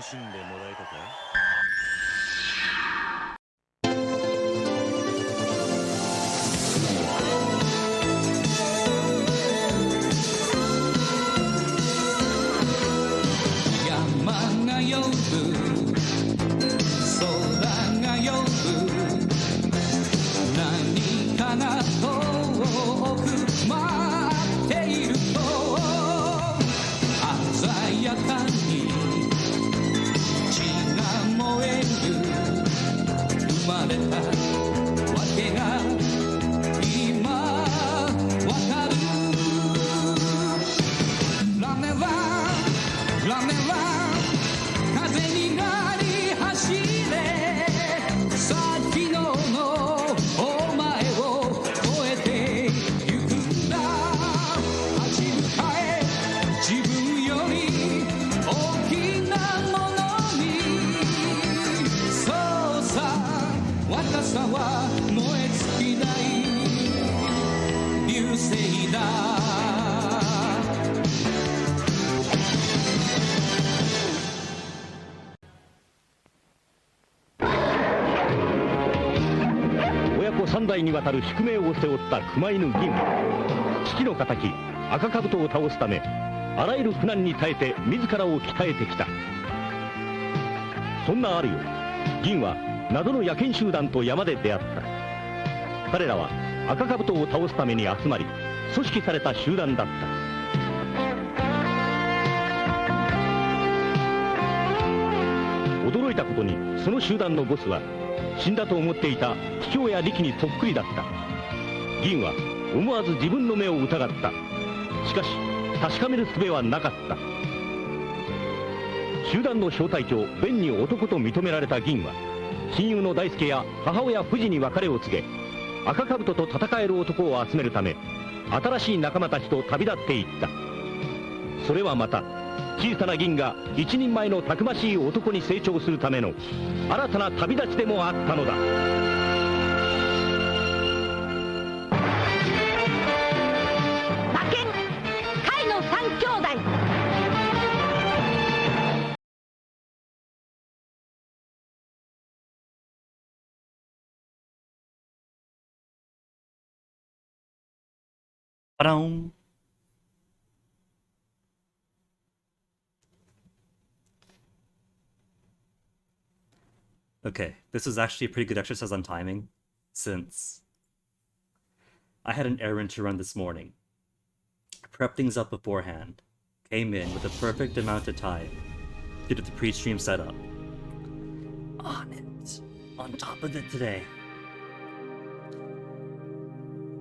しんでもらえたかい？山が呼ぶ空が呼ぶ何かが遠く待っていると鮮やかに血が燃える生まれたわけが今わかるラメはラメは風になり走れ先のお前を越えてゆくんだ立ち向かえ自分より大きなものにそうさ若さは燃え尽きない流星だ親子3代にわたる宿命を背負った熊犬銀は父の敵赤兜を倒すためあらゆる苦難に耐えて自らを鍛えてきた。そんなある夜銀は謎の野犬集団と山で出会った。彼らは赤兜を倒すために集まり組織された集団だった。驚いたことにその集団のボスは死んだと思っていた父親力にそっくりだった。銀は思わず自分の目を疑った。しかし確かめる術はなかった。集団の小隊長ベンに男と認められた銀は親友の大輔や母親富士に別れを告げ赤兜と戦える男を集めるため新しい仲間たちと旅立っていった。それはまた小さな銀が一人前のたくましい男に成長するための新たな旅立ちでもあったのだ。馬券甲斐の三兄弟。パラン。Okay, this is actually a pretty good exercise on timing, since I had an errand to run this morning. Prepped things up beforehand. Came in with the perfect amount of time to do the pre-stream setup. On it. On top of it today.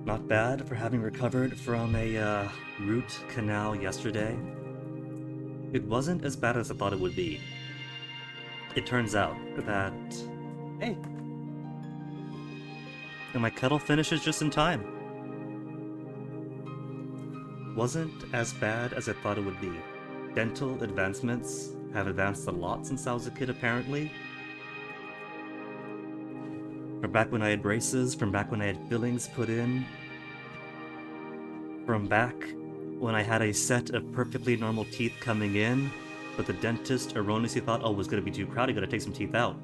Not bad for having recovered from a root canal yesterday. It wasn't as bad as I thought it would be. It turns out that, hey, and my kettle finishes just in time. Wasn't as bad as I thought it would be. Dental advancements have advanced a lot since I was a kid, apparently. From back when I had braces, from back when I had fillings put in, from back when I had a set of perfectly normal teeth coming in, but the dentist erroneously thought, oh, it was going to be too crowded, gotta take some teeth out.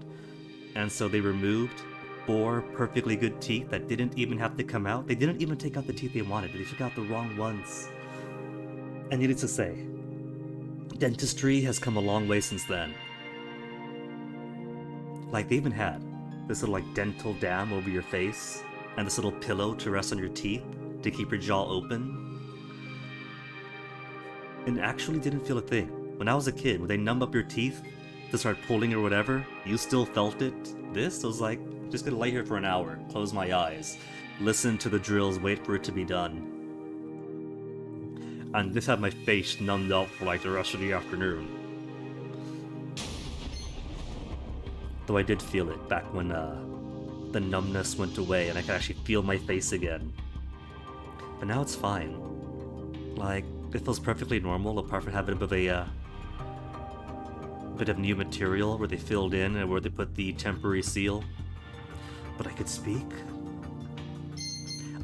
And so they removed 4 perfectly good teeth that didn't even have to come out. They didn't even take out the teeth they wanted, they took out the wrong ones. And needless to say, dentistry has come a long way since then. Like, they even had this little, like, dental dam over your face, and this little pillow to rest on your teeth to keep your jaw open. And it actually didn't feel a thing. When I was a kid, when they numb up your teeth to start pulling or whatever, you still felt it. This was like, just gonna lay here for an hour, close my eyes, listen to the drills, wait for it to be done. And this had my face numbed up for like the rest of the afternoon. Though I did feel it back when the numbness went away and I could actually feel my face again. But now it's fine. Like, it feels perfectly normal apart from having a bit of new material where they filled in and where they put the temporary seal. But I could speak.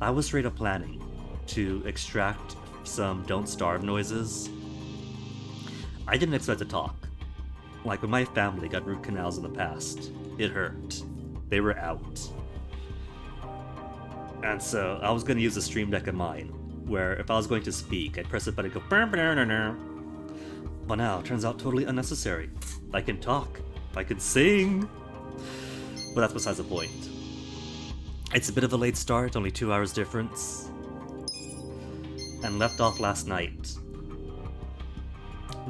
I was straight up planning to extract some don't starve noises. I didn't expect to talk. Like when my family got root canals in the past, it hurt. They were out. And so I was going to use a stream deck of mine, where if I was going to speak, I'd press a button and go burr, burr, burr, burr. But now, it turns out totally unnecessary. I can talk. I can sing. But that's besides the point. It's a bit of a late start, only 2 hours difference. And left off last night.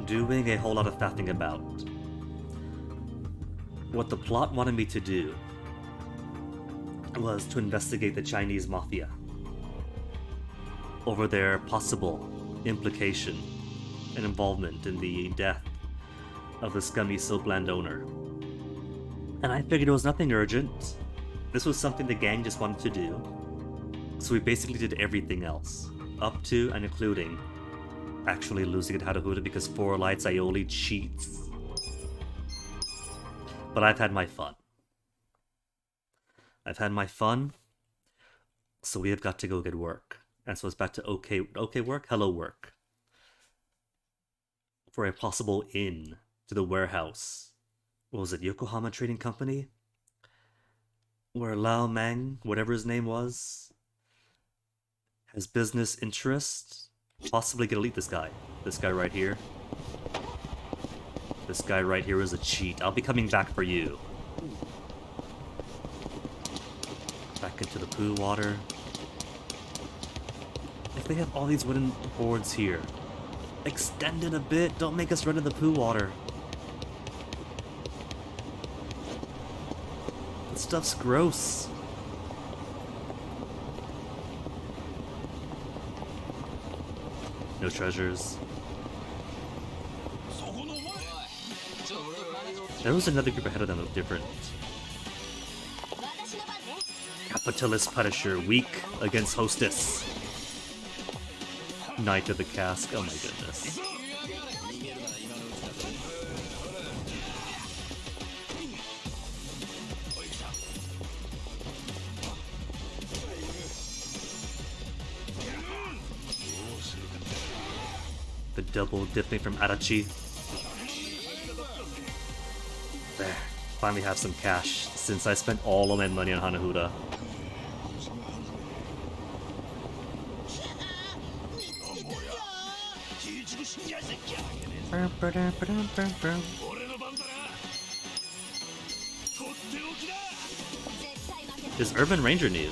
Doing a whole lot of faffing about. What the plot wanted me to do was to investigate the Chinese mafia over their possible implication and involvement in the death of the scummy soapland owner. And I figured it was nothing urgent. This was something the gang just wanted to do. So we basically did everything else, up to and including actually losing at Hadahuda because 4 Lights Aioli cheats. But I've had my fun. I've had my fun, so we have got to go get work. And so it's back to okay work, hello work. For a possible in to the warehouse. What was it, Yokohama Trading Company? Where Lao Mang, whatever his name was, has business interest. Possibly gonna lead this guy. This guy right here. This guy right here is a cheat. I'll be coming back for you. Back into the poo water. If they have all these wooden boards here, extend it a bit. Don't make us run in the poo water. This stuff's gross. No treasures. There was another group ahead of them that looked different. Capitalist Punisher, weak against Hostess. Knight of the Cask, oh my goodness. The double dipping from Arachi. There, finally have some cash since I spent all of my money on Hanahuda. Is Urban Ranger new?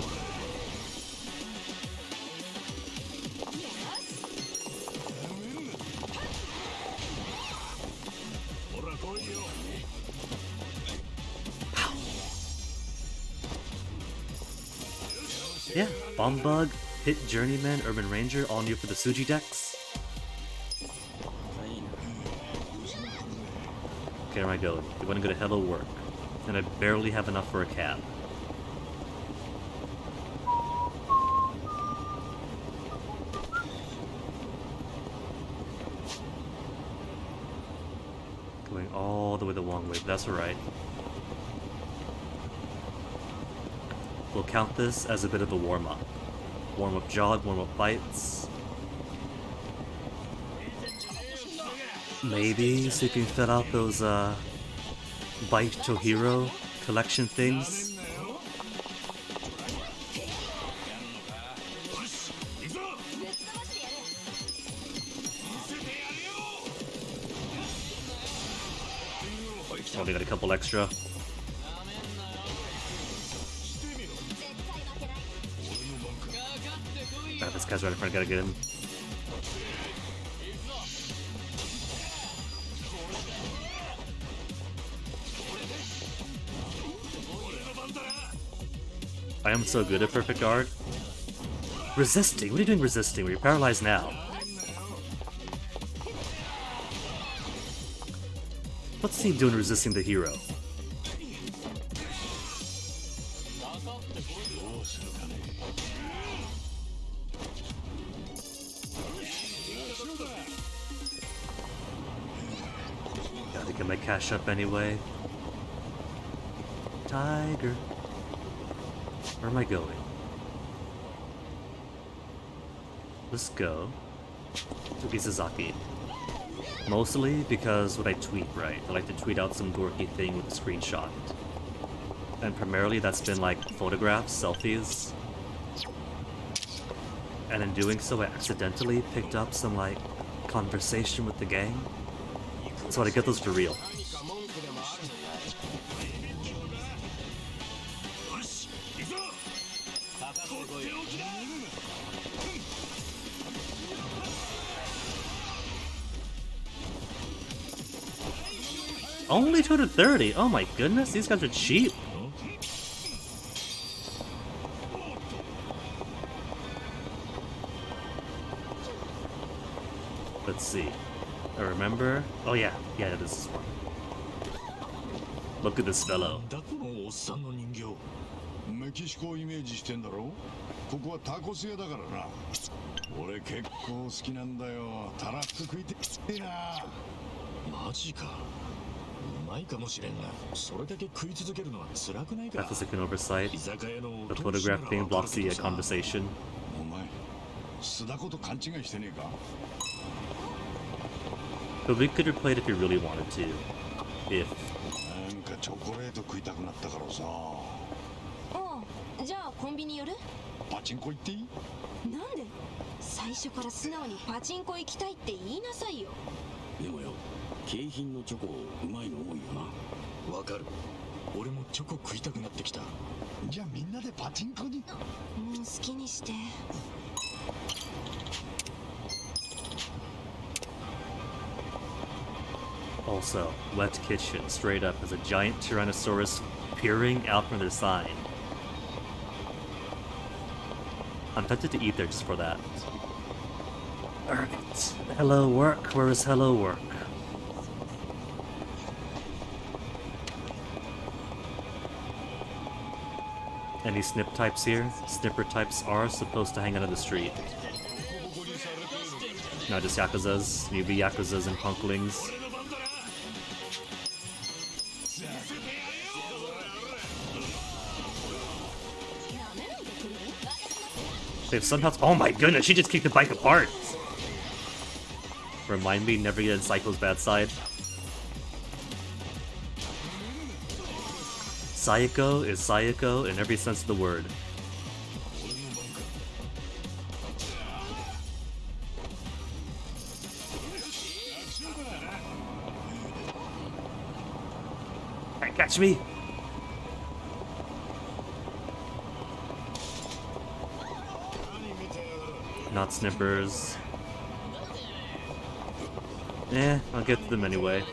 Yeah, Bomb Bug, Hit Journeyman, Urban Ranger, all new for the Suji decks. Okay, where am I going? We want to go to Hello Work, and I barely have enough for a cab. Going all the way the wrong way, but that's alright. We'll count this as a bit of a warm-up. Warm-up jog, warm-up bites. Maybe so you can fill out those Bite to Hero collection things. Oh, they got a couple extra. Ah, this guy's right in front, gotta get him. I am so good at perfect art. Resisting? What are you doing resisting? You're paralyzed now. What's he doing resisting the hero? Gotta get my cash up anyway. Tiger. Where am I going? Let's go to Isazaki. Mostly because when I tweet, right? I like to tweet out some dorky thing with a screenshot. And primarily that's been like photographs, selfies. And in doing so I accidentally picked up some like conversation with the gang. So I get those for real. Only 230? Oh my goodness, these guys are cheap. Let's see. I remember. Oh yeah, this is one. Look at this fellow. メキシコをイメージしてんだろここはタコス屋だからな俺結構好きなんだよたらふく食いてえなマジかうまいかもしれんがそれだけ食い続けるのは辛くないか That's like an oversight. The photograph thing blocks the conversation. お前須田こと勘違いしてねえか But we could have played if we really wanted to. If. なんかチョコレート食いたくなったからさじゃあコンビニ寄るパチンコ行っていいなんで最初から素直にパチンコ行きたいって言いなさいよでもよ景品のチョコうまいの多いよなわかる俺もチョコ食いたくなってきたじゃあみんなでパチンコにもう好きにして Also, Wet Kitchen straight up has a giant Tyrannosaurus peering out from their side. I'm tempted to eat there just for that. Alright. Hello work, where is hello work? Any snip types here? Snipper types are supposed to hang out on the street. Not just Yakuzas, newbie Yakuzas and punklings. They've somehow— oh my goodness, she just kicked the bike apart! Remind me never get on Psycho's bad side. Sayako is Sayako in every sense of the word. Can't catch me! Not snippers. Eh, I'll get to them anyway.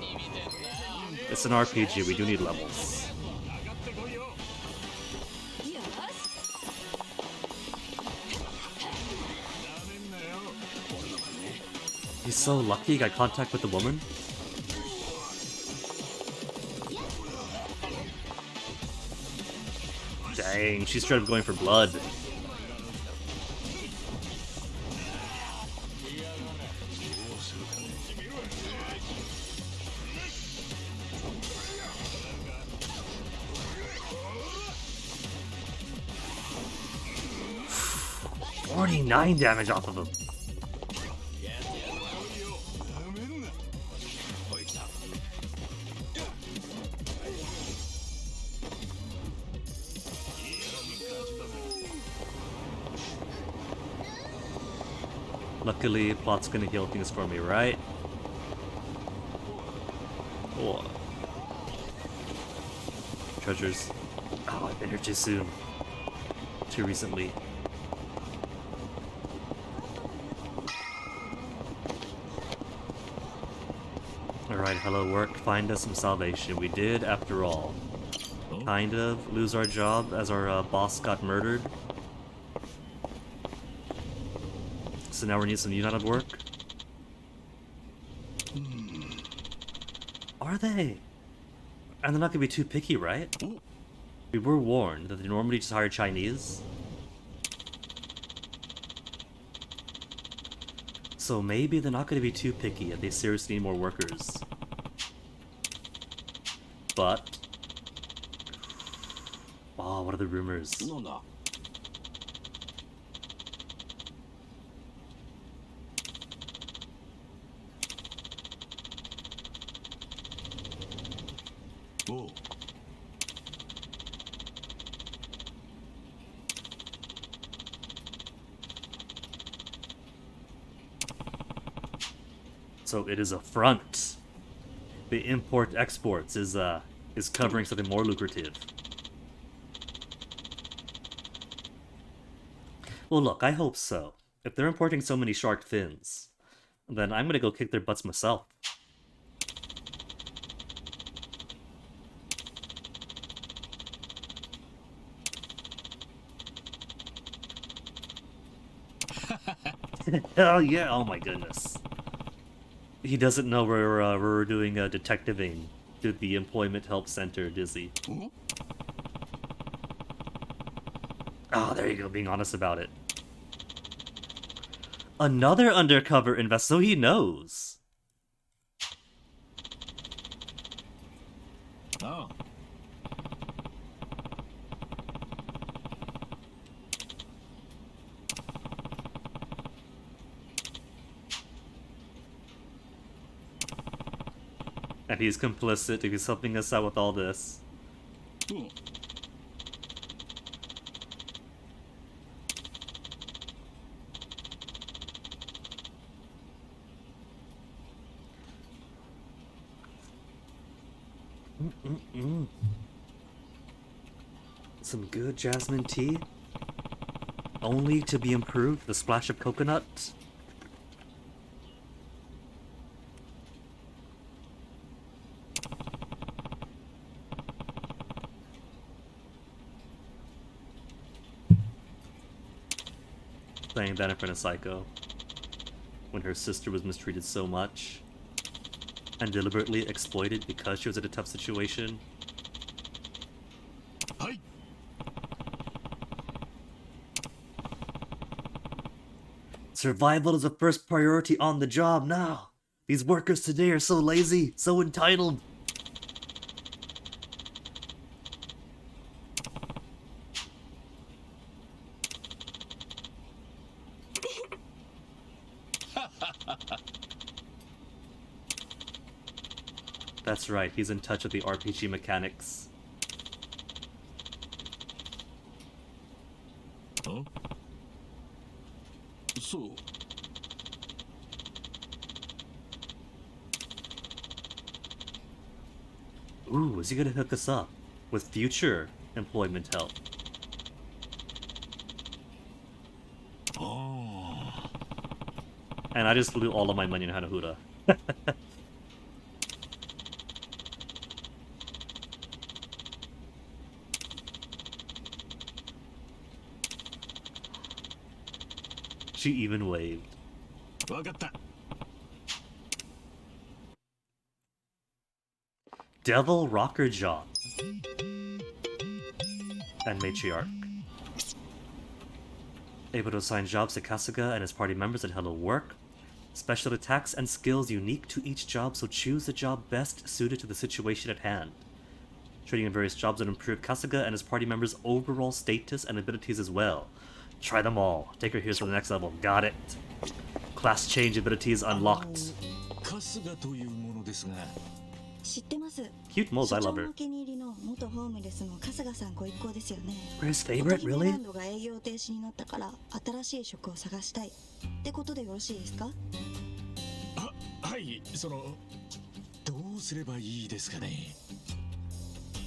It's an RPG, we do need levels. He's so lucky he got contact with the woman. Dang, she's straight up going for blood. Nine damage off of him. Luckily, plot's gonna heal things for me, right? Oh. Treasures. Oh, I've been here too soon. Too recently. Alright, hello work, find us some salvation. We did, after all. Kind of lose our job as our boss got murdered. So now we need some United work. Are they? And they're not gonna be too picky, right? We were warned that they normally just hire Chinese. So maybe they're not gonna be too picky and they seriously need more workers. But... oh, what are the rumors? So it is a front. The import exports is covering something more lucrative. Well, look, I hope so. If they're importing so many shark fins, then I'm gonna go kick their butts myself. Hell yeah! Oh my goodness. He doesn't know we're doing detectiving through the Employment Help Center, Dizzy. Oh, there you go, being honest about it. Another undercover invest, so he knows. Oh. And he's complicit, he's helping us out with all this. Some good jasmine tea. Only to be improved with a splash of coconut. Playing that in front of Psycho. When her sister was mistreated so much. And deliberately exploited because she was in a tough situation. Hi. Survival is the first priority on the job now. These workers today are so lazy, so entitled. That's right, he's in touch with the RPG mechanics. Huh? So. Ooh, is he gonna hook us up with future employment help? Oh. And I just blew all of my money on Hanahuda. She even waved. わかった。 Devil Rocker Jaw. And Matriarch. Able to assign jobs to Kasuga and his party members and handle work. Special attacks and skills unique to each job, so choose the job best suited to the situation at hand. Trading in various jobs that improve Kasuga and his party members' overall status and abilities as well. Try them all. Take her heroes to the next level. Got it. Class change abilities unlocked. 春日というものですが。知ってます。 Cute moles, I love 社長 her. のお気に入りの元ホームレスの春日さんご一行ですよね。 We're his favorite, 乙姫 really? ランドが営業停止になったから新しい職を探したいってことでよろしいですか？はい、どうすればいいですかね。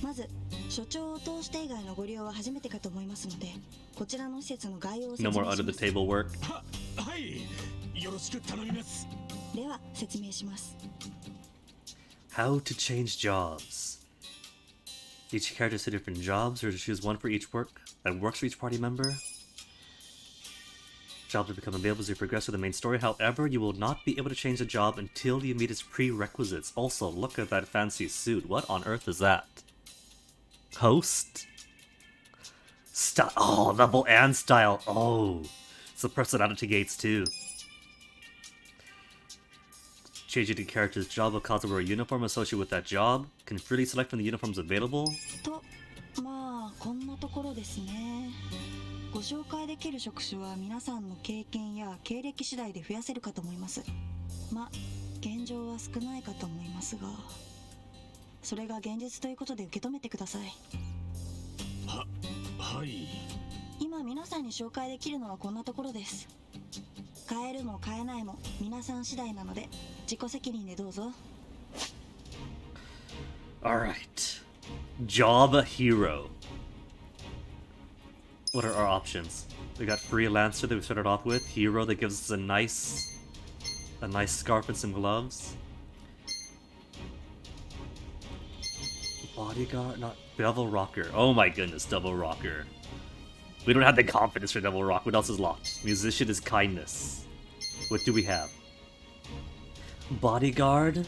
まず所長を通して以外のご利用は初めてかと思いますので、こちらの施設の概要を説 No 明 more し under ま the す。 table work. はい、よろしく頼みます。では説明します。 How to change jobs. Each character has 2 different jobs, or to choose one for each work that works for each party member. Jobs will become available as you progress through the main story. However, you will not be able to change the job until you meet its prerequisites. Also, look at that fancy suit. What on earth is that? Host? Oh, level and style. Oh, it's the personality gates too. Changing the character's job will cause to wear a uniform associated with that job. Can freely select from the uniforms available. と、まあこんなところですね。ご紹介できる職種は皆さんの経験や経歴次第で増やせるかと思います。まあ現状は少ないかと思いますが、それが現実ということで受け止めてください。はい。今皆さんに紹介できるのはこんなところです。変えるも変えないも皆さん次第なので自己責任でどうぞ。 Alright. Job hero. What are our options? We got freelancer that we started off with, hero that gives us a nice scarf and some gloves. Bodyguard, not Devil Rocker. Oh my goodness, Devil Rocker. We don't have the confidence for Devil Rock. What else is locked? Musician is kindness. What do we have? Bodyguard.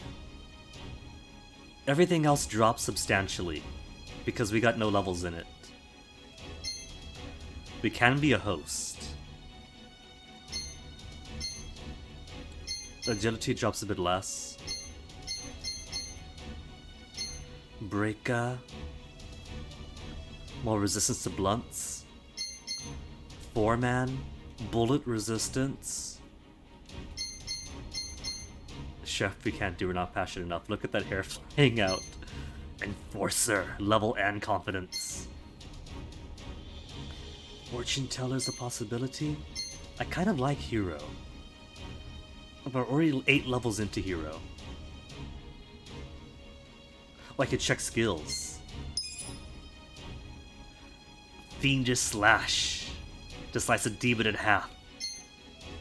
Everything else drops substantially because we got no levels in it. We can be a host. Agility drops a bit less. Breaker. More resistance to blunts. 4-man. Bullet resistance. Chef we can't do, we're not passionate enough. Look at that hair flying out. Enforcer. Level and confidence. Fortune teller's a possibility. I kind of like hero. We're already 8 levels into hero. Oh, I could check skills. Fiendish slash. To slice a demon in half.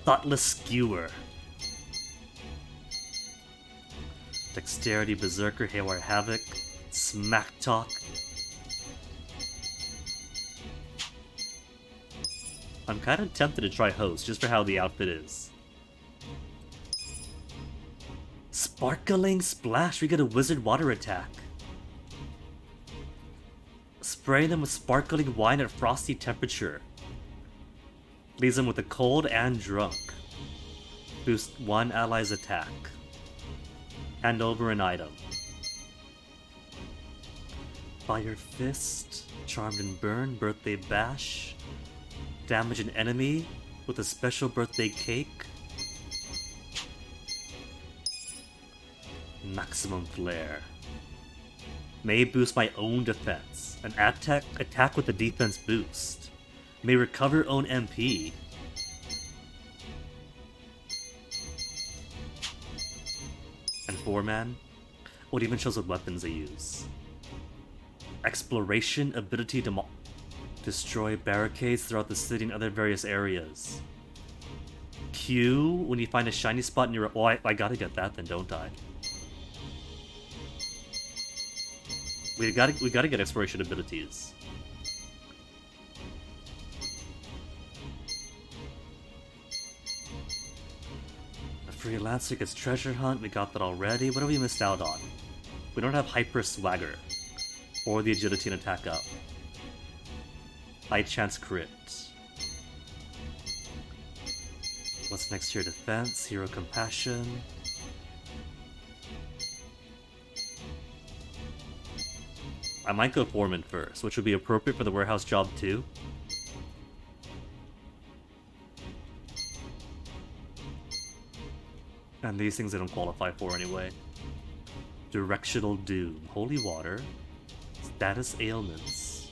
Thoughtless skewer. Dexterity berserker, haywire havoc. Smack talk. I'm kind of tempted to try host just for how the outfit is. Sparkling splash, we get a wizard water attack. Spray them with sparkling wine at frosty temperature. Leaves them with a cold and drunk. Boost one ally's attack. Hand over an item. Fire fist, charmed and burn, birthday bash. Damage an enemy with a special birthday cake. Maximum flare. May boost my own defense. An attack with a defense boost. May recover own MP. And 4-man. Oh, it even shows what weapons they use. Exploration ability to destroy barricades throughout the city and other various areas. Q, when you find a shiny spot in your... Oh, I gotta get that then, don't I? We gotta get exploration abilities. A freelancer gets treasure hunt, we got that already. What have we missed out on? We don't have hyper swagger. Or the agility and attack up. High chance crit. What's next here? Defense, hero compassion. I might go foreman first, which would be appropriate for the warehouse job too. And these things I don't qualify for anyway. Directional doom, holy water, status ailments.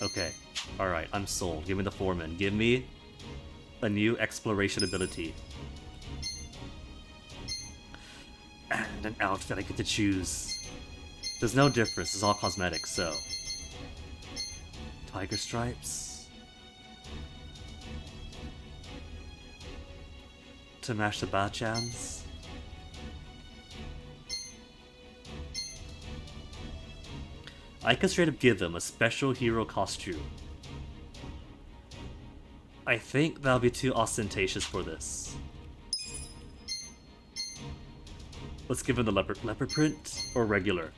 Okay, alright, I'm sold. Give me the foreman. Give me a new exploration ability. And an outfit I get to choose. There's no difference, it's all cosmetic, so. Tiger stripes. To match the Bachans. I could straight up give him a special hero costume. I think that'll be too ostentatious for this. Let's give him the leopard print or regular.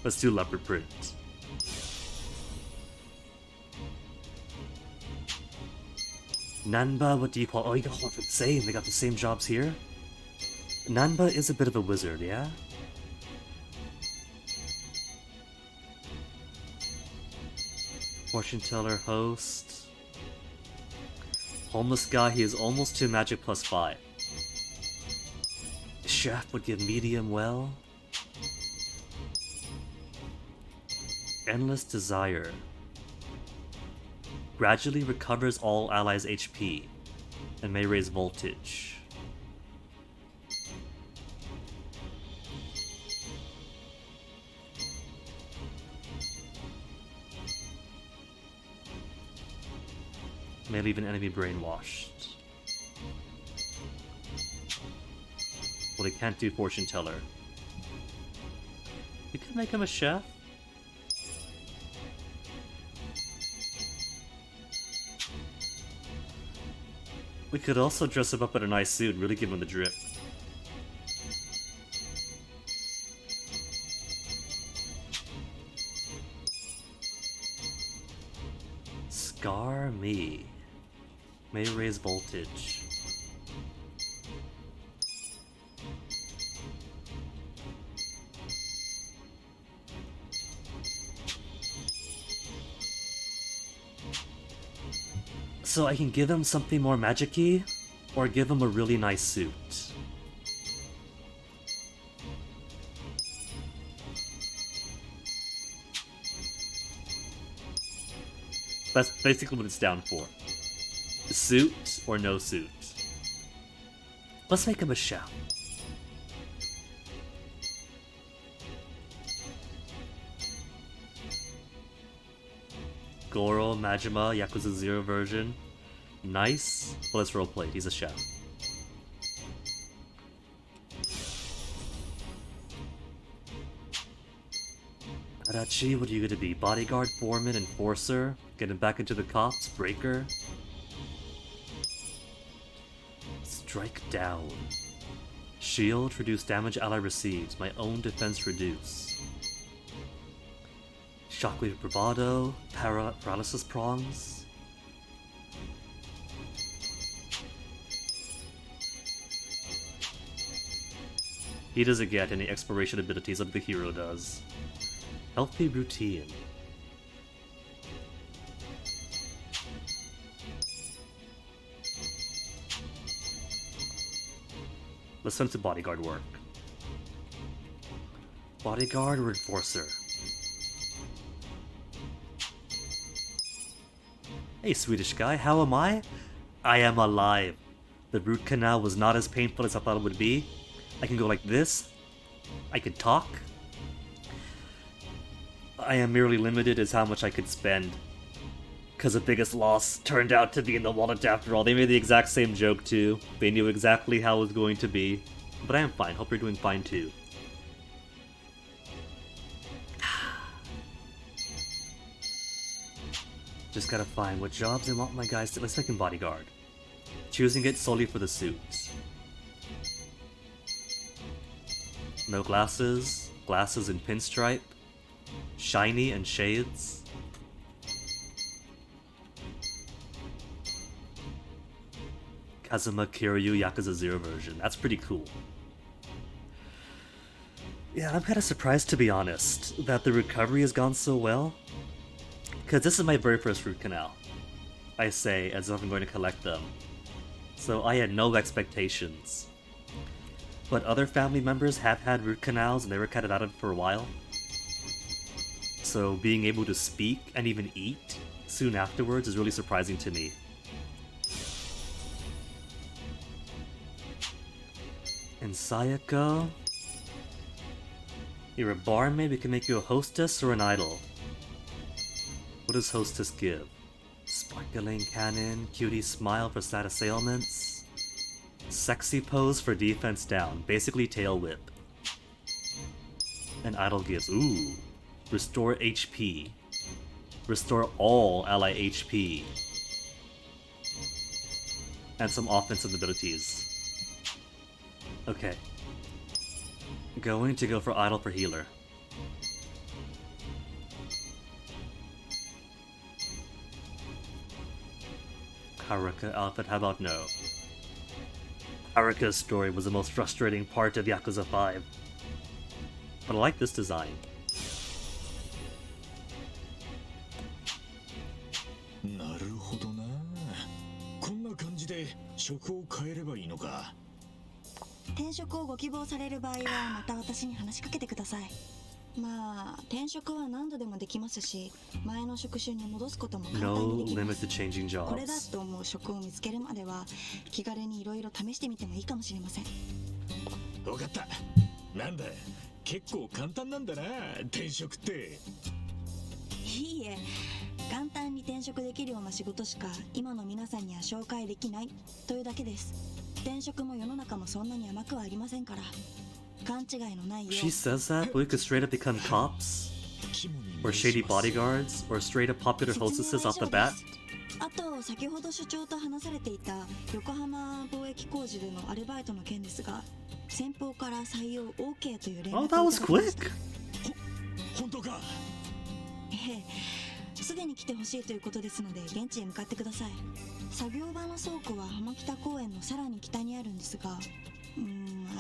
Let's do leopard print. Nanba, what do you call? Oh, you got the same. They got the same jobs here. Nanba is a bit of a wizard, yeah? Fortune teller, host. Homeless guy, he is almost to magic +5. chef would give medium well. Endless Desire. Gradually recovers all allies' HP and may raise voltage. May leave an enemy brainwashed. Well, they can't do Fortune Teller. You could make him a chef. We could also dress him up in a nice suit and really give him the drip. Scar me. May raise voltage. So I can give him something more magic-y, or give him a really nice suit. That's basically what it's down for. Suit or no suit. Let's make him a chef. Goro, Majima, Yakuza 0 version. Nice. Well, let's roleplay. He's a chef. Adachi, what are you gonna be? Bodyguard, foreman, enforcer? Getting back into the cops? Breaker? Strike down. Shield, reduce damage ally receives. My own defense reduce. Shockwave bravado. Paralysis prongs. He doesn't get any exploration abilities like the hero does. Healthy routine. Let's send to bodyguard work. Bodyguard or enforcer? Hey, Swedish guy, how am I? I am alive. The root canal was not as painful as I thought it would be. I can go like this. I can talk. I am merely limited as how much I could spend. Because the biggest loss turned out to be in the wallet after all. They made the exact same joke too. They knew exactly how it was going to be. But I am fine. Hope you're doing fine too. Just gotta find what jobs I want my guys to. Let's make him bodyguard. Choosing it solely for the suits. No glasses. Glasses in pinstripe. Shiny and shades. Kazuma Kiryu Yakuza 0 version. That's pretty cool. Yeah, I'm kinda surprised to be honest that the recovery has gone so well. Because this is my very first root canal. I say as if I'm going to collect them. So I had no expectations. But other family members have had root canals and they were kind of out of it for a while. So being able to speak and even eat soon afterwards is really surprising to me. And Sayaka, you're a barmaid, we can make you a hostess or an idol. What does hostess give? Sparkling cannon, cutie smile for sad assailments. Sexy pose for defense down, basically tail whip. And idol gives, ooh, restore HP. Restore all ally HP. And some offensive abilities. Okay. Going to go for idol for healer. Haruka outfit, how about no? Haruka's story was the most frustrating part of Yakuza 5. But I like this design. なるほどな。こんな感じで職を変えればいいのか。転職をご希望される場合はまた私に話しかけてください。まあ転職は何度でもできますし、前の職種に戻すことも簡単 No にできま limit す。 to changing これだ jobs. と思う職を見つけるまでは気軽にいろいろ試してみてもいいかもしれません。分かった。なんだ、結構簡単なんだな、転職って。いいえ、簡単に転職できるような仕事しか今の皆さんには紹介できないというだけです。転職も世の中もそんなに甘くはありませんから、勘違いのないよう。 She says that, but we could straight up become cops, or shady bodyguards, or straight up popular 説明は hostesses 以 off 上 the で bat. す。あと先ほど所長と話されていた横浜貿易工事でのアルバイトの件ですが、先方から採用 OK という連絡 Oh, をいた that だ was きました。 quick. 本当か？ええ、すぐに来てほしいということですので現地へ向かってください。作業場の倉庫は浜北公園のさらに北にあるんですが、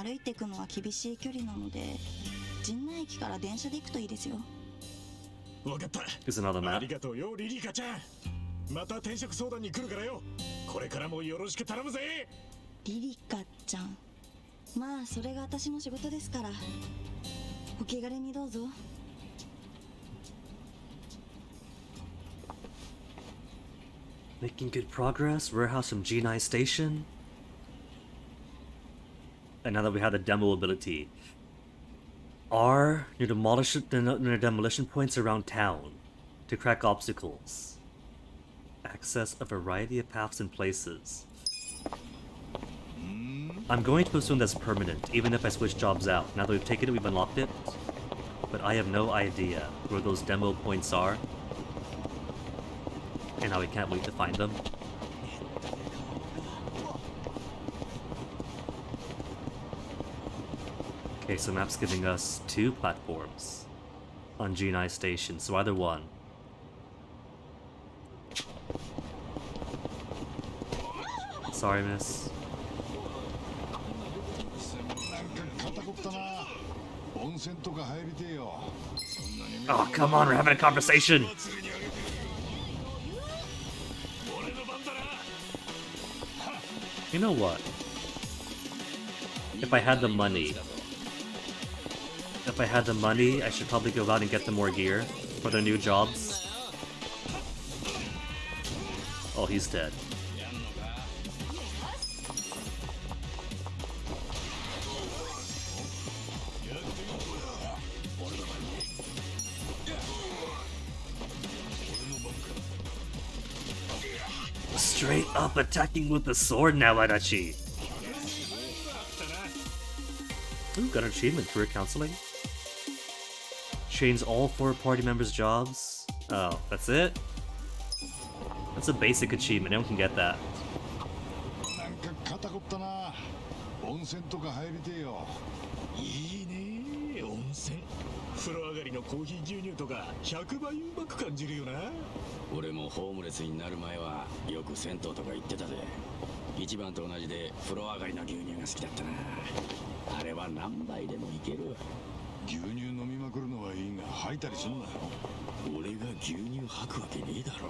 歩いていくのは厳しい距離なので陣内駅から電車で行くといいですよ。分かった。 Here's another あ map. りがとうよ、リリカちゃん。また転職相談に来るからよ。これからもよろしく頼むぜ。リリカちゃん、まあそれが私の仕事ですからお気軽にどうぞ。Making good progress. Warehouse from G9 station. And now that we have the demo ability, R near demolition points around town to crack obstacles. Access a variety of paths and places. I'm going to assume that's permanent, even if I switch jobs out. Now that we've taken it, we've unlocked it. But I have no idea where those demo points are. And now we can't wait to find them. Okay, so map's giving us 2 platforms on G9 station, so either one. Sorry, miss. なんか肩こったな。温泉とか入りてえよ。 Oh, come on, we're having a conversation! You know what? If I had the money, I should probably go out and get them more gear for their new jobs. Oh, he's dead. Straight up attacking with the sword now, Adachi. Ooh, got an achievement, career counseling. Change all 4 party members' jobs. Oh, that's it? That's a basic achievement, anyone can get that. なんか肩こったな。温泉とか入りてえよ。いいね、温泉。風呂上がりのコーヒー牛乳とか100倍うまく感じるよな。俺もホームレスになる前はよく銭湯とか行ってたぜ。一番と同じで風呂上がりの牛乳が好きだったな。あれは何杯でもいけるわ。牛乳飲みまくるのはいいが吐いたりすんなよ。俺が牛乳吐くわけねえだろ。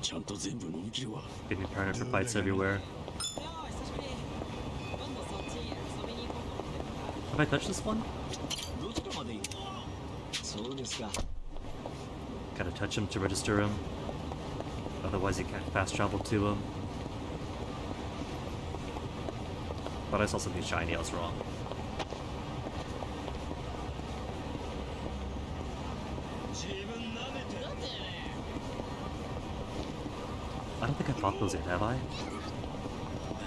ちゃんと全部飲み切るわ。 Getting prepared for fights everywhere. Have I touched this one? どちらまで行く？そうですか。 Gotta touch him to register him. Otherwise you can't fast travel to him. But I saw something shiny, I was wrong. I don't think I fought those yet, have I?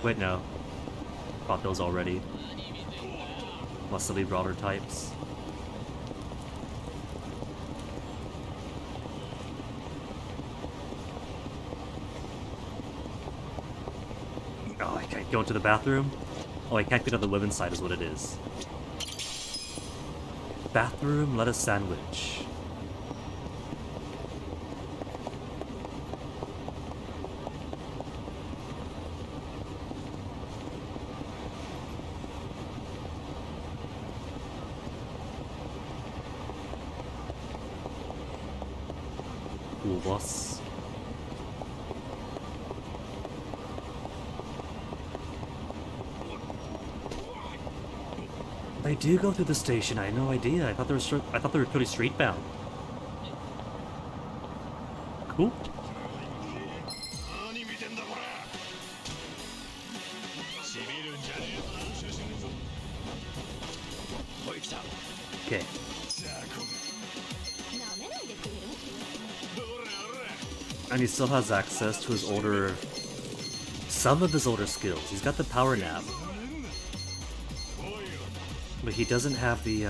Wait, no. Fought those already. Must be broader types. Oh, I can't go into the bathroom? Oh, I can't get on the women's side is what it is. Bathroom lettuce sandwich. Cool boss. They do go through the station. I had no idea. I thought they were pretty street bound. Cool. 何見てんだこら。しびるんじゃねえぞ。収集ねえぞ。おい来た。 Okay. さあこれ。なめないでくれる？ どれおれ。 And he still has access to his older... some of his older skills. He's got the power nap. But he doesn't have the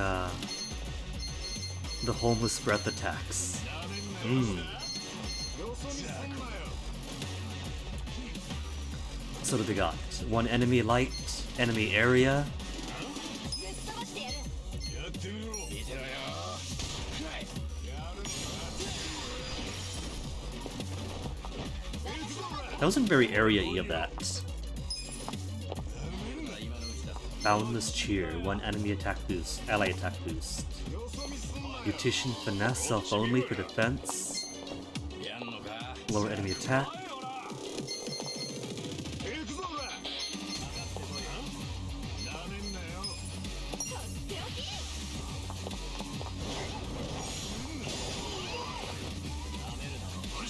homeless breath attacks. So what do they got? One enemy light, enemy area. やってみろ。見てろよ。 That wasn't very area-y of that. Boundless cheer, one enemy attack boost, ally attack boost. Beautician finesse, self only for defense. やんのか。 Lower enemy attack.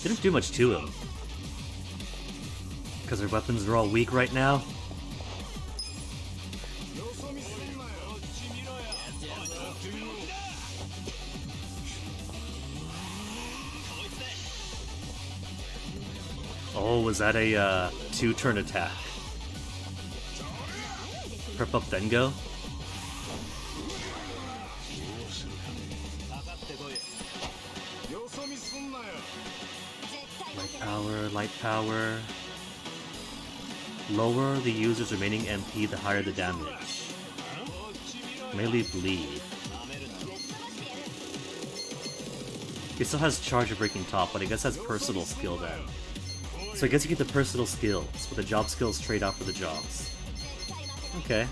Didn't do much to him. Because their weapons are all weak right now. Oh, was that a two-turn attack? Prep up then go? Light power. Lower the user's remaining MP the higher the damage. Melee bleed. He still has charge of breaking top, but I guess that's personal skill then. So I guess you get the personal skills, but the job skills trade off for the jobs. Okay.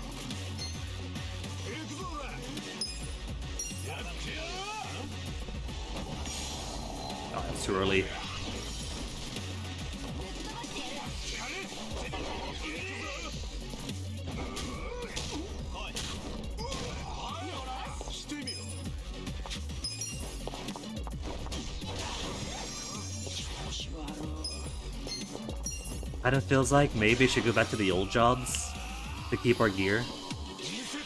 Oh, that's too early. Kind of feels like maybe I should go back to the old jobs to keep our gear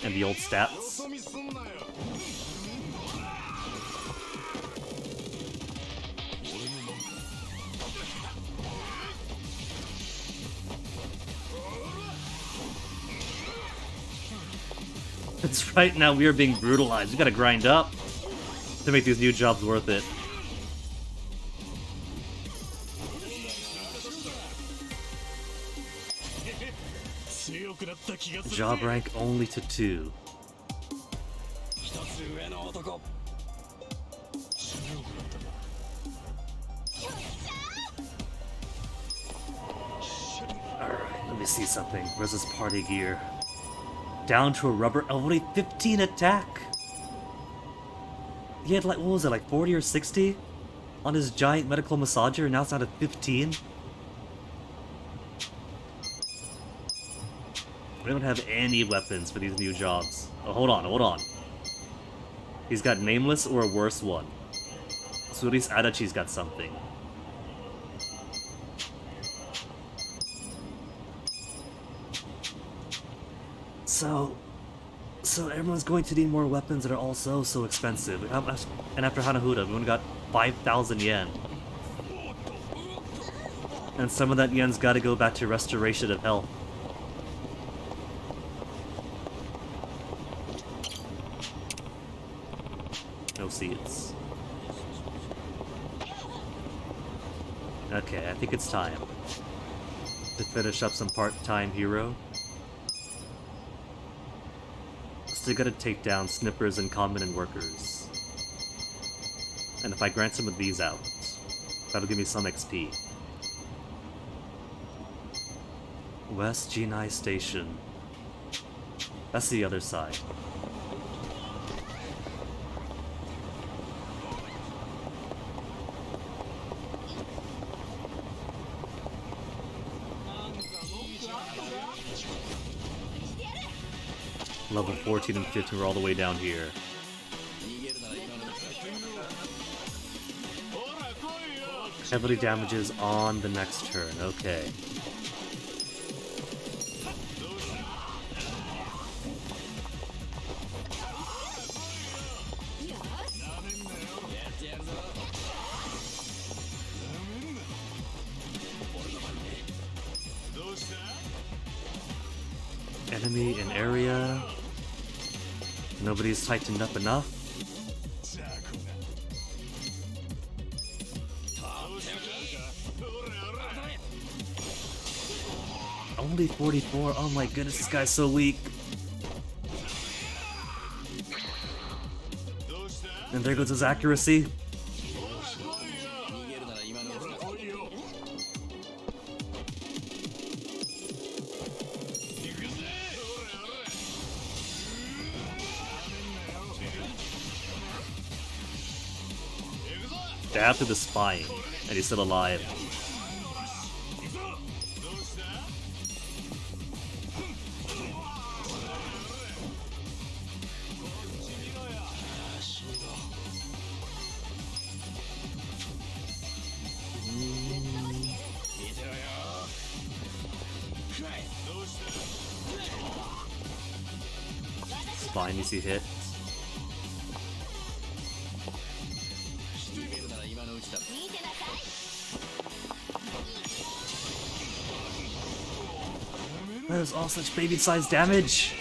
and the old stats. That's right, now we are being brutalized. We gotta grind up to make these new jobs worth it. Job rank only to 2. 一つ上の男。 Alright, let me see something. Where's this party gear? Down to a rubber. Oh, only 15 attack! He had like, what was it, like 40 or 60? On his giant medical massager, and now it's down to 15? We don't have any weapons for these new jobs. Oh, hold on. He's got Nameless or a worse one. So at least Adachi's got something. So everyone's going to need more weapons that are also so expensive. And after Hanahuda, we only got 5,000 yen. And some of that yen's gotta go back to restoration of health. No seeds. Okay, I think it's time to finish up some part-time hero. Still gotta take down snippers and common and workers. And if I grant some of these out, that'll give me some XP. West Jinai Station. That's the other side. Level 14 and 15 are all the way down here. Heavily damages on the next turn, okay. Enemy in area. Nobody's tightened up enough. Only 44. Oh my goodness, this guy's so weak. And there goes his accuracy. Stab through the spine, and he's still alive. Spine needs to hit. That is all such baby-sized damage.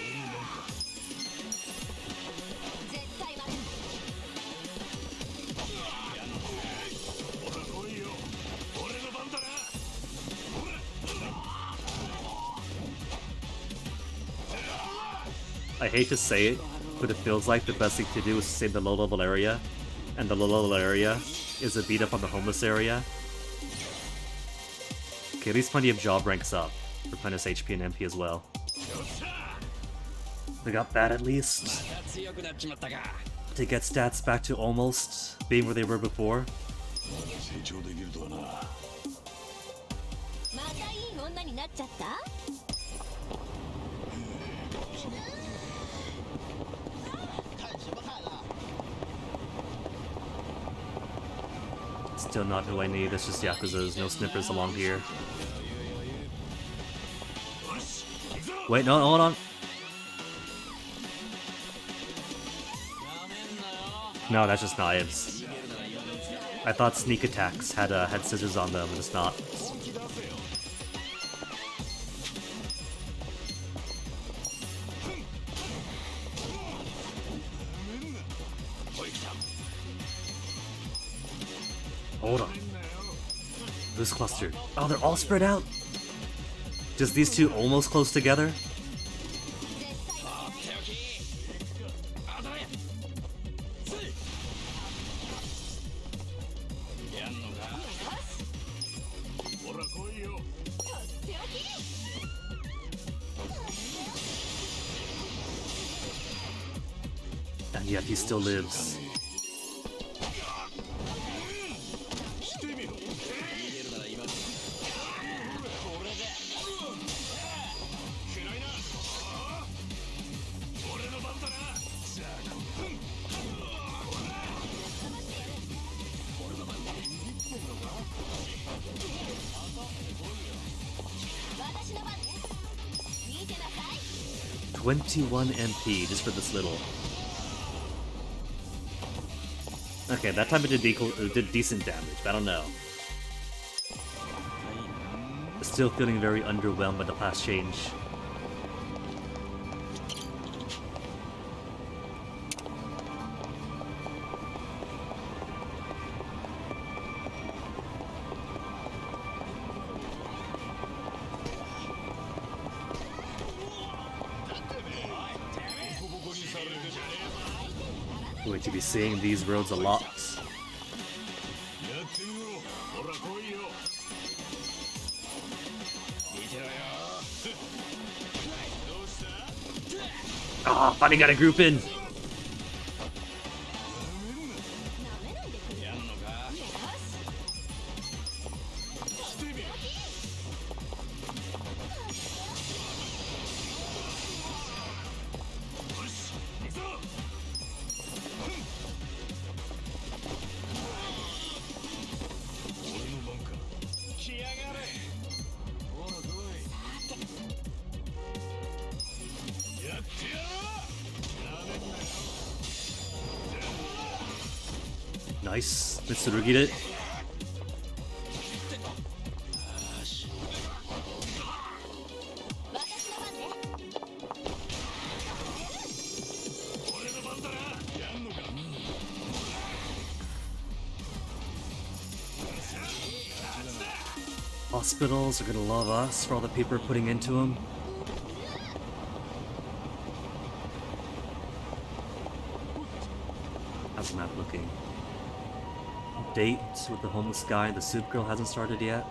I hate to say it, but it feels like the best thing to do is to save the low-level area, and the low-level area is a beat up on the homeless area. Okay, at least plenty of job ranks up. Replenish HP and MP as well. They got that at least. To get stats back to almost being where they were before. Still not who I need, that's just Yakuza's, no snippers along here. Wait, no, hold on. No, that's just knives. I thought sneak attacks had scissors on them, but it's not. Hold on. Who's clustered? Oh, they're all spread out? Just these two almost close together? And yet he still lives. $21 MP just for this little. Okay, that time it did decent damage, but I don't know. Still feeling very underwhelmed by the class change. Going to be seeing these roads a lot. Ah, finally got a group in. Nice. Mitsurugi'd it. Hospitals are gonna love us for all the people we're putting into them. How's the map looking? Date with the homeless guy and the soup girl hasn't started yet.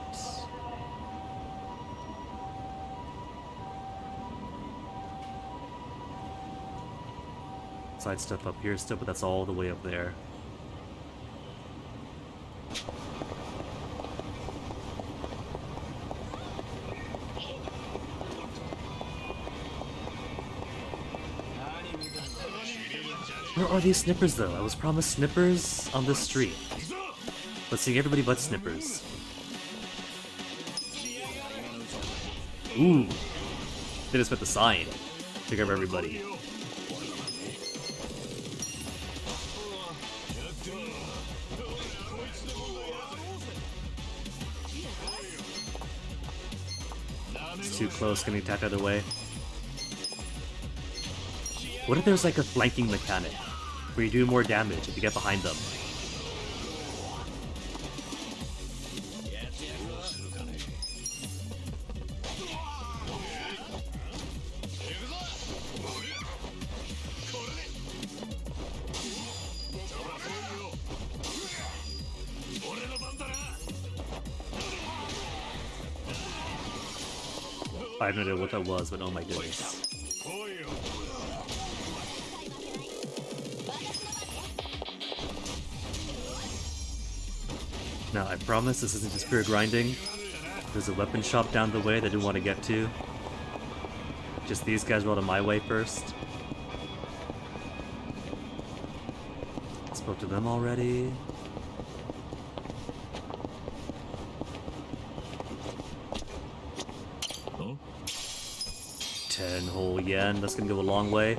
Side stuff up here still, but that's all the way up there. Where are these snippers though? I was promised snippers on this street. Let's see everybody but snippers. Ooh. They just put the sign. Take care of everybody. It's too close, getting attacked either way. What if there's like a flanking mechanic where you do more damage if you get behind them? I have no idea what that was, but oh my goodness. Now, I promise this isn't just pure grinding. There's a weapon shop down the way that I didn't want to get to. Just these guys were out of my way first. Spoke to them already. Huh? 10 whole yen, that's gonna go a long way.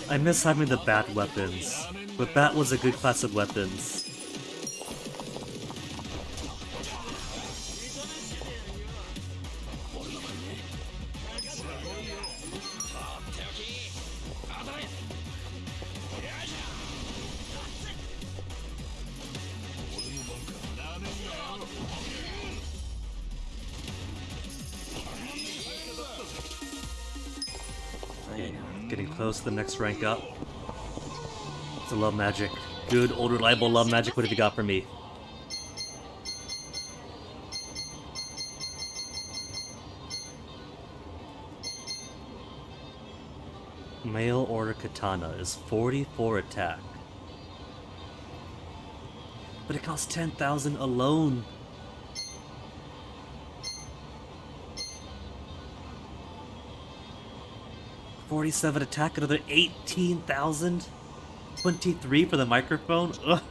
I miss having the bat weapons, but bat was a good class of weapons. Okay, getting close to the next rank up. It's a love magic. Good, old, reliable love magic. What have you got for me? Mail order katana is 44 attack. But it costs 10,000 alone. $47 attack, another 18,000. 23 for the microphone. Ugh.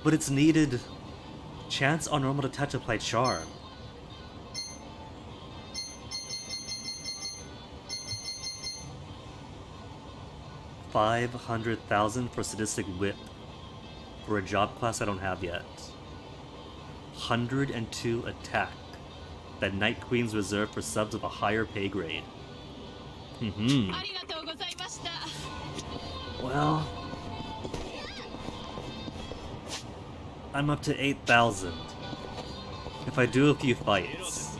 But it's needed. Chance on normal to touch apply charm. $500,000 for sadistic whip. For a job class I don't have yet. 102 attack. That Night Queen's reserved for subs with a higher pay grade. Well, I'm up to 8,000. If I do a few fights.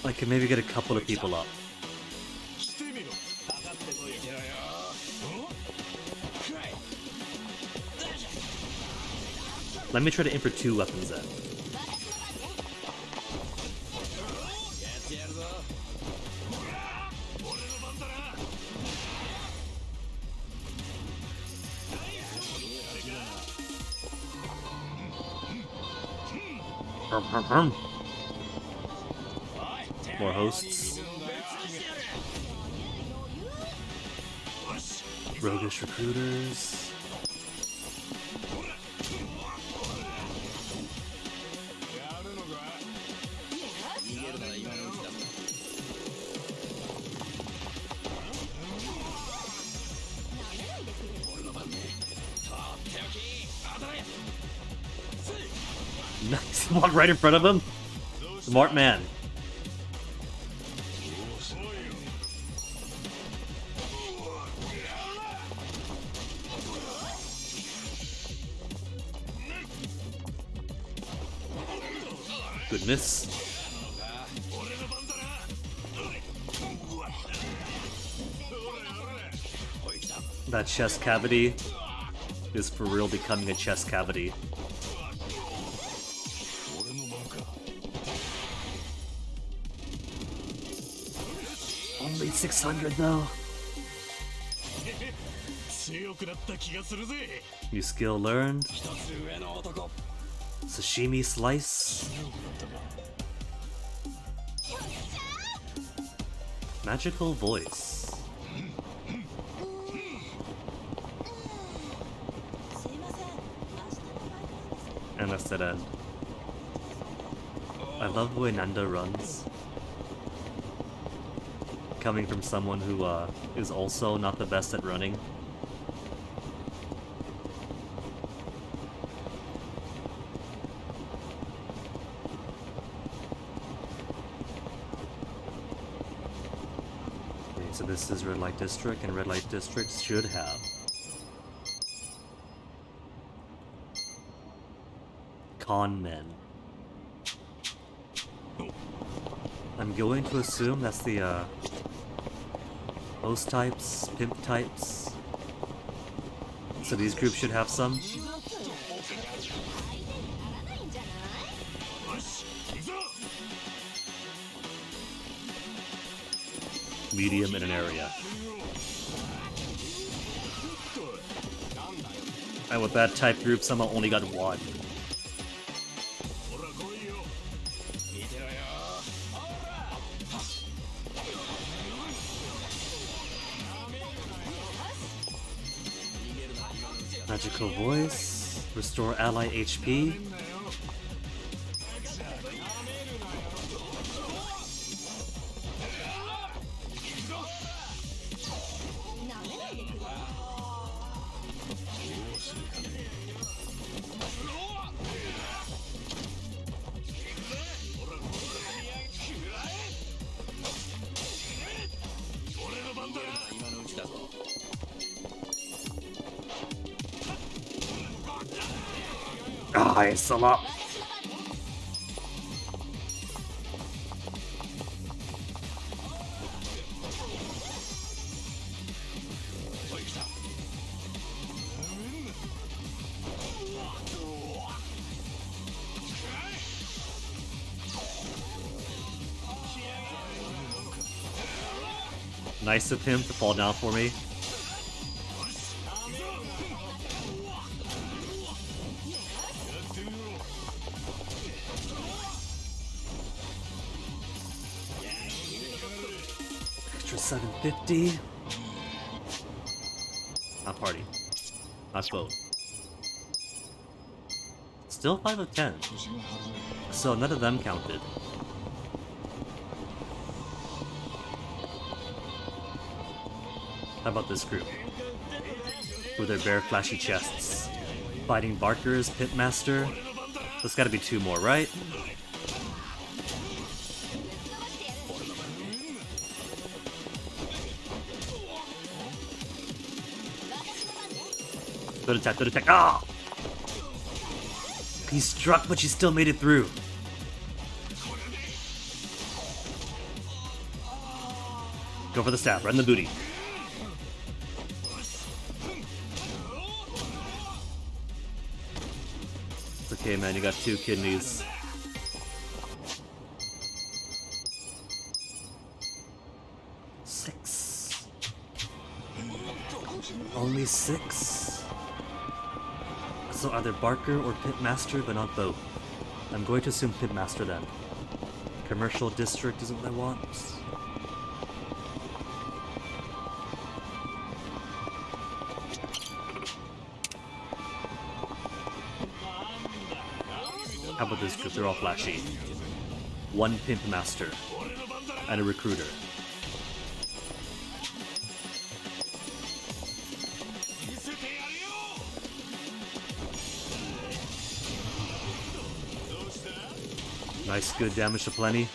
I can maybe get a couple of people up. Let me try to aim for 2 weapons then. More hosts. Roguish recruiters. やるのか。逃げるなら今のうちだぞ。 Nice. Walk right in front of him. Smart man. Goodness. That chest cavity is for real becoming a chest cavity. Only 600 though. 強くなった気がするぜ。 New skill learned. 一つ上の男。 Sashimi slice. Magical voice. すいません、明日のバイトなんですけど。 And that's that end. I love the way Nanda runs. Coming from someone who is also not the best at running. Okay, so this is Red Light District, and Red Light District should have con men. I'm going to assume that's the host types, pimp types. So these groups should have some. Medium in an area. And with that type group, somehow only got one. Magical voice, restore ally HP. Ah, it's a lot. Nice of him to fall down for me. Extra 750. Not party. Not vote. Still 5 of 10. So none of them counted. How about this group? With their bare flashy chests. Fighting Barkers, Pitmaster. There's gotta be 2 more, right? Good attack, good attack. Ah! He struck, but she still made it through. Go for the stab, right in the booty. It's okay, man, you got 2 kidneys. Six. Only 6? So either Barker or Pitmaster, but not both. I'm going to assume Pitmaster then. Commercial District isn't what I want. How about this group? They're all flashy. One pimp master and a recruiter. Nice, good damage to plenty.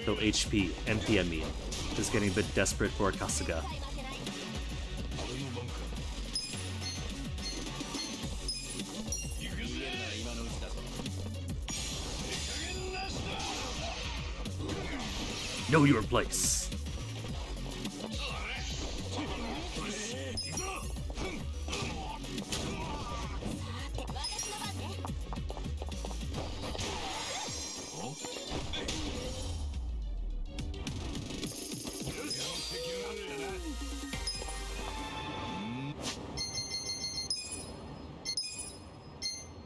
Though HP, MPME is getting a bit desperate for Kasuga. Know your place.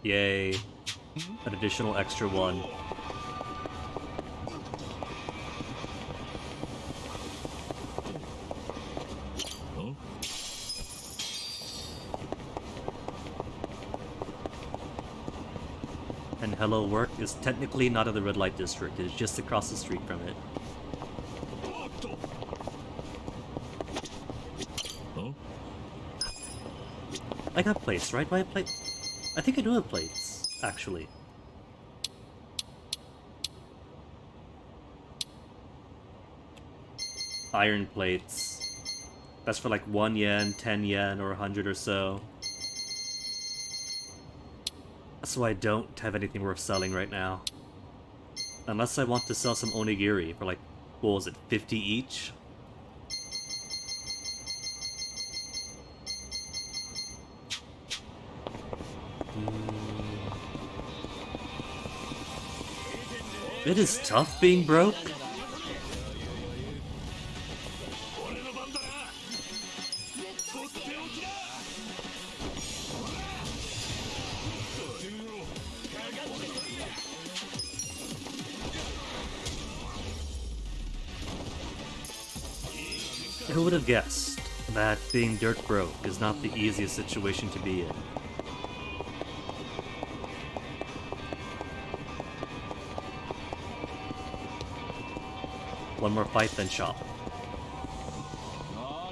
Yay. An additional extra one. And Hello Work is technically not in the red light district, it's just across the street from it. I got plates, right? Do I have plates? I think I do have plates, actually. Iron plates. That's for like 1 yen, 10 yen, or 100 or so. So I don't have anything worth selling right now. Unless I want to sell some onigiri for like, what was it, 50 each? It is tough being broke. Who would have guessed that being dirt broke is not the easiest situation to be in? One more fight, then shop.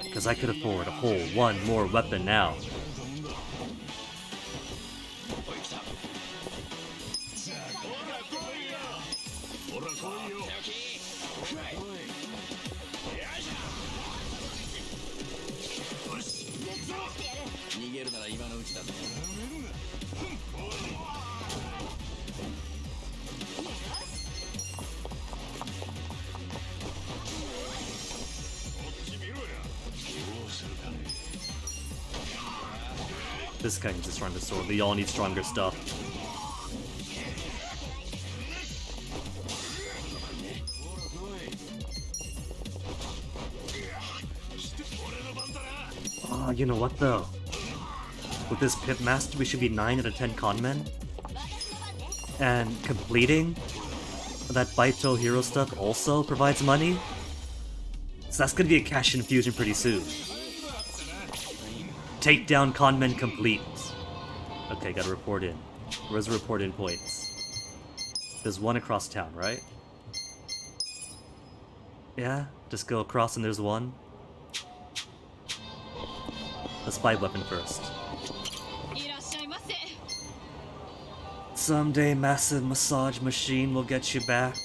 Because I could afford a whole one more weapon now. This guy needs a stronger sword. We all need stronger stuff. Oh, you know what though? With this Pimp Master, we should be 9 out of 10 conmen. And completing that Baito hero stuff also provides money. So that's gonna be a cash infusion pretty soon. Takedown conmen complete. Okay, gotta report in. Where's the report in points? There's one across town, right? Yeah, just go across and there's one. Let's buy weapon first. Someday massive massage machine will get you back.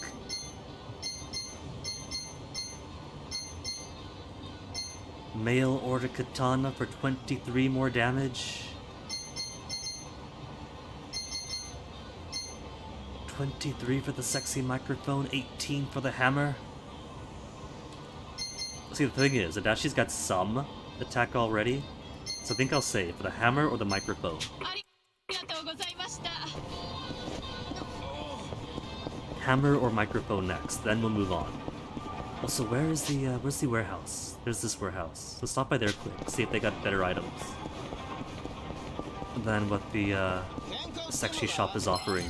Mail order katana for 23 more damage. 23 for the sexy microphone, 18 for the hammer. See, the thing is, Adachi's got some attack already, so I think I'll say for the hammer or the microphone. Hammer or microphone next, then we'll move on. Also, where's the warehouse? There's this warehouse. So stop by there quick, see if they got better items than what the sexy shop is offering.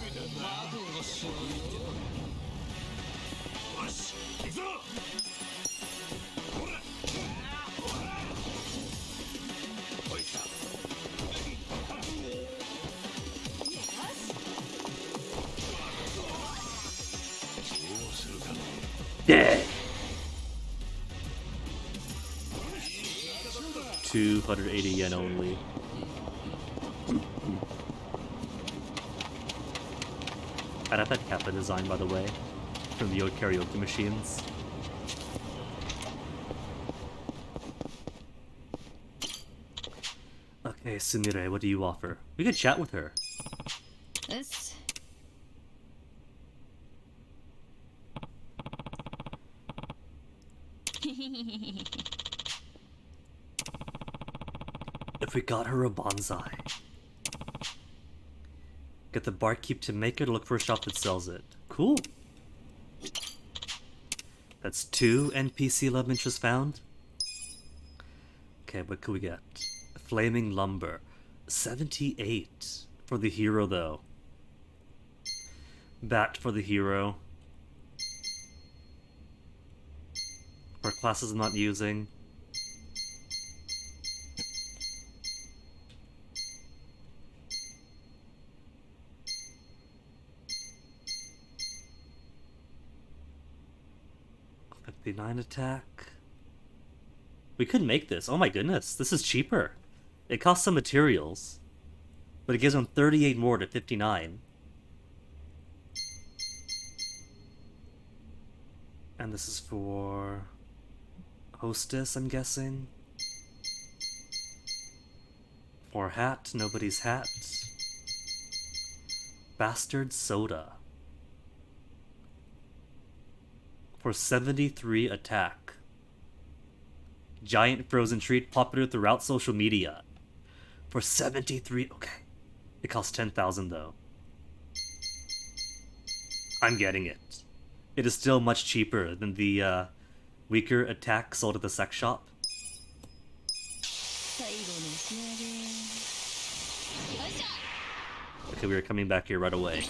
dead. 280 yen only. I'd have that Kappa design, by the way, from the old karaoke machines. Okay, Sumire, what do you offer? We could chat with her. This. If we got her a bonsai. Get the barkeep to make it or look for a shop that sells it. Cool. That's 2 NPC love interests found. Okay, what could we get? Flaming lumber. 78 for the hero, though. Bat for the hero. For classes I'm not using. $59 attack. We could make this. Oh my goodness, this is cheaper. It costs some materials, but it gives them 38 more to 59. And this is for hostess, I'm guessing. For hat, nobody's hat. Bastard soda. For 73 attack. Giant frozen treat popular throughout social media. For 73, okay. It costs 10,000 though. I'm getting it. It is still much cheaper than the weaker attack sold at the sex shop. Okay, we are coming back here right away.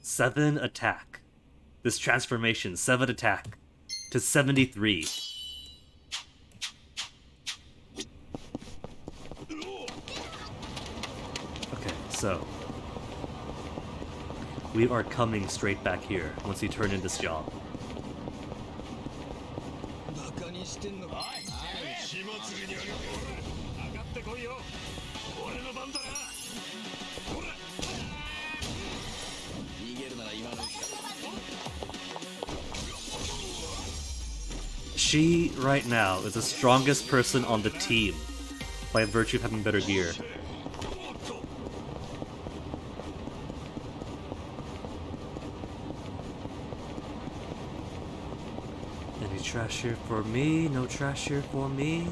Seven attack. This transformation, 7 attack to 73. Okay, so we are coming straight back here once we turn in this job. She, right now, is the strongest person on the team by virtue of having better gear. Any trash here for me? No trash here for me?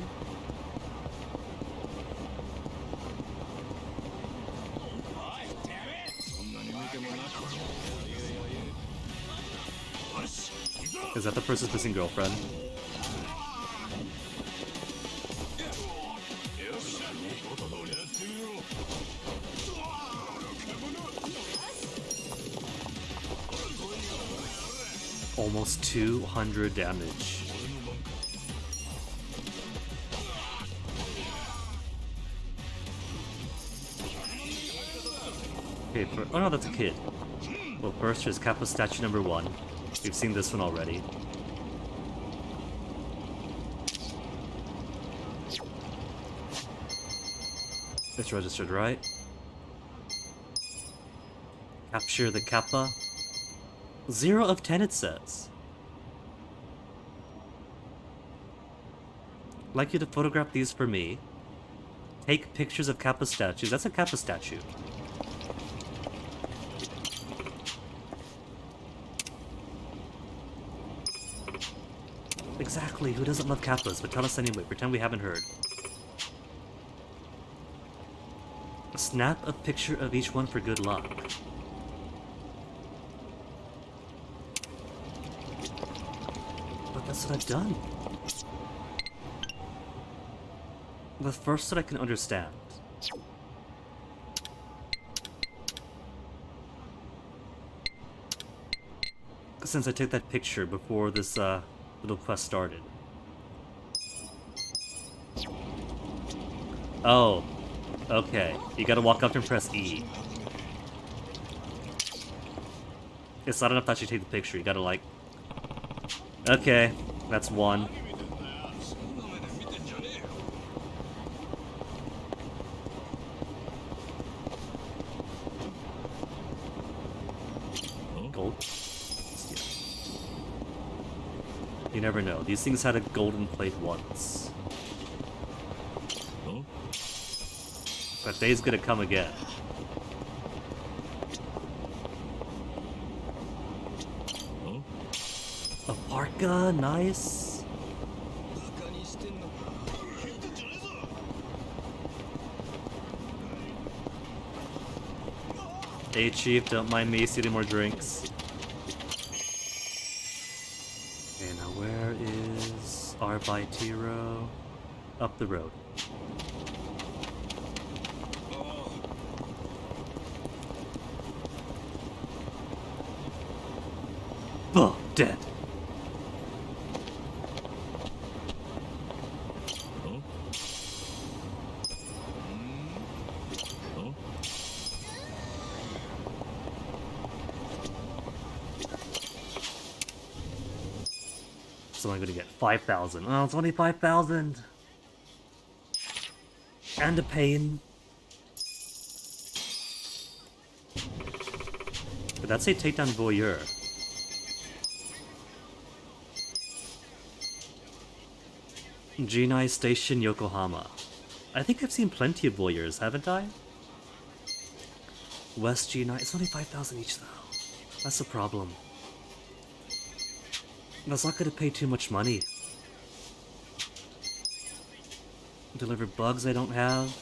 Is that the person's missing girlfriend? Almost 200 damage. Okay, oh no, that's a kid. Well, first there's Kappa statue number 1. We've seen this one already. It's registered, right? Capture the Kappa. 0 of 10 it says. I'd like you to photograph these for me. Take pictures of Kappa statues. That's a Kappa statue. Exactly, who doesn't love Kappas? But tell us anyway, pretend we haven't heard. Snap a picture of each one for good luck. But that's what I've done. The first that I can understand. since I took that picture before this little quest started. Oh, okay. You gotta walk up and press E. It's not enough to actually take the picture. You gotta like. Okay, that's one. Gold. You never know. These things had a golden plate once. That day's gonna come again. A parka, nice. Hey Chief, don't mind me stealing more drinks. Okay, now where is Arbaitiro? Up the road. Oh, dead. So I'm gonna get 5,000. Oh, it's only 5,000. And a pain. Did that say take down Voyeur? Jinai Station, Yokohama. I think I've seen plenty of Voyeurs, haven't I? West Jinai. It's only 5,000 each, though. That's the problem. That's not gonna pay too much money. Deliver bugs I don't have.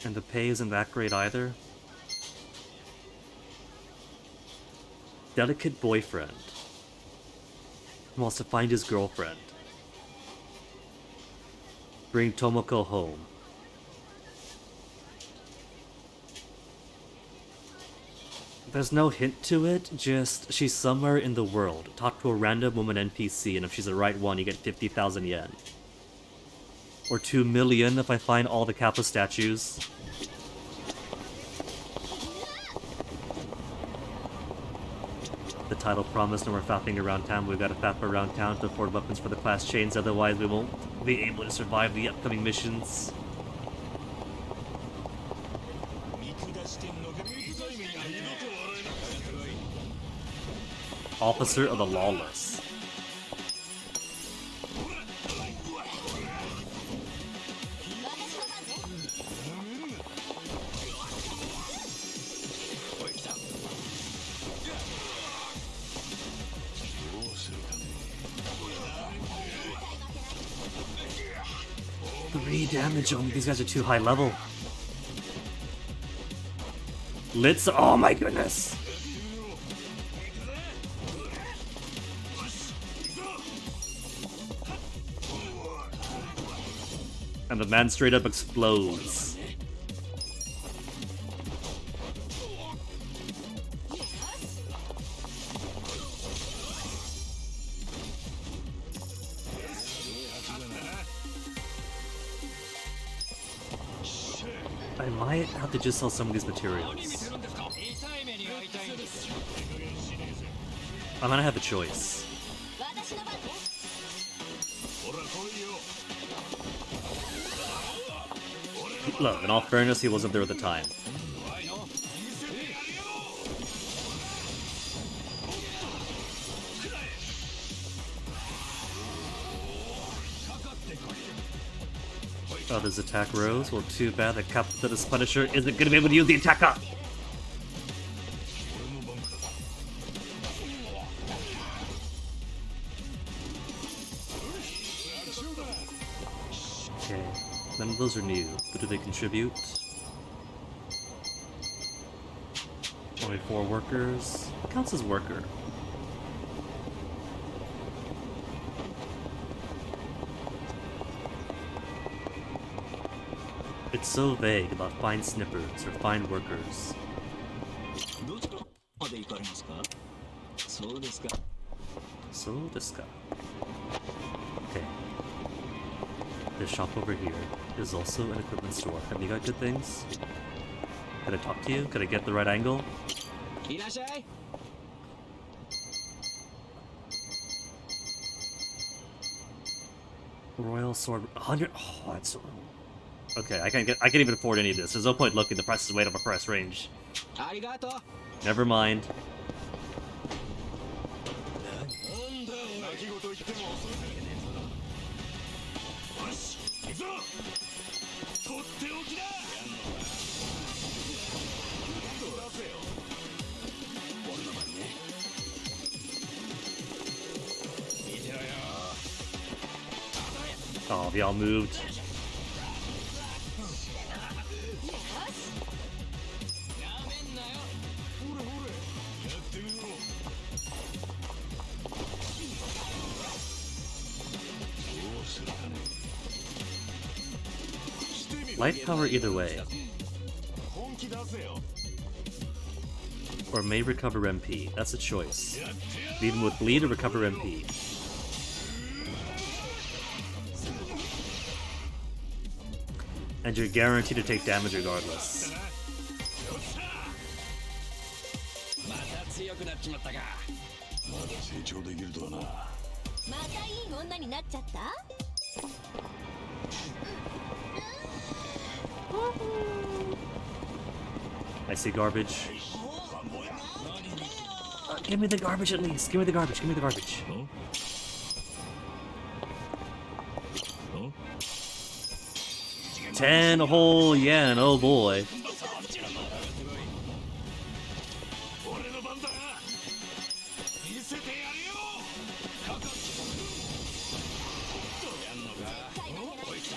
And the pay isn't that great either. Delicate boyfriend wants to find his girlfriend. Bring Tomoko home. There's no hint to it, just she's somewhere in the world. Talk to a random woman NPC, and if she's the right one, you get 50,000 yen. Or 2 million if I find all the Kappa statues. The title promised no more faffing around town. We've got to faff around town to afford weapons for the class chains, otherwise we won't be able to survive the upcoming missions. Officer of the Lawless. Three damage only. These guys are too high level. Litz. Oh my goodness. And the man straight up explodes. I might have to just sell some of these materials. I'm gonna have a choice. Look, in all fairness, he wasn't there at the time. Oh, this attack rose? Well, too bad that Capita's Punisher isn't gonna be able to use the attacker! Okay, none of those are new, but do they contribute? Only 4 workers. Counts as worker. It's so vague about fine snippers or fine workers. どちらまで行かれますか？そうですか。 So this guy. Okay. This shop over here is also an equipment store. Have you got good things? Could I talk to you? Could I get the right angle? いらっしゃい。 Royal sword 100. Oh, that's so. Okay, I can't even afford any of this. There's no point looking. The price is way out of our price range. ありがとう。 Never mind. なんだよ泣き言言っても遅いねよし行くぞとっておきだ出せよ俺の番ね見てろよ Oh, they all moved. ほれほれやってみろ Light power either way. Or may recover MP. That's a choice. Leave him with bleed or recover MP. And you're guaranteed to take damage regardless. また強くなっちまったか。まだ成長できるとはなまたいい女になっちゃった？ I see garbage. Give me the garbage at least. Give me the garbage. Give me the garbage. Huh? Huh? 10 whole yen. Oh boy. 俺の番だ見せてやるよやんのかおい来た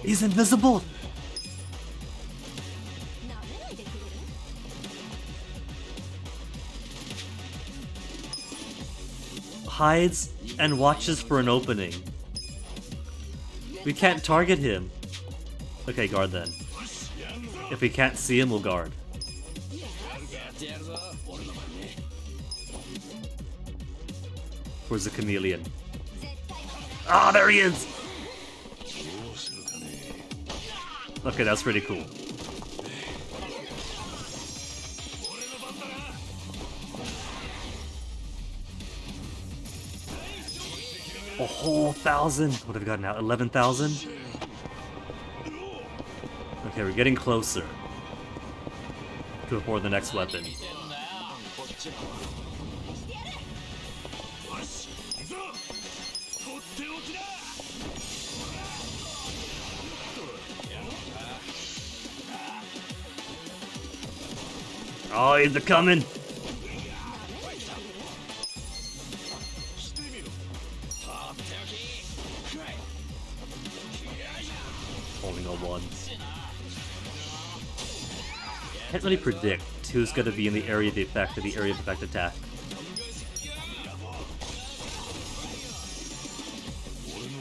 He's invisible. Hides and watches for an opening. We can't target him. Okay, guard then. If we can't see him, we'll guard. Where's the chameleon? Ah, there he is! Okay, that's pretty cool. A whole 1,000. What have we got now? 11,000? Okay, we're getting closer to afford the next weapon. Oh, he's a coming! Holding on one. Can't really predict who's gonna be in the area of the effect or the area of effect attack.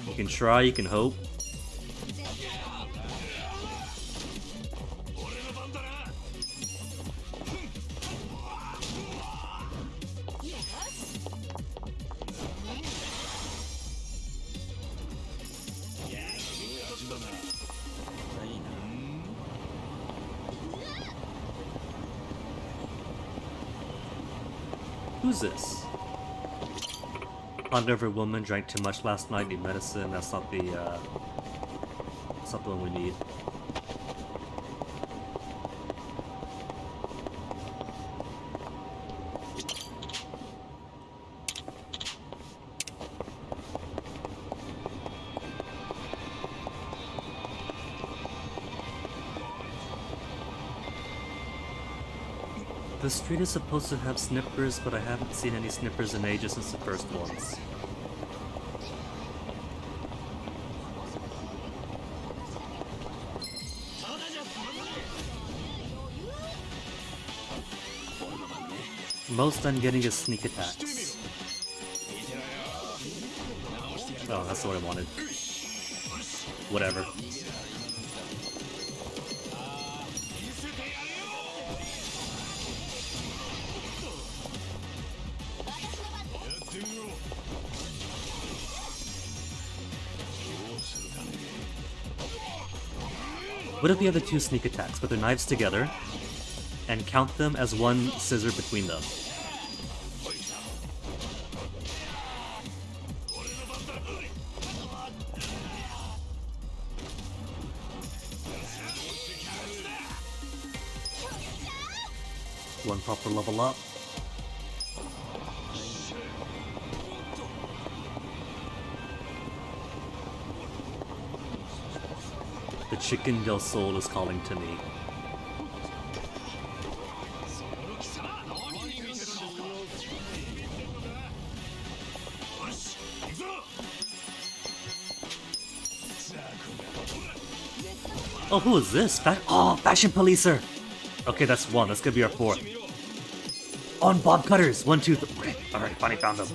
You can try, you can hope. Who's this? Undercover woman drank too much last night, need medicine. That's not the one we need. The street is supposed to have snippers, but I haven't seen any snippers in ages since the first ones. Most I'm getting is sneak attacks. Oh, that's what I wanted. Whatever. What if we have the two sneak attacks, put their knives together, and count them as one scissor between them? One proper level up. The chicken del Sol is calling to me. Oh, who is this? Fashion Policer! Okay, that's one. That's gonna be our fourth. On Bob Cutters! 1, 2, 3. Okay, alright, finally found them.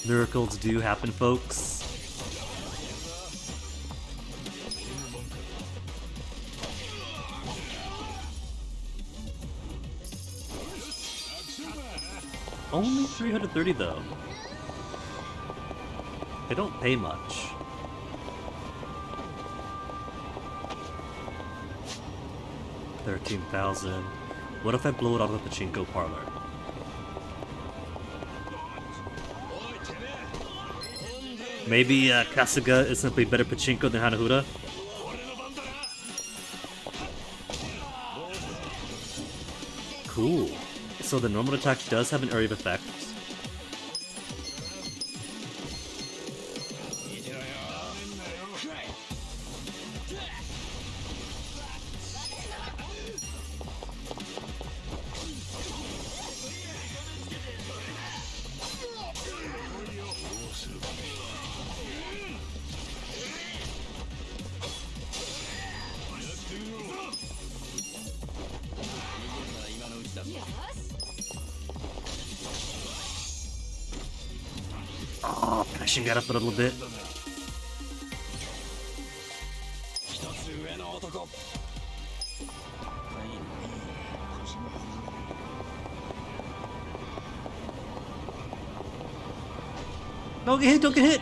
Miracles do happen, folks. Only 330 though. They don't pay much. $13,000. What if I blow it out of the pachinko parlor? Maybe Kasuga is simply better pachinko than Hanahuda? Cool. So the normal attack does have an area of effect. Oh, pushing that up a little bit. Don't get hit, don't get hit!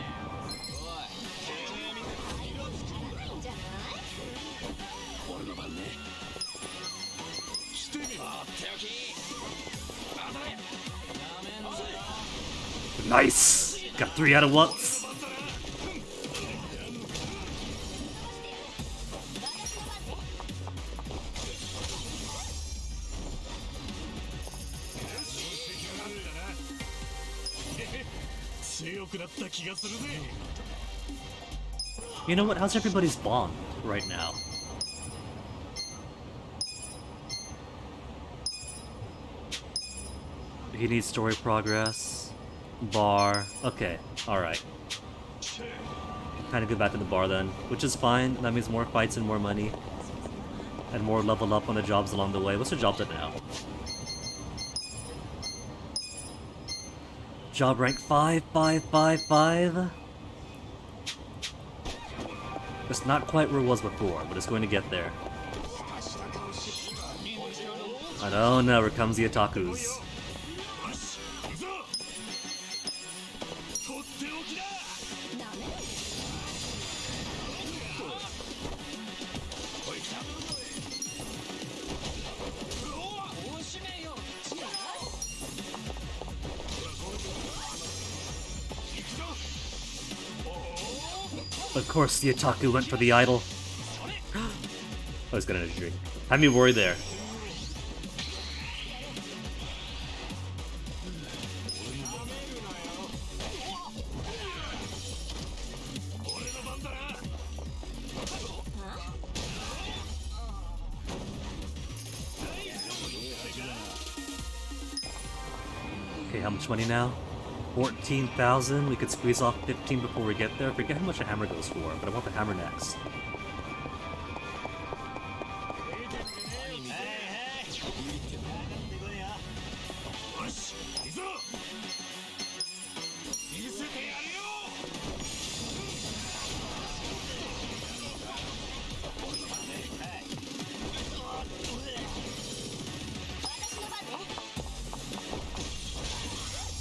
Nice! Got 3 out of once. You know what? How's everybody's bond right now? He needs story progress. Bar. Okay. Alright. Kinda go back to the bar then. Which is fine. That means more fights and more money. And more level up on the jobs along the way. What's the jobs at now? Job rank 5, 5, 5, 5. It's not quite where it was before, but it's going to get there. And oh no, here comes the otakus. Of course, the otaku went for the idol. I was gonna drink. Had me worried there. Okay, how much money now? 14,000. We could squeeze off 15 before we get there. I forget how much a hammer goes for, but I want the hammer next.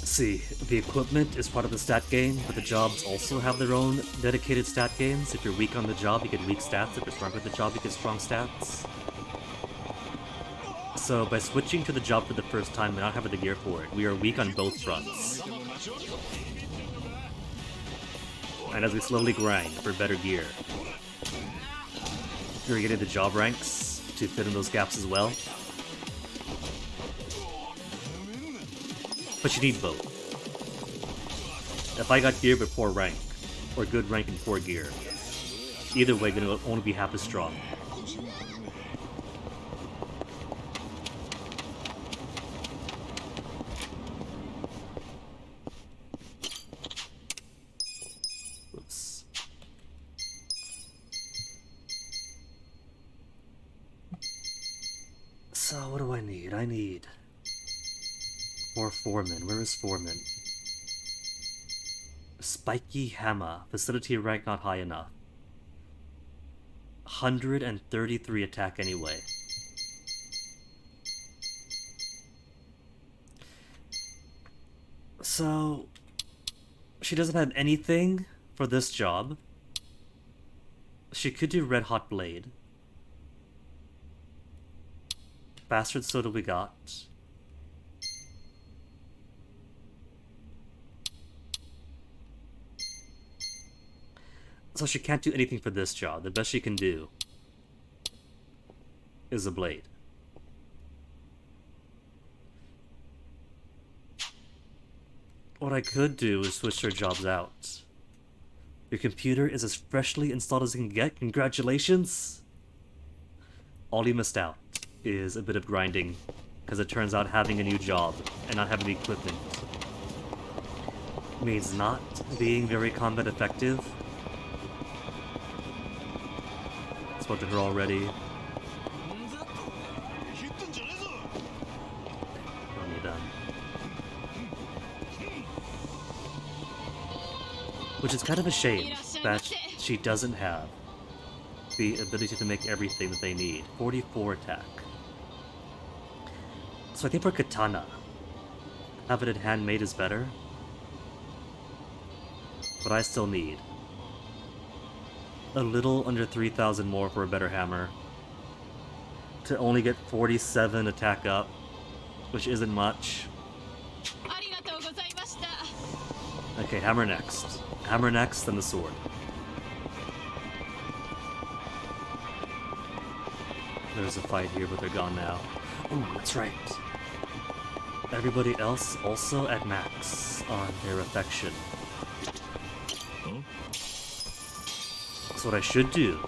See, the equipment is part of the stat game, but the jobs also have their own dedicated stat games. If you're weak on the job, you get weak stats. If you're strong with the job, you get strong stats. So by switching to the job for the first time and not having the gear for it, we are weak on both fronts. And as we slowly grind for better gear, we're getting the job ranks to fit in those gaps as well. But you need both. If I got gear with 4 rank, or good rank and 4 gear, either way gonna only be half as strong. Oops. So what do I need? I need more foreman. Where is foreman? Spiky hammer. Facility rank not high enough. 133 attack anyway. So she doesn't have anything for this job. She could do red hot blade. Bastard soda we got. So she can't do anything for this job. The best she can do is a blade. What I could do is switch her jobs out. Your computer is as freshly installed as you can get. Congratulations! All you missed out is a bit of grinding, because it turns out having a new job and not having the equipment means not being very combat effective. Spoke to her already. Only done. Which is kind of a shame that she doesn't have the ability to make everything that they need. 44 attack. So I think for katana, have it in handmade is better. But I still need a little under 3,000 more for a better hammer. To only get 47 attack up, which isn't much. Okay, hammer next. Hammer next, then the sword. There's a fight here, but they're gone now. Oh, that's right. Everybody else also at max on their affection. So what I should do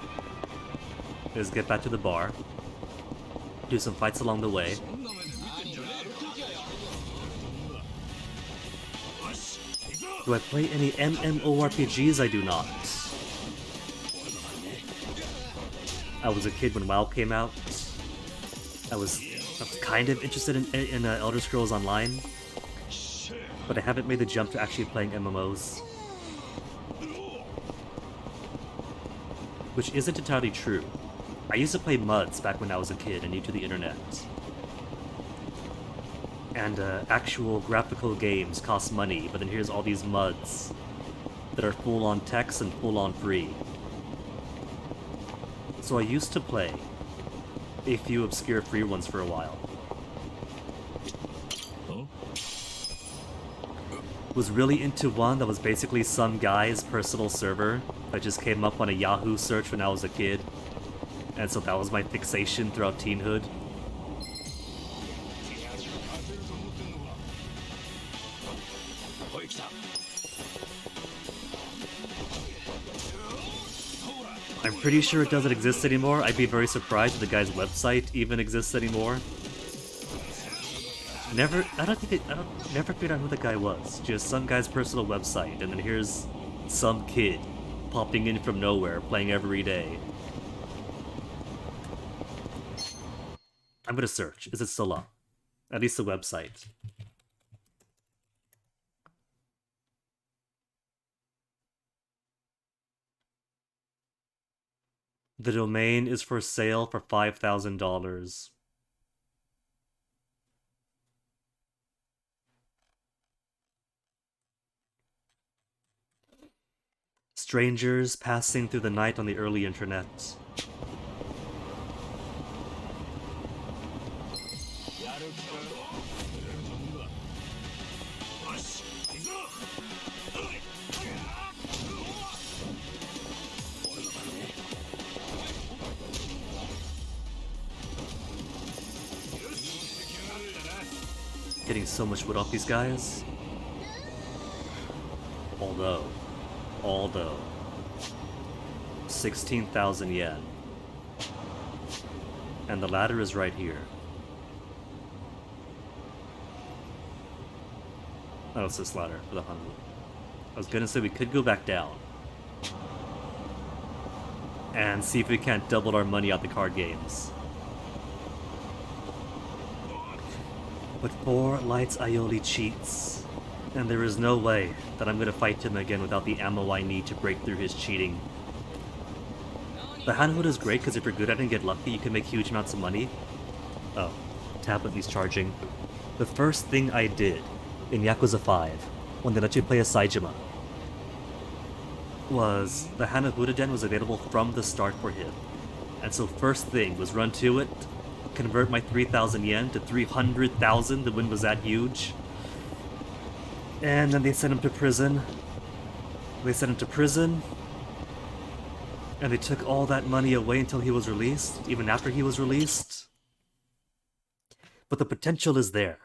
is get back to the bar, do some fights along the way. Do I play any MMORPGs? I do not. I was a kid when WoW came out. I was kind of interested in Elder Scrolls Online, but I haven't made the jump to actually playing MMOs. Which isn't entirely true. I used to play MUDs back when I was a kid and new to the internet. And actual graphical games cost money, but then here's all these MUDs that are full-on text and full-on free. So I used to play a few obscure free ones for a while. Was really into one that was basically some guy's personal server that just came up on a Yahoo search when I was a kid. And so that was my fixation throughout teenhood. I'm pretty sure it doesn't exist anymore. I'd be very surprised if the guy's website even exists anymore. Never figured out who the guy was. Just some guy's personal website, and then here's some kid popping in from nowhere, playing every day. I'm gonna search. Is it still up? At least the website. The domain is for sale for $5,000. Strangers passing through the night on the early internet. Getting so much wood off these guys. Although 16,000 yen. And the ladder is right here. Oh, it's this ladder for the 100. I was gonna say we could go back down and see if we can't double our money out the card games. But poor Lights Aioli cheats, and there is no way that I'm gonna fight him again without the ammo I need to break through his cheating. The Hanhood is great because if you're good at it and get lucky, you can make huge amounts of money. Oh, tablet needs charging. The first thing I did in Yakuza 5, when they let you play as Saejima, was the Hanahuda was available from the start for him. And so first thing was run to it, convert my 3,000 yen to 300,000, the win was that huge. And then they sent him to prison. And they took all that money away until he was released, even after he was released. But the potential is there.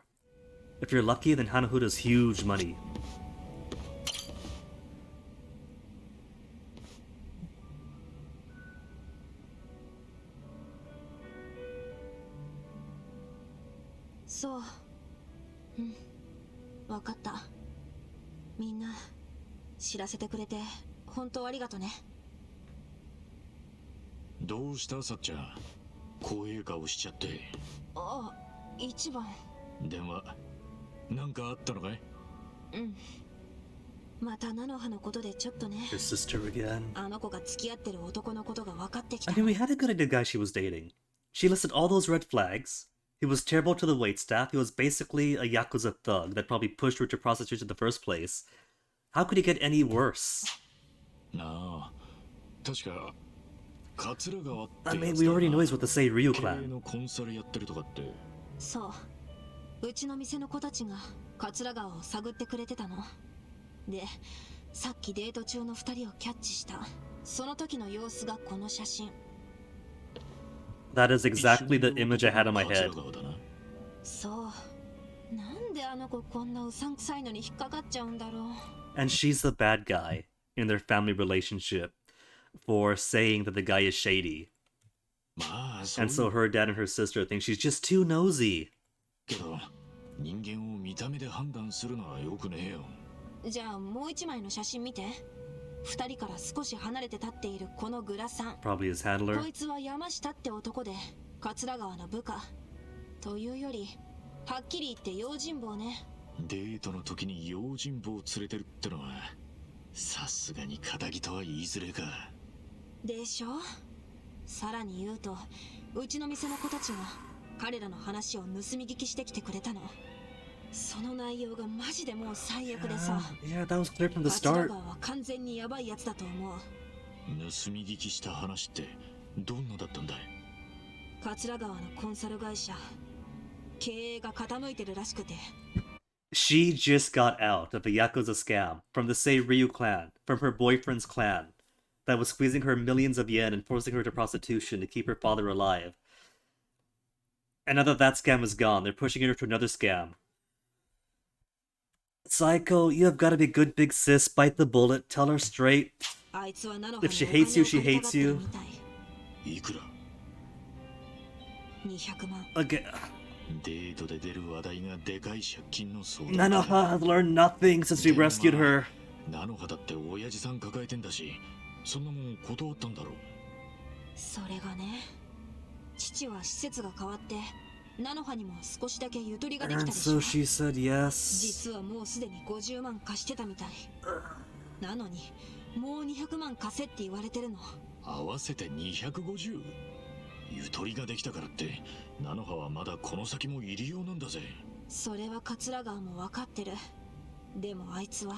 If you're lucky, then Hanahuda's huge money.そううん、わかった。みんな知らせてくれて本当ありがとね。どうしたさっちゃん、怖え顔しちゃって。あ、一番。電話なんかあったのかい？うん。また菜の葉のことでちょっとね。Her sister again. あの子が付き合ってる男のことが分かってきた。I mean, we had a good idea guy she was dating. She listed all those red flags. He was terrible to the waitstaff. He was basically a Yakuza thug that probably pushed her to prostitution in the first place. How could he get any worse? なあ、確か桂川って。I mean, we already know he's with the Seiryu 経営 clan. のコンサルやってるとかって。そう。うちの店の子たちが桂川を探ってくれてたの。で、さっきデート中の2人をキャッチした。その時の様子がこの写真。That is exactly the image I had in my head. そう。なんであの子こんなうさんくさいのに引っかかっちゃうんだろう。And she's the bad guy in their family relationship for saying that the guy is shady. And so her dad and her sister think she's just too nosy. けど人間を見た目で判断するのはよくねえよ。じゃあもう一枚の写真見て。二人から少し離れて立っているこのグラさん。Probably his handler. こいつは山下って男で桂川の部下。というよりはっきり言って用心棒ね。デートの時に用心棒を連れてるってのはさすがに仇とは言いづれか。でしょ。さらに言うとうちの店の子たちが彼らの話を盗み聞きしてきてくれたの。その内容がマジでもう最悪でさ。Yeah, that was clear from the 桂 start. 川は完全にヤバいやつだと思う。盗み聞きした話ってどんなだったんだい？桂川のコンサル会社経営が傾いてるらしくて。She just got out of a Yakuza scam from the Seiryu clan, from her boyfriend's clan, that was squeezing her millions of yen and forcing her to prostitution to keep her father alive. And now that that scam is gone, they're pushing her to another scam. Psycho, you have got to be good big sis, bite the bullet, tell her straight. If she hates you, she hates you. いくら？ 200万。Again. デートで出る話題がでかい借金の相談。 Nanoha has learned nothing since we rescued her. 菜の葉だって親父さん抱えてんだし、そんなもん断ったんだろう。それがね、父は施設が変わって菜の葉にも少しだけゆとりができた And でしょ。 so she said yes. 実はもうすでに50万貸してたみたい。なのにもう200万貸せって言われてるの。合わせて250。ゆとりができたからって菜の葉はまだこの先も入りようなんだぜ。それは桂川も分かってる。でもあいつは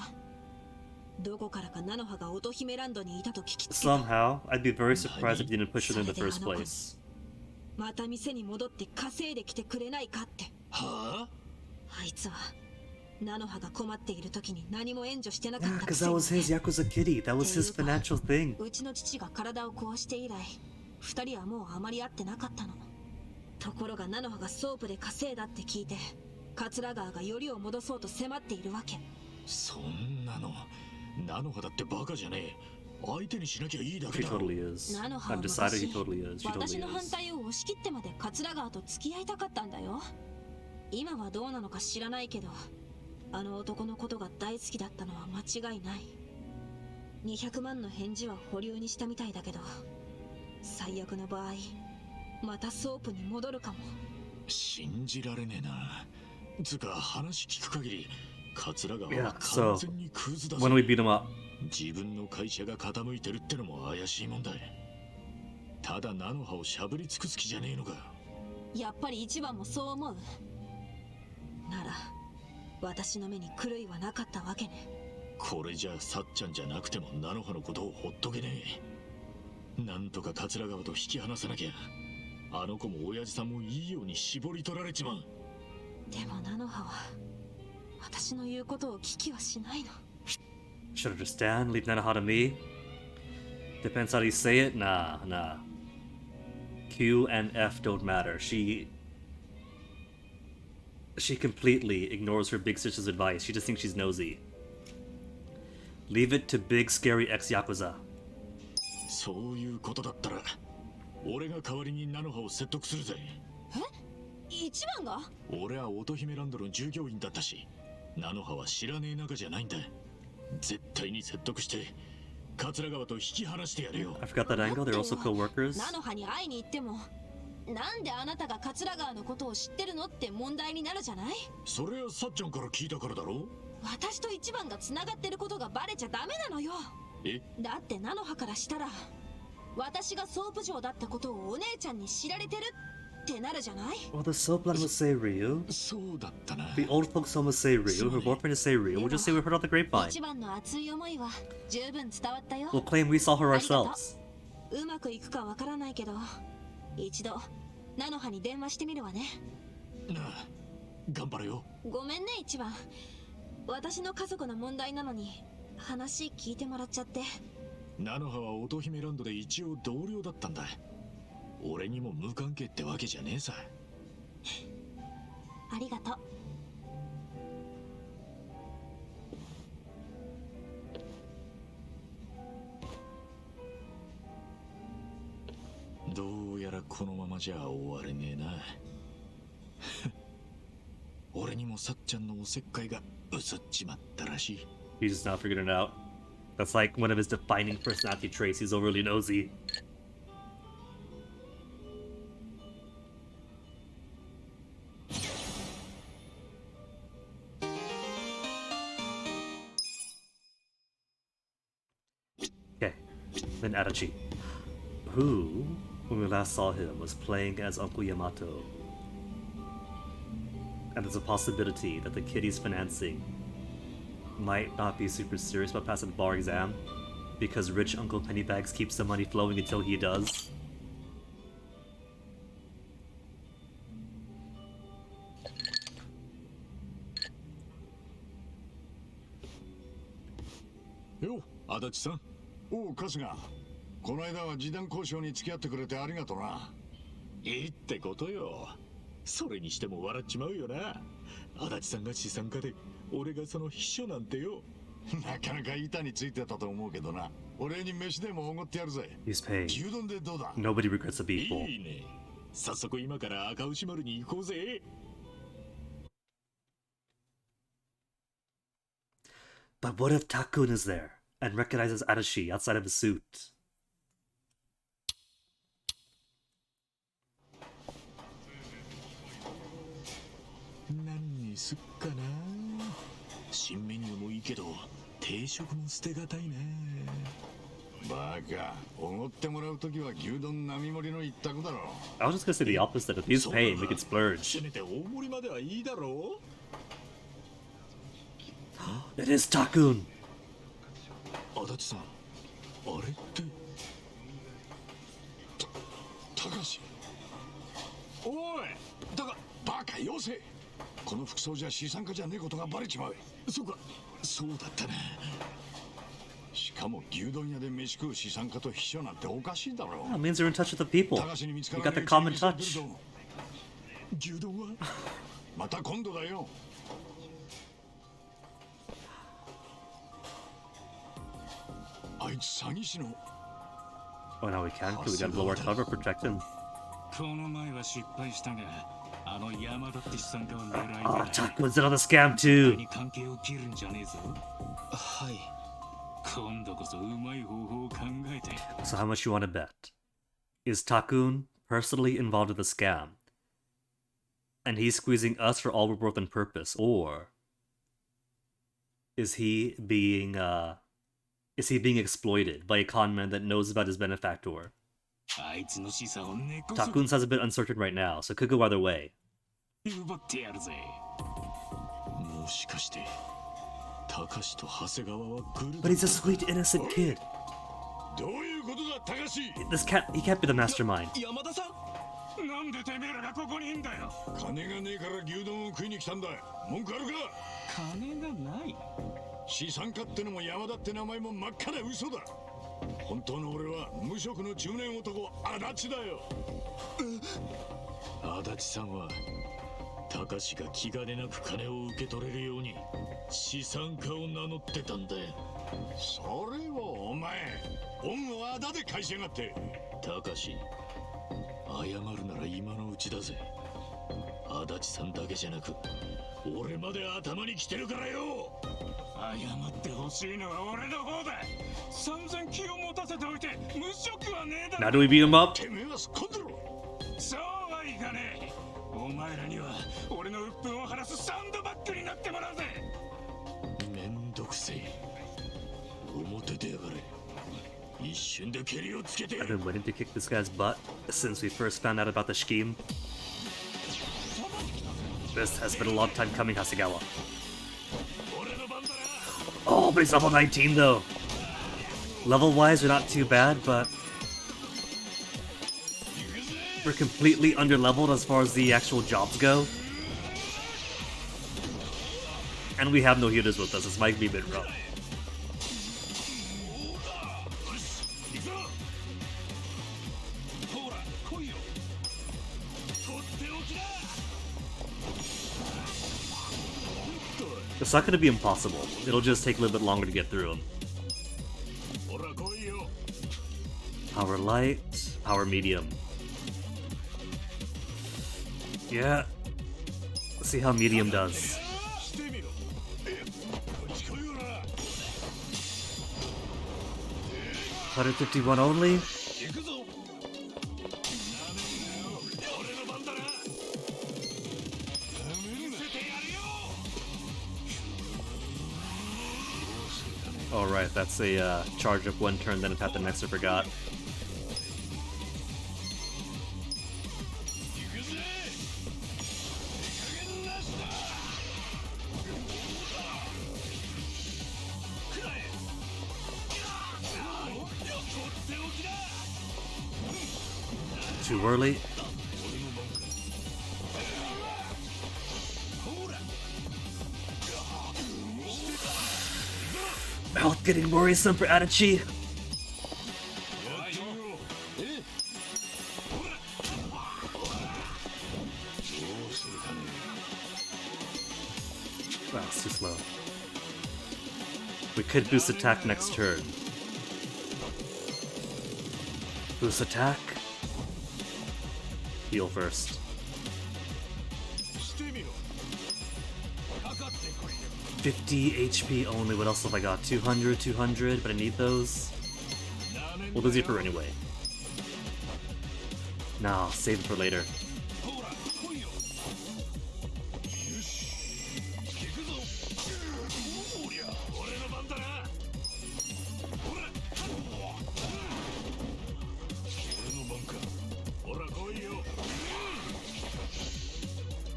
どこからか菜の葉が乙姫ランドにいたと聞きつけた。 Somehow, I'd be very surprised if he didn't push it in the first place. また店に戻って稼いできてくれないかって。はあ？あいつは菜の葉が困っている時に何も援助してなか Yeah, ったく because せ that に was his Yakuza kitty. That was his financial thing. うちの父が体を壊して以来二人はもうあまり会ってなかったの。ところが菜の葉がソープで稼いだって聞いて桂川がよりを戻そうと迫っているわけ。そんなの菜の葉だってバカじゃねえ。相手にしなきゃいいだ She けだろ。 totally is. 菜の葉 I've は decided 昔 he totally is. She 私 totally の反 is. 対を押し切ってまで桂川と付き合いたかったんだよ。今はどうなのか知らないけどあの男のことが大好きだったのは間違いない。200万の返事は保留にしたみたいだけど最悪の場合またソープに戻るかも。信じられねえな。つうか話聞く限り桂川 Yeah, は so 完全にクズだ when ぜ。 we beat him up, 自分の会社が傾いてるってのも怪しいもんだ。ただ菜の葉をしゃぶり尽くす気じゃねえのか。やっぱり一番もそう思うなら私の目に狂いはなかったわけね。これじゃあさっちゃんじゃなくても菜の葉のことをほっとけねえ。なんとか桂川と引き離さなきゃあの子も親父さんもいいように絞り取られちまう。でも菜の葉は私の言うことを聞きはしないの。 should I just stand? Leave Nanoha to me? Depends how you say it. Nah, nah. Q and F don't matter. She completely ignores her big sister's advice. She just thinks she's nosy. Leave it to big scary ex-Yakuza. そういうことだったら俺が代わりに菜の葉を説得するぜ。一番が俺は乙姫ランドの従業員だったし菜の葉は知らねえ仲じゃないんだ。絶対に説得して桂川と引き離してやるよ。 I forgot that angle. They're also co-workers. 菜の葉に会いに行ってもなんであなたが桂川のことを知ってるのって問題になるじゃない。それはさっちゃんから聞いたからだろ。私と一番が繋がってることがバレちゃダメなのよ。え？だって菜の葉からしたら私がソープ嬢だったことをお姉ちゃんに知られてるってなるじゃない。 Well, the soapland will say Ryu. そうだったな。 The old folks home will say Ryu. Her boyfriend is say Ryu. We'll just say we heard on the grapevine. 一番の熱い思いは十分伝わったよ。 We'll claim we saw her ourselves. うまくいくかわからないけど一度菜の葉に電話してみるわね。なあ頑張れよ。ごめんね一番。私の家族の問題なのに話聞いてもらっちゃって。菜の葉は乙姫ランドで一応同僚だったんだ。俺にも無関係ってわけじゃねえさ。ありがとう。どうやらこのままじゃ終われねえな。俺にもさっちゃんのおせっかいが薄っちまったらしい。 He's just now figured it out. That's like one of his defining personality traits. He's overly nosy. Okay, then Adachi, who, when we last saw him, was playing as Uncle Yamato. And there's a possibility that the kid he's financing might not be super serious about passing the bar exam because rich Uncle Pennybags keeps the money flowing until he does. Yo, 足立さん。おう、春日。この間は示談交渉に付き合ってくれてありがとな。いいってことよ。それにしても笑っちまうよな。足立さんが資産家で俺がその秘書なんてよ。なかなか板についてたと思うけどな。俺に飯でもおごってやるぜ。 He's paying. 牛丼でどうだ？ Nobody regrets a beef bowl. いいね。早速今から赤牛丸に行こうぜ。But what if Takun is there and recognizes Arashi outside of his suit? Nanni sukka na? Shin menu mo ii kedo, teishoku mo sute gatai ne. バカ、おごってもらうときは牛丼並盛りの一択だろ。 I was just gonna say the opposite. If he's paying, we could せ splurge. めて大盛りまではいいだろう。 It is Takun! 足立さん、あれってたかし。おい、だがバカよせ。この服装じゃ資産家じゃねえことがバレちまう。そうか、そうだったね。しかも牛丼屋で飯食う資産家と秘書なんておかしいだろ。 Oh, it means you're in touch with the people. たかしに見つか You ら got ね the え common うちに touch. するぞ。牛丼はまた今度だよ。あいつ詐欺師の。 Oh, now we can't because we gotta blow our cover, protect him. この前は失敗したが、あの山田って資産家を狙い Oh, ながら Takun's in on the scam too! に関係を切るんじゃねえぞ。はい。今度こそうまい方法を考えて。 So how much you want to bet? Is Takun personally involved with the scam? And he's squeezing us for all we're worth on purpose? Or is he being exploited by a con man that knows about his benefactor? あいつの資産を根こそ Takun sounds a bit uncertain right now, so it could go either way. 奪ってやるぜ。もしかして高志と長谷川はグル But he's a sweet, innocent kid. どういうことだ、たかし。 He can't be the mastermind. 山田さん。なんでてめえらがここにいんだよ。金がねえから牛丼を食いに来たんだ。文句あるか。金がない。資産家ってのも山田って名前も真っ赤な嘘だ。本当の俺は無職の中年男足立だよ。足立さんは高志が気兼ねなく金を受け取れるように資産家を名乗ってたんだよ。それをお前恩をあだで返しやがって。高志、謝るなら今のうちだぜ。足立さんだけじゃなく俺まで頭に来てるからよ。謝ってほしいのは俺の方だ。散々気を持たせておいて無職はねえだろ。 Now do we beat him up? てめえはすっ込んでろ。そうはいかねえ。お前らには俺の鬱憤を晴らすサンドバッグになってもらうぜ。めんどくせえ。表でやがれ。一瞬で蹴りをつけてや I've る。 been waiting to kick this guy's butt since we first found out about the scheme. This has been a long time coming, Hasegawa. Oh, but he's level 19 though. Level-wise, we're not too bad, but we're completely under-leveled as far as the actual jobs go. And we have no healers with us. This might be a bit rough. It's not going to be impossible. It'll just take a little bit longer to get through them. Power light, power medium. Yeah. Let's see how medium does. 151 only? Alright, that's a charge of one turn, then attack the next, I forgot. Too early. Health getting worrisome for Adachi. Wow, it's too slow. We could boost attack next turn. Boost attack. Heal first. 50 HP only. What else have I got? 200, 200, but I need those. We'll do zipper anyway. Nah, I'll save it for later.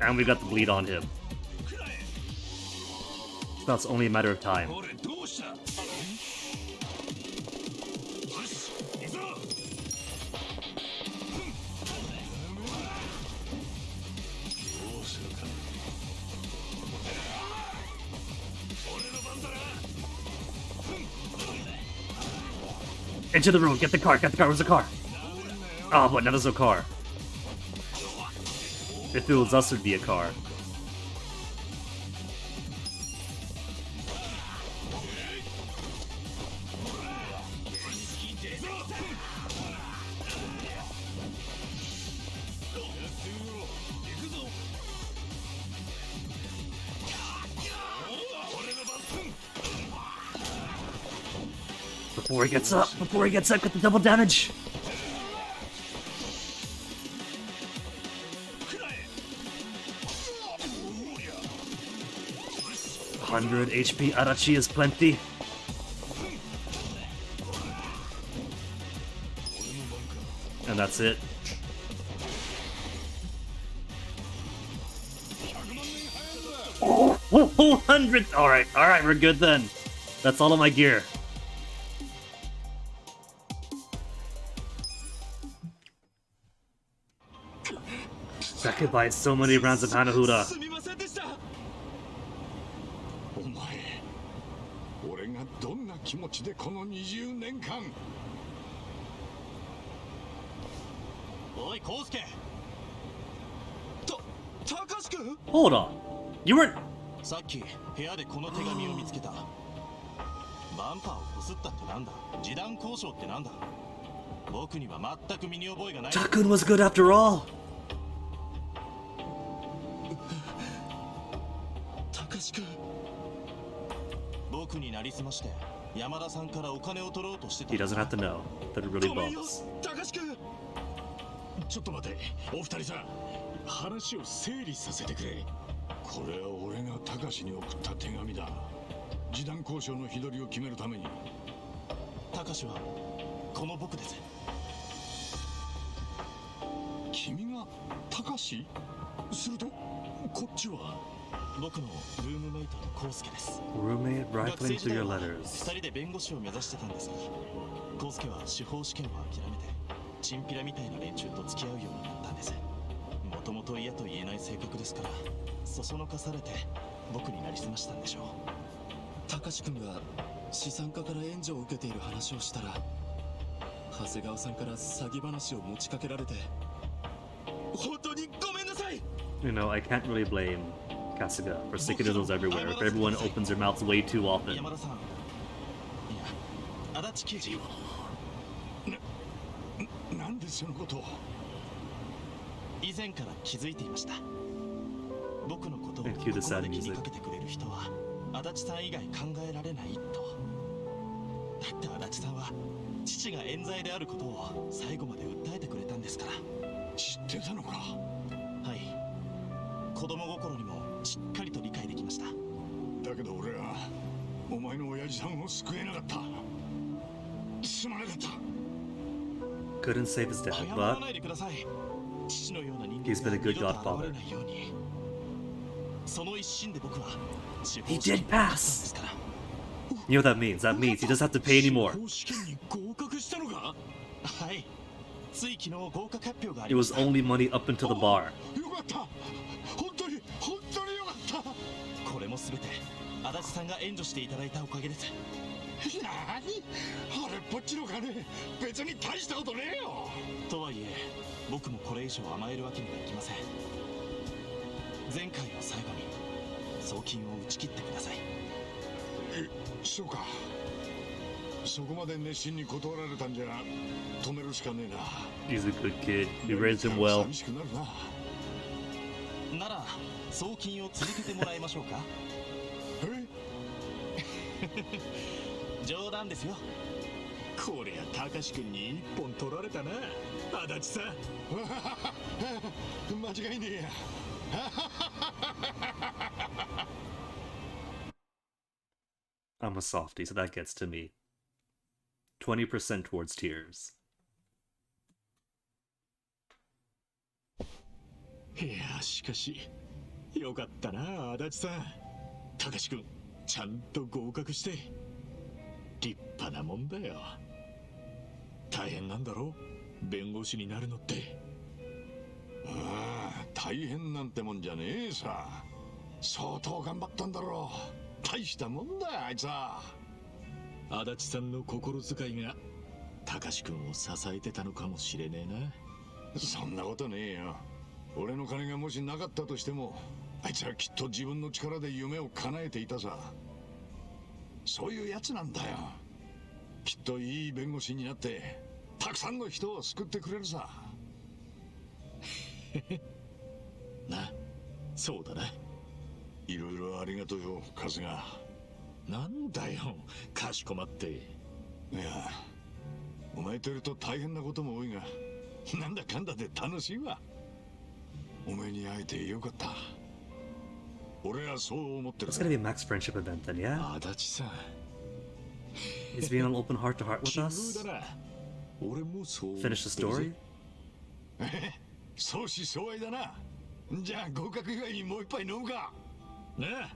And we got the bleed on him. Now it's only a matter of time. Into the room, get the car, where's the car? Oh, but now there's no car. If it was us, it'd be a car. Before he gets up, get the double damage. $100 HP Arachi is plenty. And that's it. Oh, 400! Alright, we're good then. That's all of my gear. That could buy so many rounds of Hanahura. お前、俺がどんな気持ちでこの20年間。おい、コウスケ。たかしくん。Hold on. You weren't. さっき部屋でこの手紙を見つけた。バンパーをこすったってなんだ。示談交渉ってなんだ。僕には全く身に覚えがない。Takun was good after all. たかしくん。僕になりすまして山田さんからお金を取ろうとしてた。 He doesn't have to know that it really bumps. たかしくん。ちょっと待て、お二人さん、話を整理させてくれ。これは俺がタカシに送った手紙だ。示談交渉の日取りを決めるために。たかしはこの僕です。君がタカシ？するとこっちは僕のルームメイトのコウスケです。 Roommate 学生 rifling 時 through 代 your は letters. 2人で弁護士を目指してたんですが、コウスケは司法試験を諦めてチンピラみたいな連中と付き合うようになったんです。もともと嫌と言えない性格ですから、そそのかされて僕になりすましたんでしょう。たかしくんが資産家から援助を受けている話をしたら、長谷川さんから詐欺話を持ちかけられて、本当にごめんなさい。 You know, I can't really blame Kasuga for sticking needles everywhere if everyone opens their mouths way too often. 山田さん、いや、足立刑事。なんでそのことを。以前から気づいていました。僕のことをこ Thank こ you, the ま sad で気に music. かけてくれる人は足立さん以外考えられないと。だって足立さんは父が冤罪であることを最後まで訴えてくれたんですから。知ってたのか。はい、子供心にもしっかりと理解できました。だけど俺はお前の親父さんを救えなかった。すまなかった。 Couldn't save his dad, 謝ら but ないでください。父のような人 He's 間 been a が good 二度と godfather. 現れないように。その一心で僕は司 He 法試験 did に受かったんで pass. すから。 You know what that means? That means he doesn't have to pay anymore. 司法試験に合格したのか。はい。つい昨日合格発表があ It りま was した。 only money up until the bar. よかった。本当によかった。これもすべて足立さんが援助していただいたおかげです。なに？あれっぽっちの金別に大したことねえよ。とはいえ僕もこれ以上甘えるわけにはいきません。前回を最後に送金を打ち切ってください。そうか。そこまで熱心に断られたんじゃ止めるしかねえな。 He's a good kid. We raised him well. 寂しくなるな。なら送金を続けてもらいましょうか。え？冗談ですよ。こりゃ高志くんに一本取られたな、足立さん。間違いねえや。I'm a softie, so that gets to me. 20% towards tears. いや、しかしよかったな、足立さん。高志くんちゃんと合格して立派なもんだよ。大変なんだろう、弁護士になるのって。ああ、大変なんてもんじゃねえさ。相当頑張ったんだろう。大したもんだよ、あいつは。足立さんの心遣いが高志くんを支えてたのかもしれねえな。そんなことねえよ。俺の金がもしなかったとしても、あいつはきっと自分の力で夢を叶えていたさ。そういうやつなんだよ。きっといい弁護士になってたくさんの人を救ってくれるさ。な、そうだな。いろいろありがとうよ、春日。なんだよ、かしこまって。いや、お前といると大変なことも多いが、なんだかんだで楽しいわ。お前に会えてよかった。俺はそう思ってる。 It's gonna be a max friendship event then, yeah? 足立さん。 He's being an open heart to heart with 奇遇 us? だな。俺もそう。 Finish the story? 相思相愛だな。じゃあ合格祝いにもう一杯飲むか。なあ、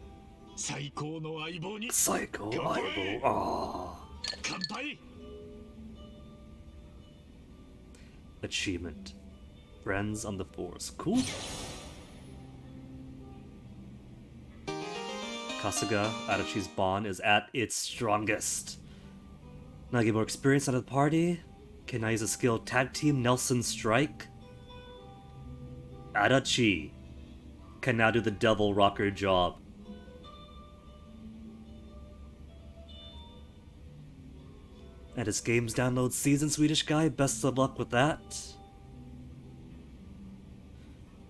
最高の相棒に Psycho 乾杯。 eyeball. Ah. 乾杯。 Achievement. Friends on the force. Cool. Kasuga, Adachi's bond is at its strongest. Now get more experience out of the party. Can I use a skill Tag Team Nelson Strike? Adachi can now do the Devil Rocker job. And his games download season, Swedish guy. Best of luck with that.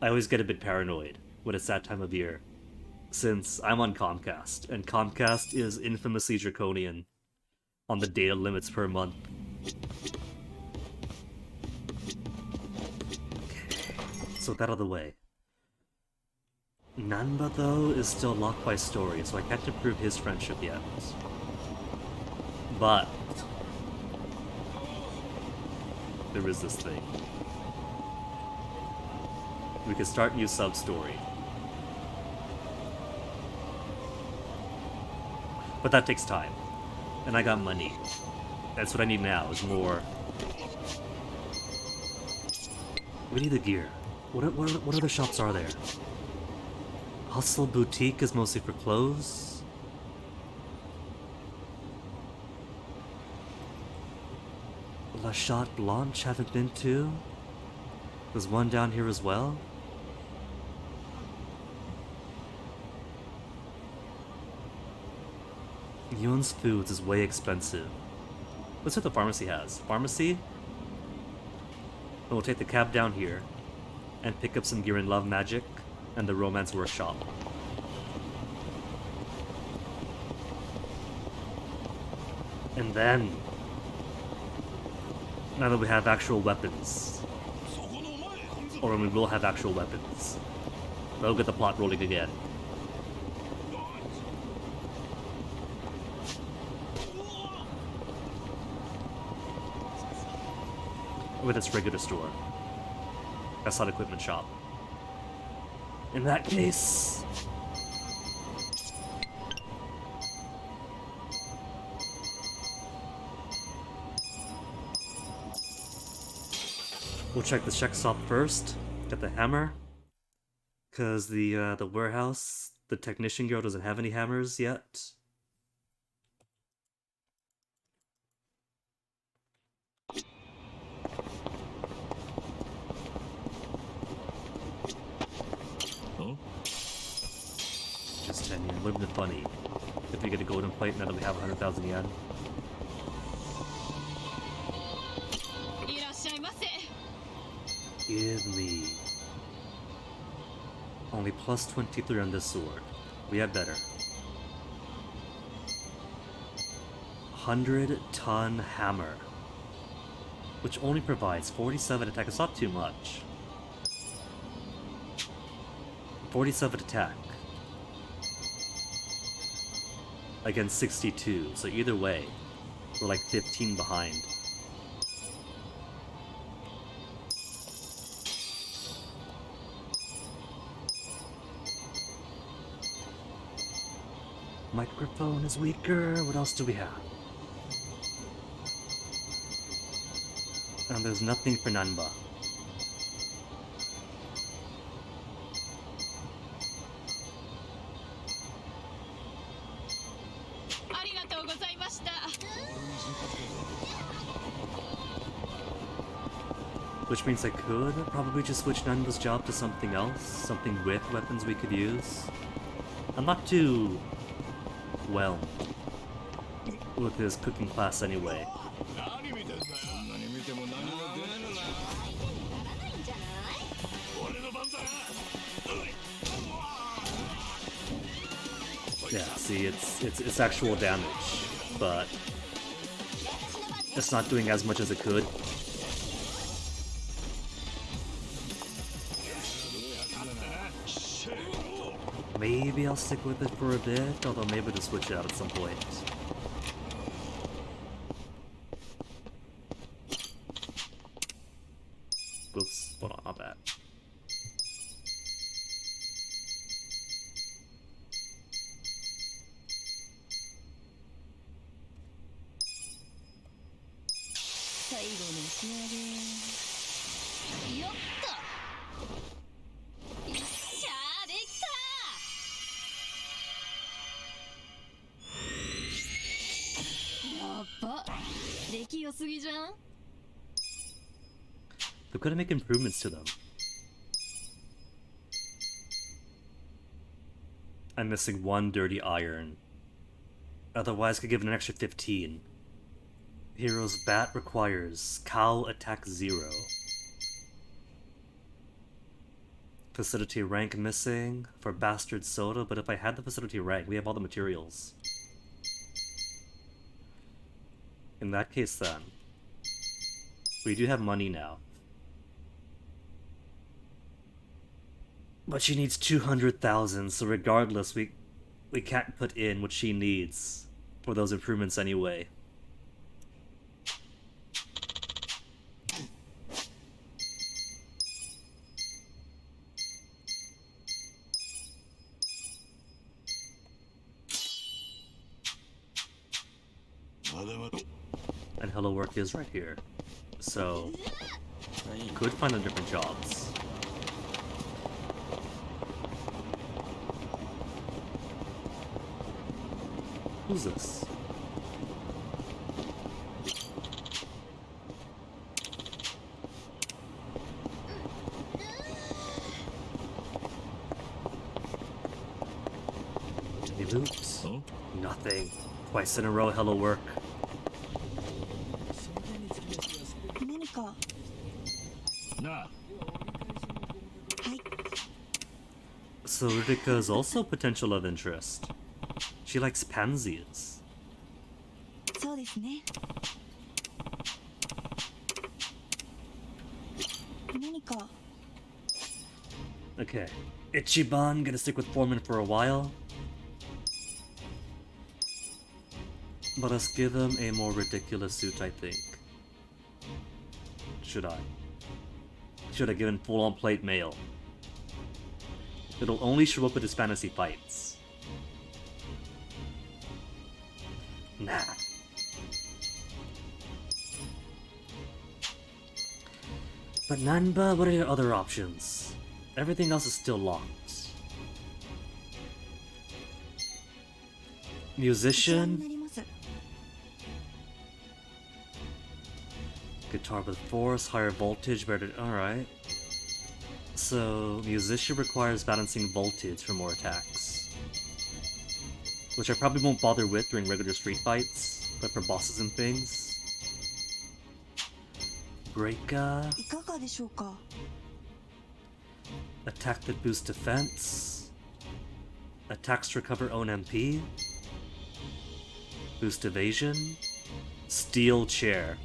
I always get a bit paranoid when it's that time of year, since I'm on Comcast, and Comcast is infamously draconian on the data limits per month. Okay, so with that out of the way. Nanba, though, is still locked by story, so I can't improve his friendship yet. But there is this thing. We can start new sub-story. But that takes time. And I got money. That's what I need now, is more... We need the gear. What other shops are there? Hustle Boutique is mostly for clothes. La Chatte Blanche haven't been to. There's one down here as well. Yun's Foods is way expensive. Let's see what the pharmacy has. Pharmacy? And we'll take the cab down here and pick up some gear in Love Magic and the Romance Workshop. And then, now that we have actual weapons, or when we will have actual weapons, that'll get the plot rolling again. With its regular store. That's not equipment shop. In that case... we'll check the check stop first. Get the hammer. Cause the warehouse, the technician girl doesn't have any hammers yet. Just 10 yen. Wouldn't have been funny if we get a golden plate now that we have 100,000 yen. Give me. Only plus 23 on this sword. We had better. 100-ton hammer, which only provides 47 attack. It's not too much. 47 attack against 62, so either way, we're like 15 behind. Microphone is weaker. What else do we have? And there's nothing for Nanba. Which means I could probably just switch Nanba's job to something else, something with weapons we could use. I'm not too well with his cooking class anyway. Yeah, see, it's actual damage, but it's not doing as much as it could. Maybe I'll stick with it for a bit, although maybe to switch it out at some point. Oops, hold on, not bad. They're gonna make improvements to them. I'm missing 1 dirty iron. Otherwise, could give it an extra 15. Hero's bat requires cow attack 0. Facility rank missing for bastard soda, but if I had the facility rank, we have all the materials. In that case then, we do have money now. But she needs 200,000, so regardless, we can't put in what she needs for those improvements anyway. And hello work is right here, so could find them different jobs. Who's this? Any loot? Huh? Nothing. Twice in a row, hello work. So Rudika is also potential of interest. She likes pansies. Okay. Ichiban gonna stick with Foreman for a while. But let's give him a more ridiculous suit, I think. Should I? Should I give him full-on plate mail? It'll only show up at his fantasy fights. Nah. But Nanba, what are your other options? Everything else is still locked. Musician? Guitar with force, higher voltage, better. Alright. So, musician requires balancing voltage for more attacks. Which I probably won't bother with during regular street fights, but for bosses and things. Breaka. Attack that boosts defense. Attacks to recover own MP. Boost evasion. Steel chair.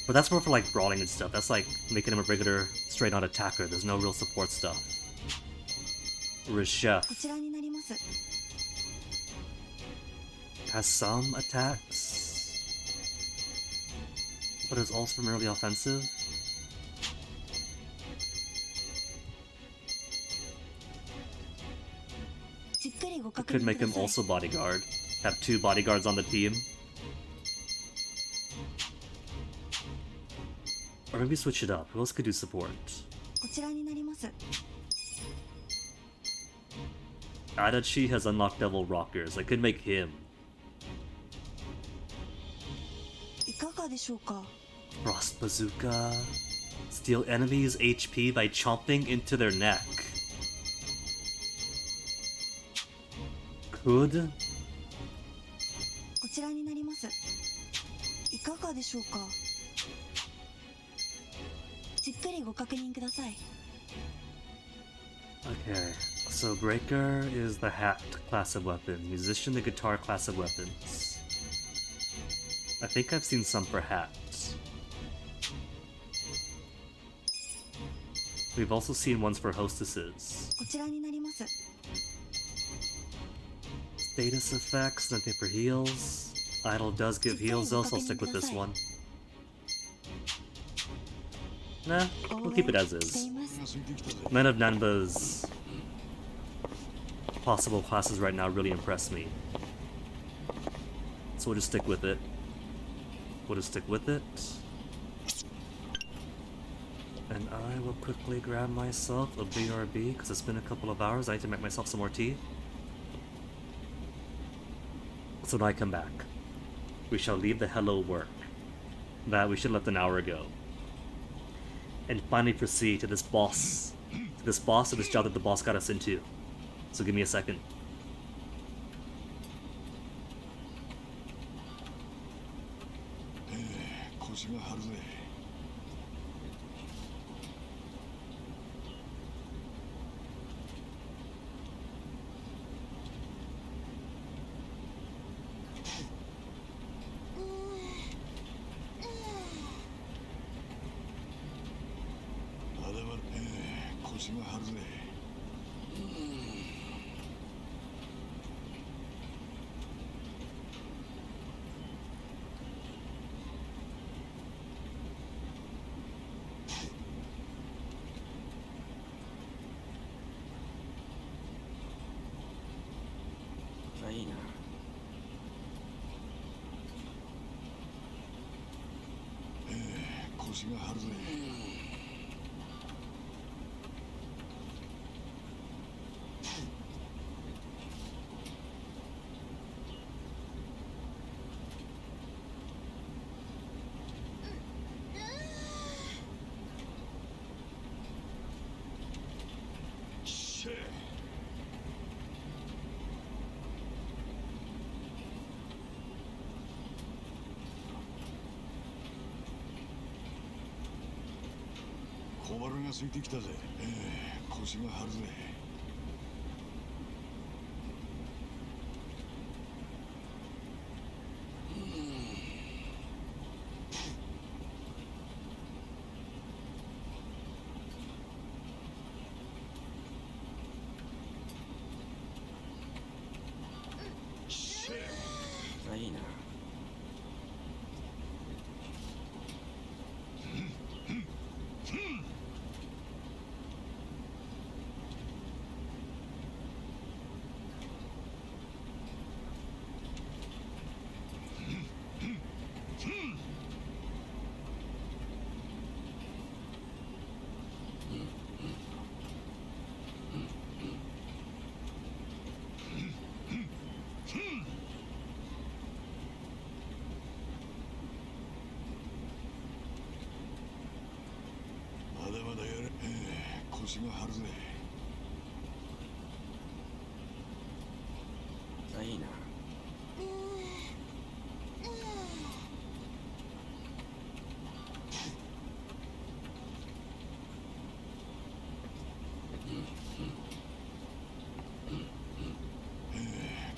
But that's more for like brawling and stuff. That's like making him a regular straight on attacker. There's no real support stuff. こ Reshef ちらになります has some attacks, but is also primarily offensive. It could make him also bodyguard. Have 2 bodyguards on the team. Or maybe switch it up. Who else could do support? こちらになります Adachi has unlocked Devil Rockers. I could make him. いかがでしょうか Frost Bazooka. Steal enemies' HP by chomping into their neck. Could? こちらになりますいかがでしょうかじっくりご確認ください Okay, so Breaker is the hat class of weapons, Musician the guitar class of weapons. I think I've seen some for hats. We've also seen ones for hostesses. こちらになります Status effects, nothing for heals. Idol does give heals though, so I'll stick with this one. Nah, we'll keep it as is. None of Nanba's possible classes right now really impress me. So we'll just stick with it. We'll just stick with it. And I will quickly grab myself a BRB, because it's been a couple of hours. I need to make myself some more tea. So when I come back, we shall leave the hello work that we should have left an hour ago, and finally proceed to this boss, or this job that the boss got us into. So give me a second. 腰が張るぜ 腰が張るぜ いいな 腰が張るぜ 小腹が空いてきたぜ。腰が張るぜ。いいな まだまだやる。腰が張るぜ。いいな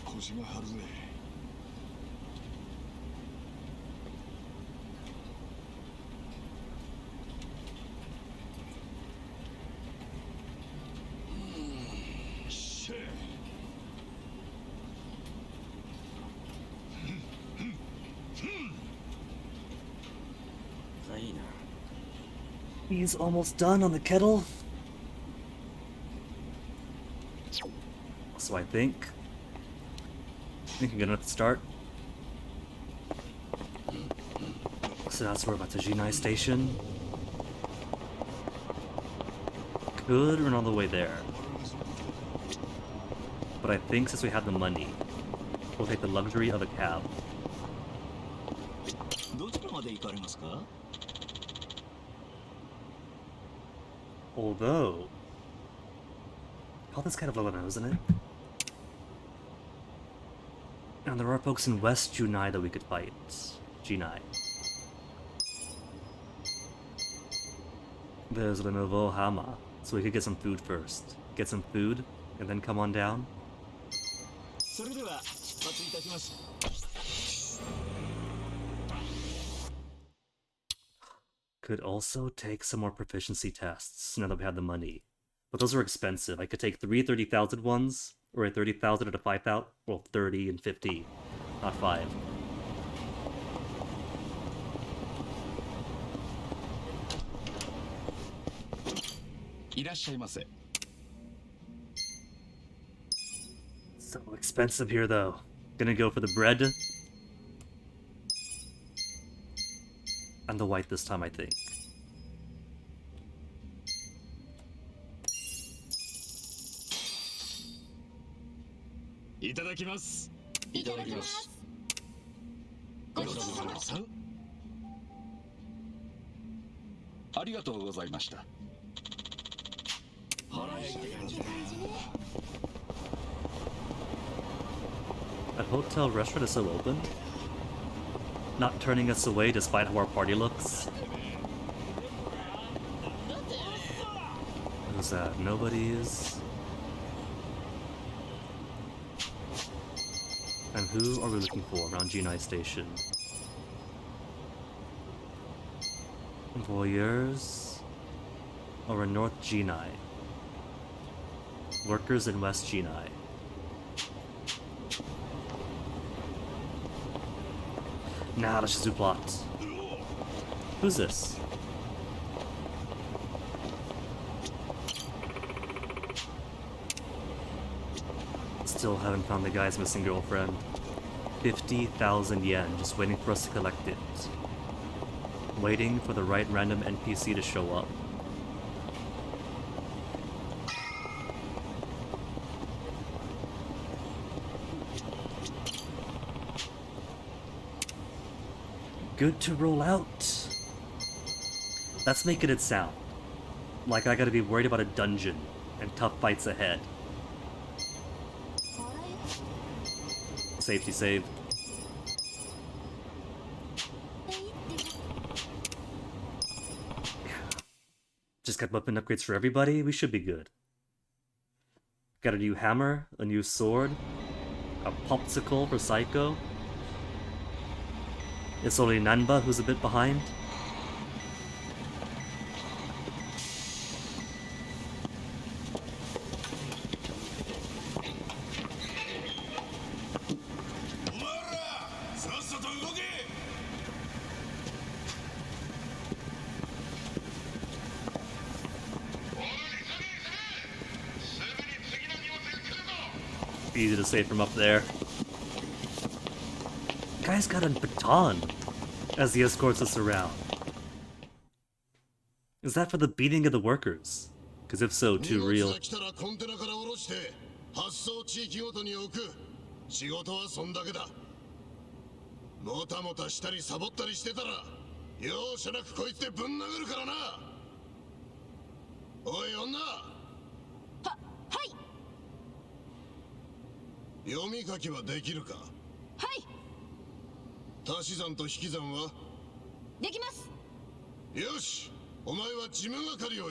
腰が張るぜ。He's almost done on the kettle. So I think I'm good enough to start. So that's where we're about to Jinai Station. Could run all the way there. But I think since we have the money, we'll take the luxury of a cab. Although, all this kind of low now, isn't it? And there are folks in West Junai that we could fight. Jinai. There's Lenovo Hama, so we could get some food first. Get some food, and then come on down. Could also take some more proficiency tests now that we have the money. But those are expensive. I could take 3 30,000 ones, or a 30,000 and a 5,000. Well, 30 and 50, not 5. So expensive here, though. Gonna go for the bread. And the white this time, I think. That hotel restaurant is still open? Not turning us away despite how our party looks? Who's that? Nobody's. And who are we looking for around Jinai Station? Voyeurs? Or in North Jinai? Workers in West Jinai. Nah, let's just do plots. Who's this? Still haven't found the guy's missing girlfriend. 50,000 yen, just waiting for us to collect it. Waiting for the right random NPC to show up. Good to roll out. That's making it sound like I gotta be worried about a dungeon and tough fights ahead. Safety save. Just got weapon upgrades for everybody. We should be good. Got a new hammer, a new sword, a popsicle for Psycho. It's only Nanba who's a bit behind. Easy to say from up there. Guy's got a baton as he escorts us around. Is that for the beating of the workers? Because if so, too real.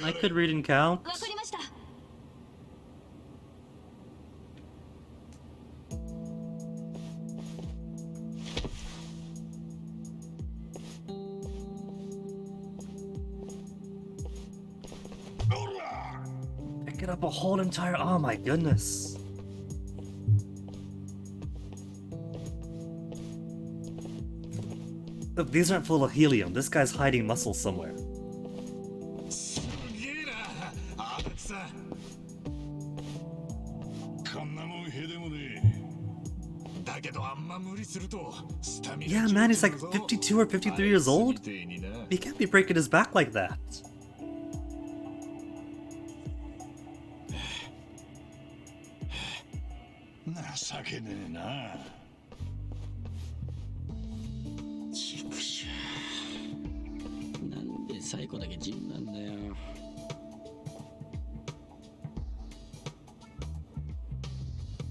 I could read and count. Picking up a whole entire... Oh my goodness. Look, these aren't full of helium. This guy's hiding muscle somewhere. Yeah, man, he's like 52 or 53 years old. He can't be breaking his back like that.なんで最後だけジンなんだよ。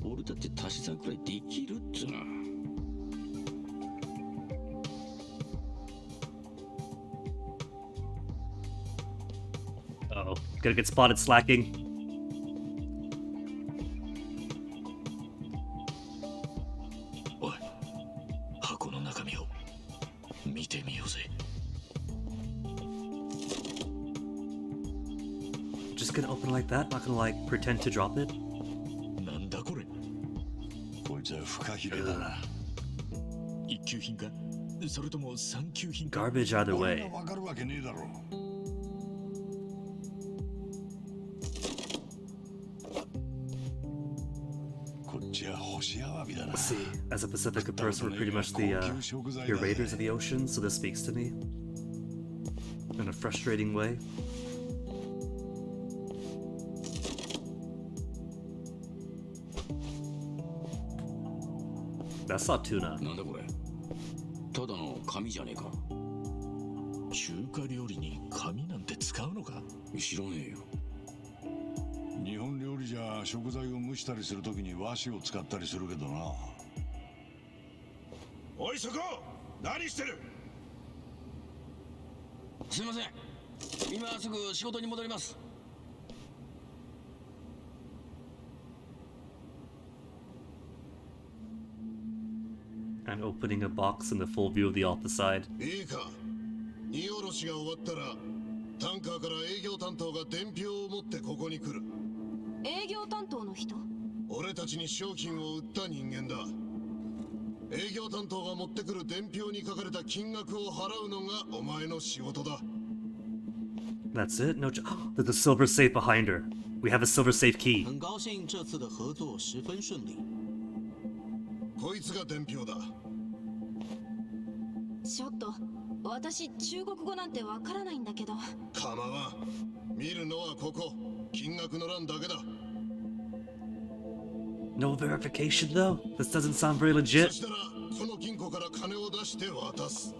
俺だって足し算くらいできるっつうの。Uh-oh, gonna get spotted slacking. Just gonna open like that, not gonna like pretend to drop it. なんだこれ。こいつはフカヒレだな。一級品かそれとも三級品か Garbage either way. わかるわけねえだろ。こっちは干しアワビだな。 See, as a Pacific person, we're pretty much the curators of the ocean, so this speaks to me in a frustrating way. That's not tuna. なんだこれ。ただの紙じゃねえか。中華料理に紙なんて使うのか知らねえよ。日本料理じゃ食材を蒸したりするときに和紙を使ったりするけどな。おいそこ、何してる？すいません。今すぐ仕事に戻ります。And opening a box in the full view of the office side. いいか、荷下ろしが終わったらタンカーから営業担当が伝票を持ってここに来る。営業担当の人？俺たちに商品を売った人間だ。営業担当が持ってくる伝票に書かれた金額を払うのがお前の仕事だ。That's it? No, there's a silver safe behind her. We have a silver safe key. 很高兴这次的合作十分顺利。こいつが伝票だ。ちょっと私中国語なんてわからないんだけど。構わん。見るのはここ。金額の欄だけだ。No verification though? This doesn't sound very そ legit. したらこの金庫から金を出して渡す。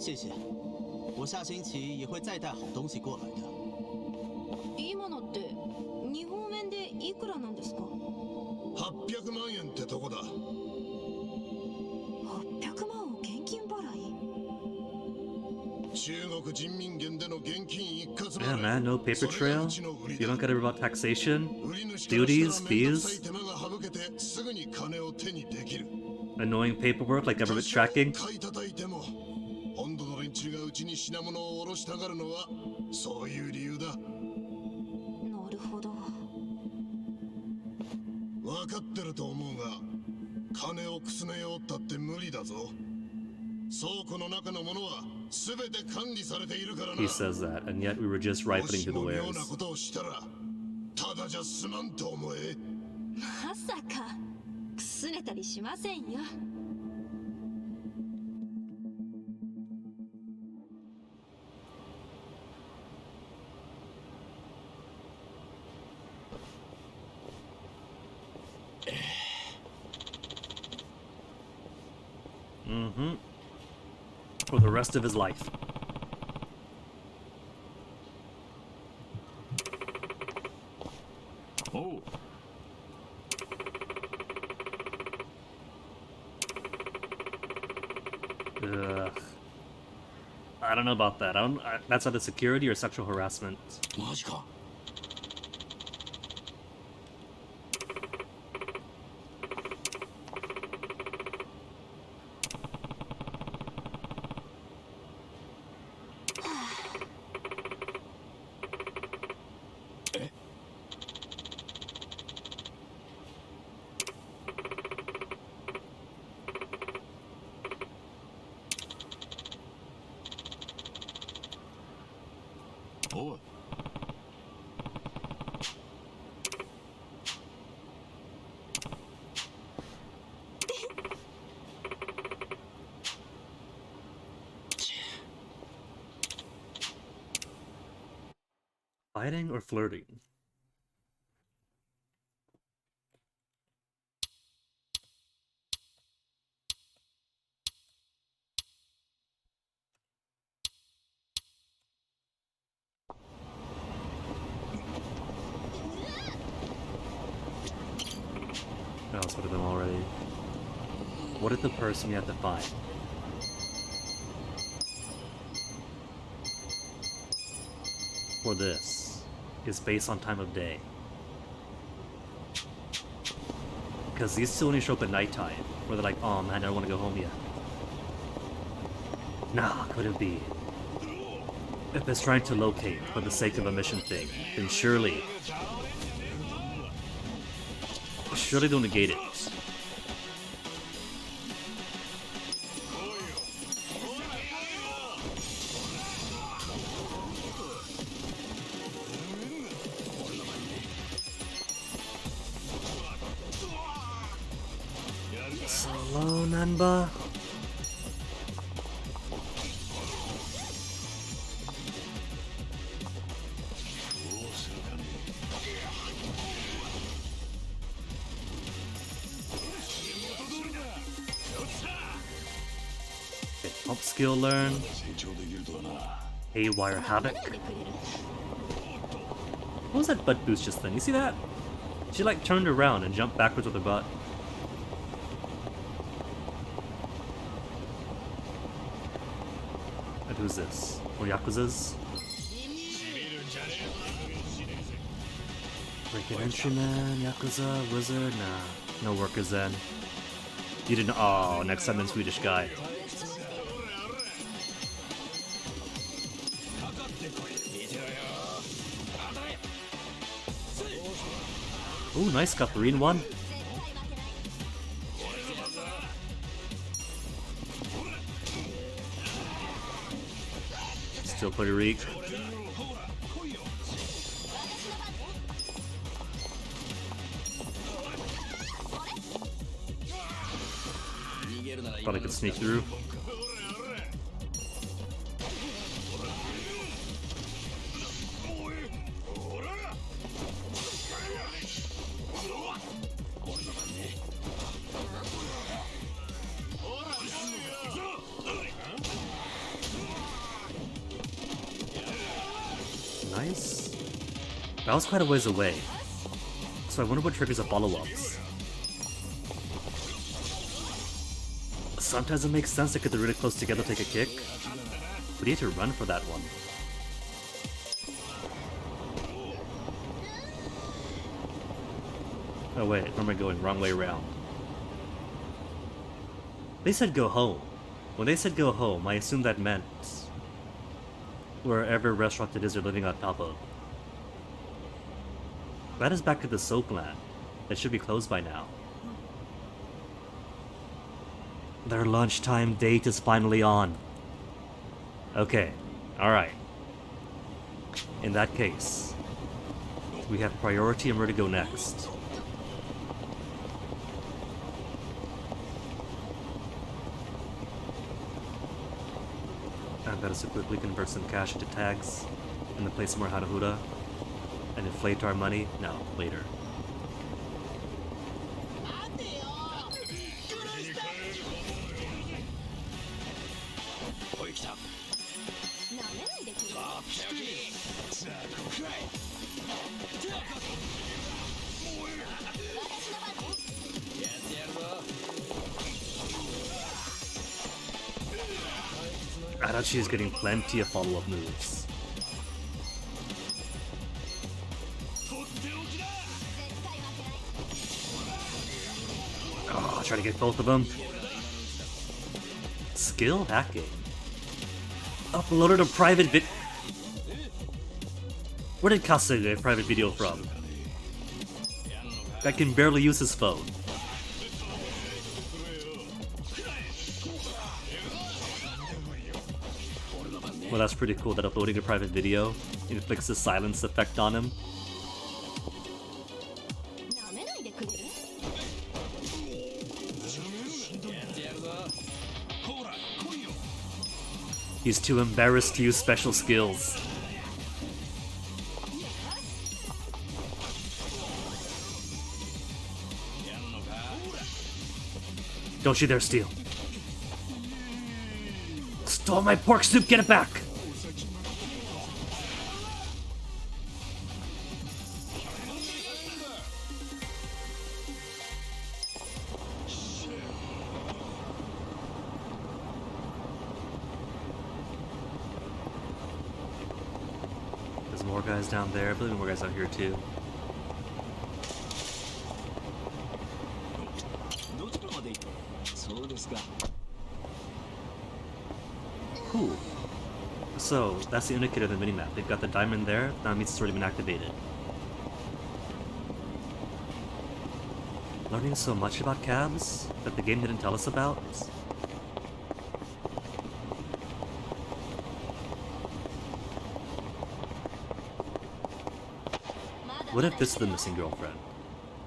谢谢，我下星期也会再带好东西过来的。今のって日本円でいくらなんですか？800万円ってとこだ。800万を現金払い？中国人民元での現金一括 Yeah, 払い。 man, no paper それが trail. うちの売り You だ。 don't gotta worry about taxation, 売り主からしたら duties, 面倒くさ fees, い手間が省けてすぐに金を手にできる。 annoying paperwork like government tracking. 買い叩いても本土の連中がうちに品物を卸したがるのはそういう理由だ。なるほど。分かってると思うが金をくすねようったって無理だぞ。倉庫の中のものは全て管理されているからな。 He says that, and yet we were just も ripening し through the も妙 wares. なことをしたらただじゃ済まんと思え。まさかくすねたりしませんよ。Mm-hmm. For the rest of his life. Oh. Ugh. I don't know about that. That's either security or sexual harassment. マジか。おう。Fighting or flirting? Oh, it's one of them already. What is the person you have to find? For this is based on time of day. Because these two only show up at nighttime, where they're like, oh man, I don't want to go home yet. Nah, could it be? If it's trying to locate for the sake of a mission thing, then surely they'll negate it. Slow, Nanba. Okay, pump skill learn. Haywire Havoc. What was that butt boost just then? You see that? She like turned around and jumped backwards with her butt. And who's this? More Yakuzas? Breaking Entryman, Yakuza, Wizard? Nah, no workers then. You didn't. Oh, next time in Swedish guy. Ooh, nice Katharine one. Still pretty weak. Thought I could sneak through. Nice. That was quite a ways away. So I wonder what triggers the follow-ups. Sometimes it makes sense to get them really close together, take a kick. But you have to run for that one. Oh wait, where am I going? Wrong way around. They said go home. When they said go home, I assumed that meant wherever restaurant it is they're living on top of. That is back to the soapland. It should be closed by now. Their lunchtime date is finally on. Okay, alright. In that case, we have priority and where to go next. And that is to quickly convert some cash into tags and then play some more Hanahuda and inflate our money. No, later. Adachi is getting plenty of follow-up moves. Oh, try to get both of them. Skill hacking. Uploaded a private vid. Where did Kase get a private video from? That can barely use his phone. Well, that's pretty cool that uploading a private video inflicts the silence effect on him. 舐めないでくれる He's too embarrassed to use special skills. Don't you dare steal. Stole my pork soup, get it back! There's more guys down there, I believe more guys out here too. Cool. So, that's the indicator of the minimap. They've got the diamond there, that means it's already been activated. Learning so much about cabs that the game didn't tell us about. What if this is the missing girlfriend?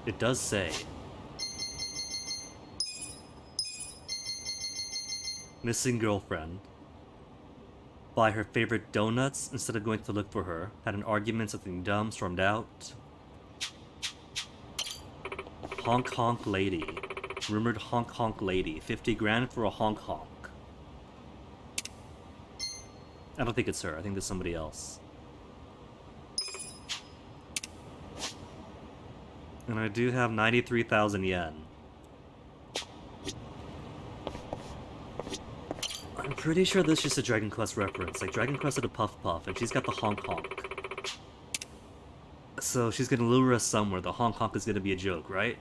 It does say. Missing girlfriend. Buy her favorite donuts instead of going to look for her. Had an argument, something dumb, stormed out. Honk honk lady. Rumored honk honk lady. 50 grand for a honk honk. I don't think it's her. I think it's somebody else. And I do have 93,000 yen. I'm pretty sure this is just a Dragon Quest reference. Like, Dragon Quest had a Puff Puff, and she's got the honk honk. So she's gonna lure us somewhere. The honk honk is gonna be a joke, right?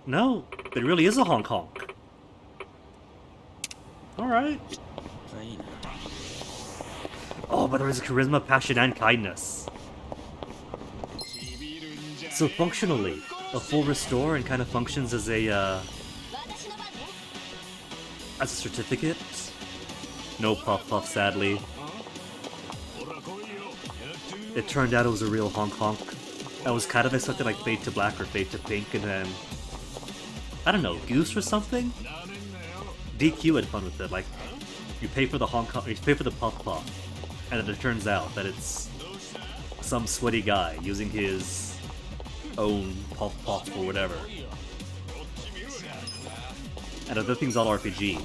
No, it really is a honk honk. Alright. Oh, but there is charisma, passion, and kindness. So functionally, a full restore and kind of functions as a certificate. No Puff Puff, sadly. It turned out it was a real honk honk. I was kind of expecting like Fade to Black or Fade to Pink, and then I don't know, Goose or something. DQ had fun with it. Like, you pay for the honk honk, you pay for the Puff Puff. And then it turns out that it's some sweaty guy using his own Puff Puff or whatever. And other things all RPG.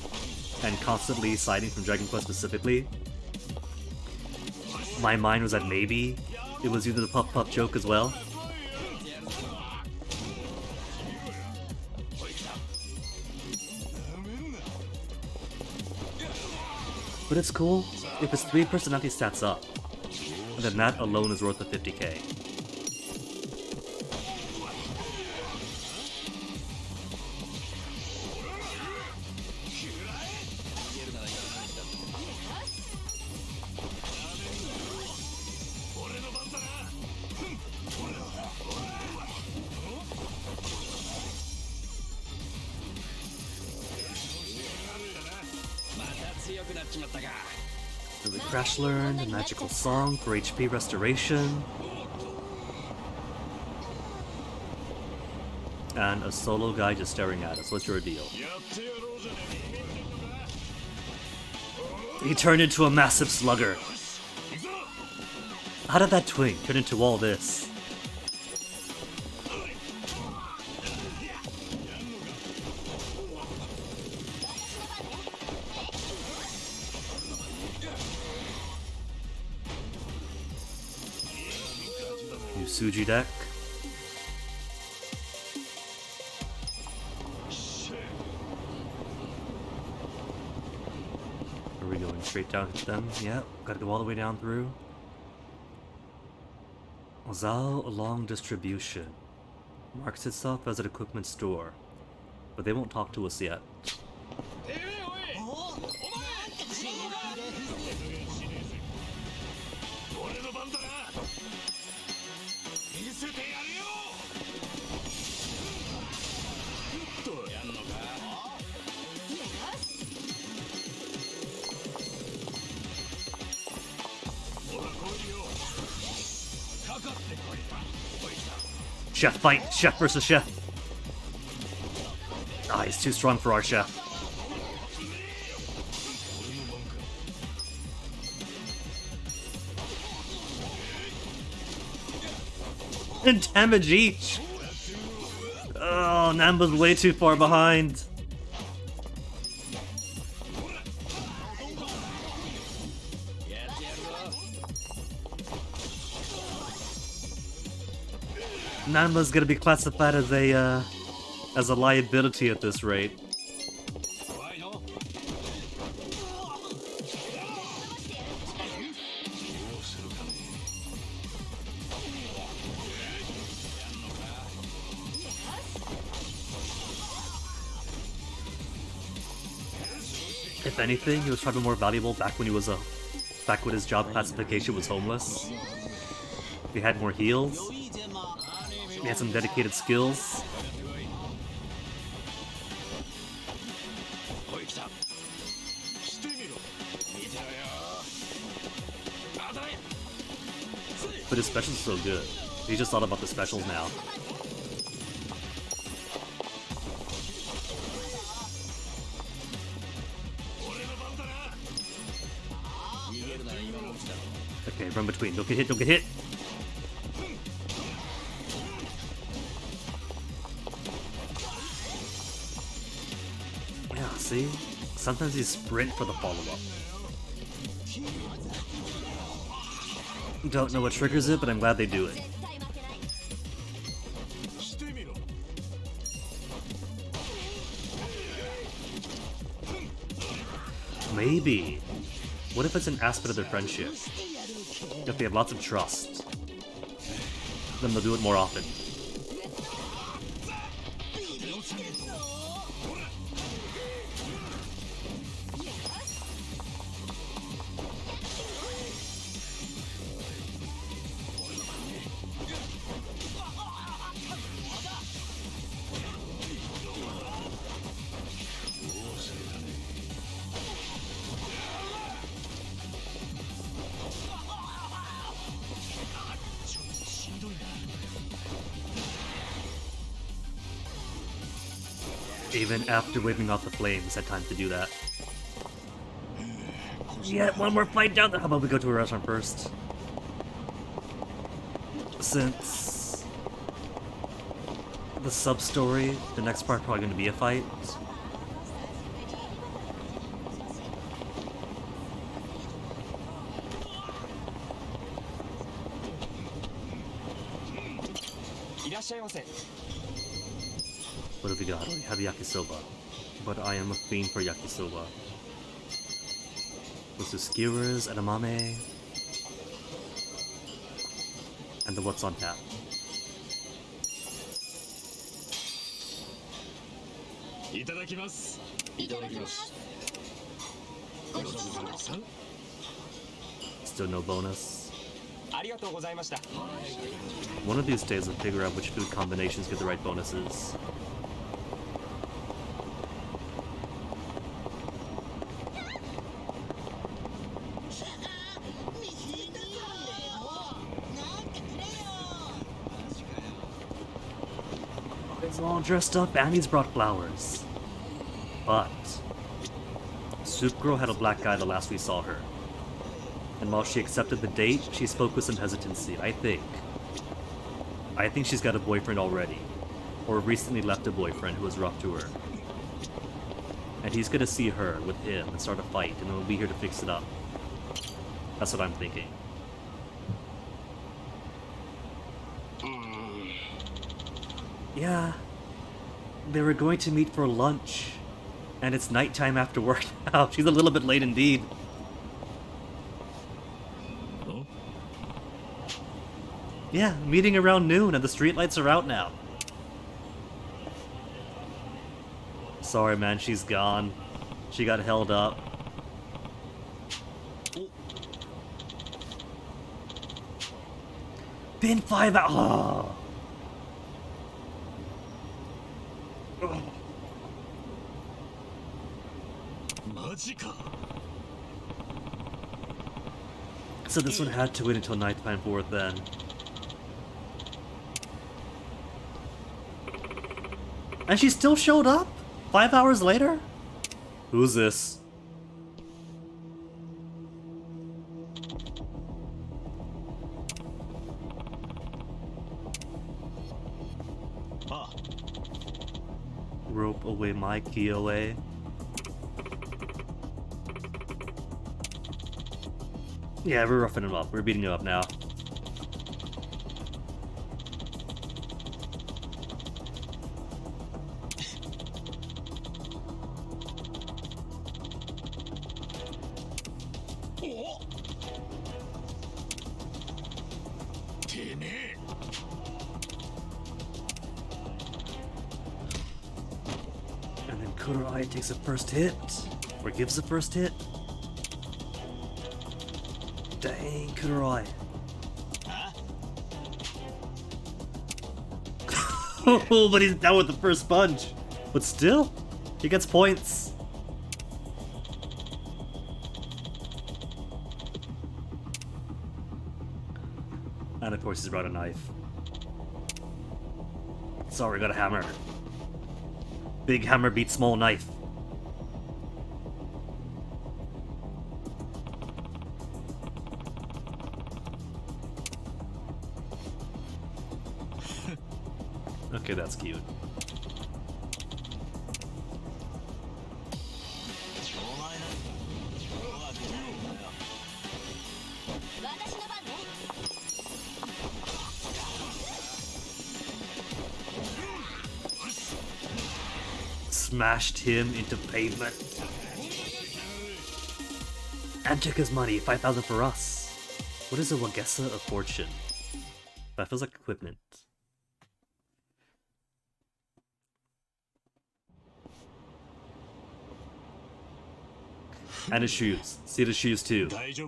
And constantly citing from Dragon Quest specifically. My mind was that maybe it was either the Puff Puff joke as well. But it's cool if its 3 personality stats up, then that alone is worth the 50k. The Crash Learned, a magical song for HP restoration, and a solo guy just staring at us. What's your deal? He turned into a massive slugger. How did that twink turn into all this? Suji deck. Are we going straight down to them? Yep, gotta go all the way down through. Zao Along Distribution marks itself as an equipment store, but they won't talk to us yet. Chef fight! Chef versus chef! Ah, he's too strong for our chef. And damage each! Oh, Namba's way too far behind. Namba's gonna be classified as a liability at this rate. If anything, he was probably more valuable back when his job classification was homeless. He had more heals. He had some dedicated skills. But his specials are so good. He just thought about the specials now. Okay, run between. Don't get hit, don't get hit! Yeah, see? Sometimes you sprint for the follow-up. Don't know what triggers it, but I'm glad they do it. Maybe. What if it's an aspect of their friendship? If they have lots of trust, then they'll do it more often. Even after waving off the flames, had time to do that. Yet one more fight down there. How about we go to a restaurant first? Since the sub-story, the next part probably going to be a fight. What have we got? We have yakisoba. But I am a fiend for yakisoba. With the skewers, edamame, and the what's on tap. Still no bonus. One of these days I'll figure out which food combinations get the right bonuses. It's all dressed up and he's brought flowers. But Soup Girl had a black guy the last we saw her. And while she accepted the date, she spoke with some hesitancy, I think. I think she's got a boyfriend already. Or recently left a boyfriend who was rough to her. And he's gonna see her with him and start a fight, and then we'll be here to fix it up. That's what I'm thinking. Yeah. They were going to meet for lunch. And it's nighttime after work now. She's a little bit late indeed. Yeah, meeting around noon and the streetlights are out now. Sorry man, she's gone. She got held up. Been 5 hours. Oh. So this one had to wait until nighttime for it then. And she still showed up? 5 hours later? Who's this? Rope away my key away. Yeah, we're roughing him up. We're beating him up now. And then Kuroai takes the first hit. Or gives the first hit. Dang, Kuroai. Oh, but he's down with the first punch. But still, he gets points. And of course he's brought a knife. Sorry, got a hammer. Big hammer beats small knife. Okay, that's cute. Smashed him into pavement. And took his money, 5,000 for us. What is a Wagesa of Fortune? That feels like equipment. And his shoes. See the shoes too. 黒井さん、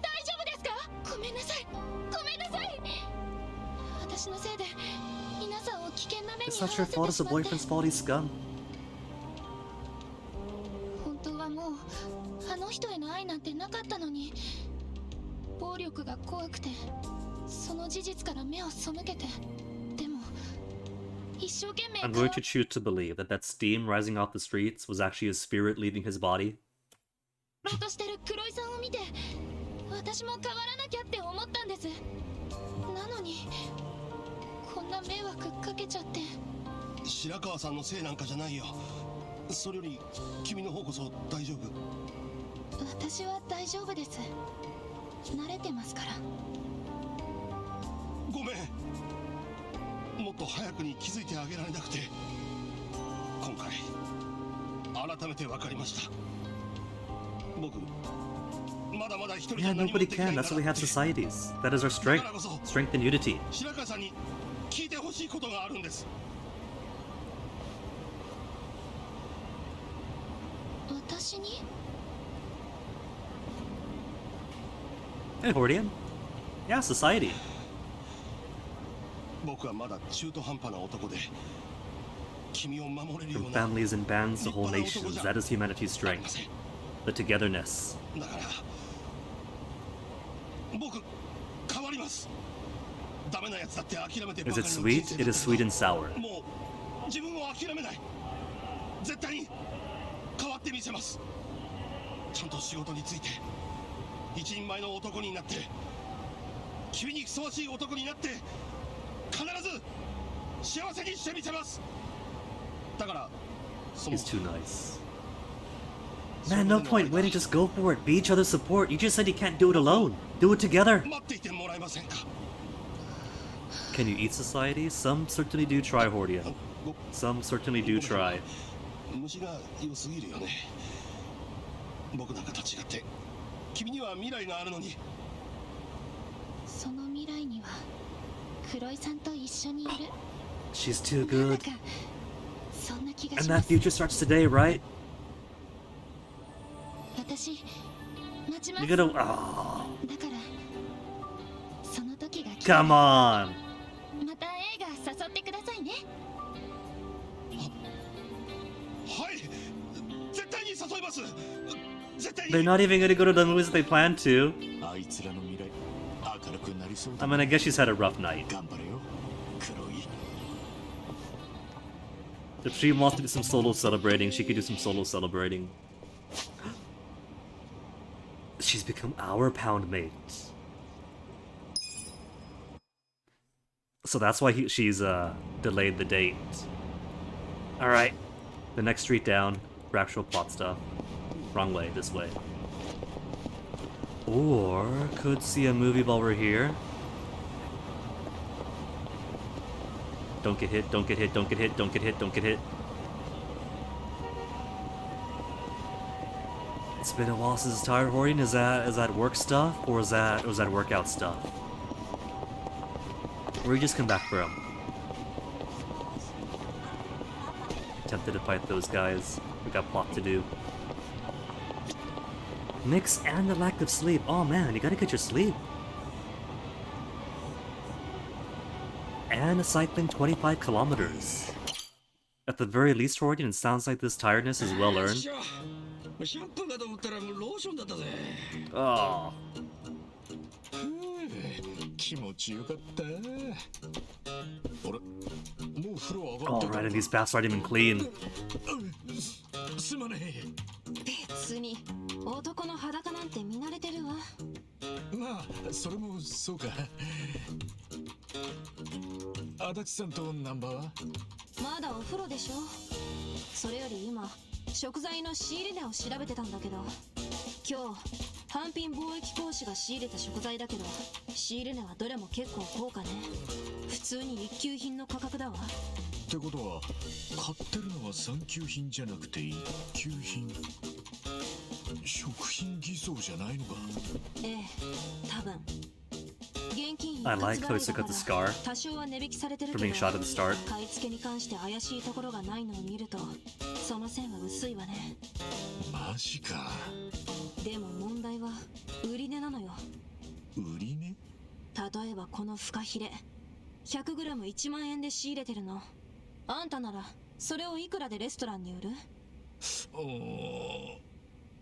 大丈夫ですか？ごめんなさい。ごめんなさい。私のせいで皆さんを危険な目に It's 遭わ not せ your て fault, し it's the まって。 boyfriend's fault, he's scum. 本当はもうあの人への愛なんてなかったのに、暴力が怖くてその事実から目を背けて、でも一生懸命 I'm going to choose to believe that that steam rising off the streets was actually his spirit leaving his body. ろうとしてる黒井さんを見て、私も変わらなきゃって思ったんです。なのにこんな迷惑かけちゃって。白川さんのせいなんかじゃないよ。それより君の方こそ大丈夫？私は大丈夫です。慣れてますから。ごめん。もっと早くに気づいてあげられなくて。今回改めて分かりました。僕まだまだ一人じ Yeah, ゃ何も nobody できない can. んだ That's な why we have って。 societies. That is our strength. Strength and unity. 白川さんに聞いてほしいことがあるんです。私に？ Hey, Hordian. Yeah, society. 僕はまだ中途半端な男で君を守れるよ From うな。 families and bands to whole nations, that is humanity's strength. The togetherness. だから僕変わります。ダメなやつだって諦めてば Is か it りの sweet? 人生 It is sweet and sour. もう自分を諦めない。絶対に変わってみせます。ちゃんと仕事について一人前の男になって君にふさわしい男になって必ず幸せにしてみせます。だからその He's too nice. Man, no point waiting, just go for it. Be each other's support. You just said you can't do it alone. Do it together. 待っていてもらえませんか。 Can you eat society? Some certainly do try, Hordian. Some certainly do try. 虫が良すぎるよね。僕なんかと違って君には未来があるのに。その未来には黒井さんと一緒にいる。 She's too なんだ good. かそんな気が And しま that す。 future starts today, right? 私待ちます。 You're gonna. Oh, だからその時が来た come on. また映画誘ってくださいね。はい絶対に誘います。絶対に。 They're not even gonna go to the movies that they plan to. あいつらの未来明るくなりそう I だ。 mean, I guess she's had a rough night. 頑張れよ黒い。If she wants to do some solo celebrating, she could do some solo celebrating. She's become our pound mate. So that's why she's delayed the date. Alright. The next street down. For actual plot stuff. Wrong way, this way. Or could see a movie while we're here. Don't get hit, don't get hit, don't get hit, don't get hit, don't get hit. It's been a while since tired hoarding. Is that work stuff or is that workout stuff? Or you just come back for him? Tempted to fight those guys. We got plot to do. Mix and the lack of sleep. Oh man, you gotta get your sleep. And cycling 25 kilometers. At the very least, Hordian, it sounds like this tiredness is well earned. Oh. 気持ちよかった。あれ、もう風呂上がってた。 Alright, and these baths aren't even clean. すまねえ。別に男の裸なんて見慣れてるわ。まあ、それもそうか。足立さんとナンバーは？まだお風呂でしょ。それより今食材の仕入れ値を調べてたんだけど、今日単品貿易講師が仕入れた食材だけど、仕入れ値はどれも結構高価ね。普通に一級品の価格だわ。ってことは買ってるのは3級品じゃなくて1級品。食品偽装じゃないのか？ええ、多分。 I like how they took out the scar from being shot at the start. 買い付けに関して怪しいところがないのを見ると、その線は薄いわね。マジか。でも問題は売り値なのよ。売り値？例えばこのフカヒレ、100g1万円で仕入れてるの。あんたならそれをいくらでレストランに売る？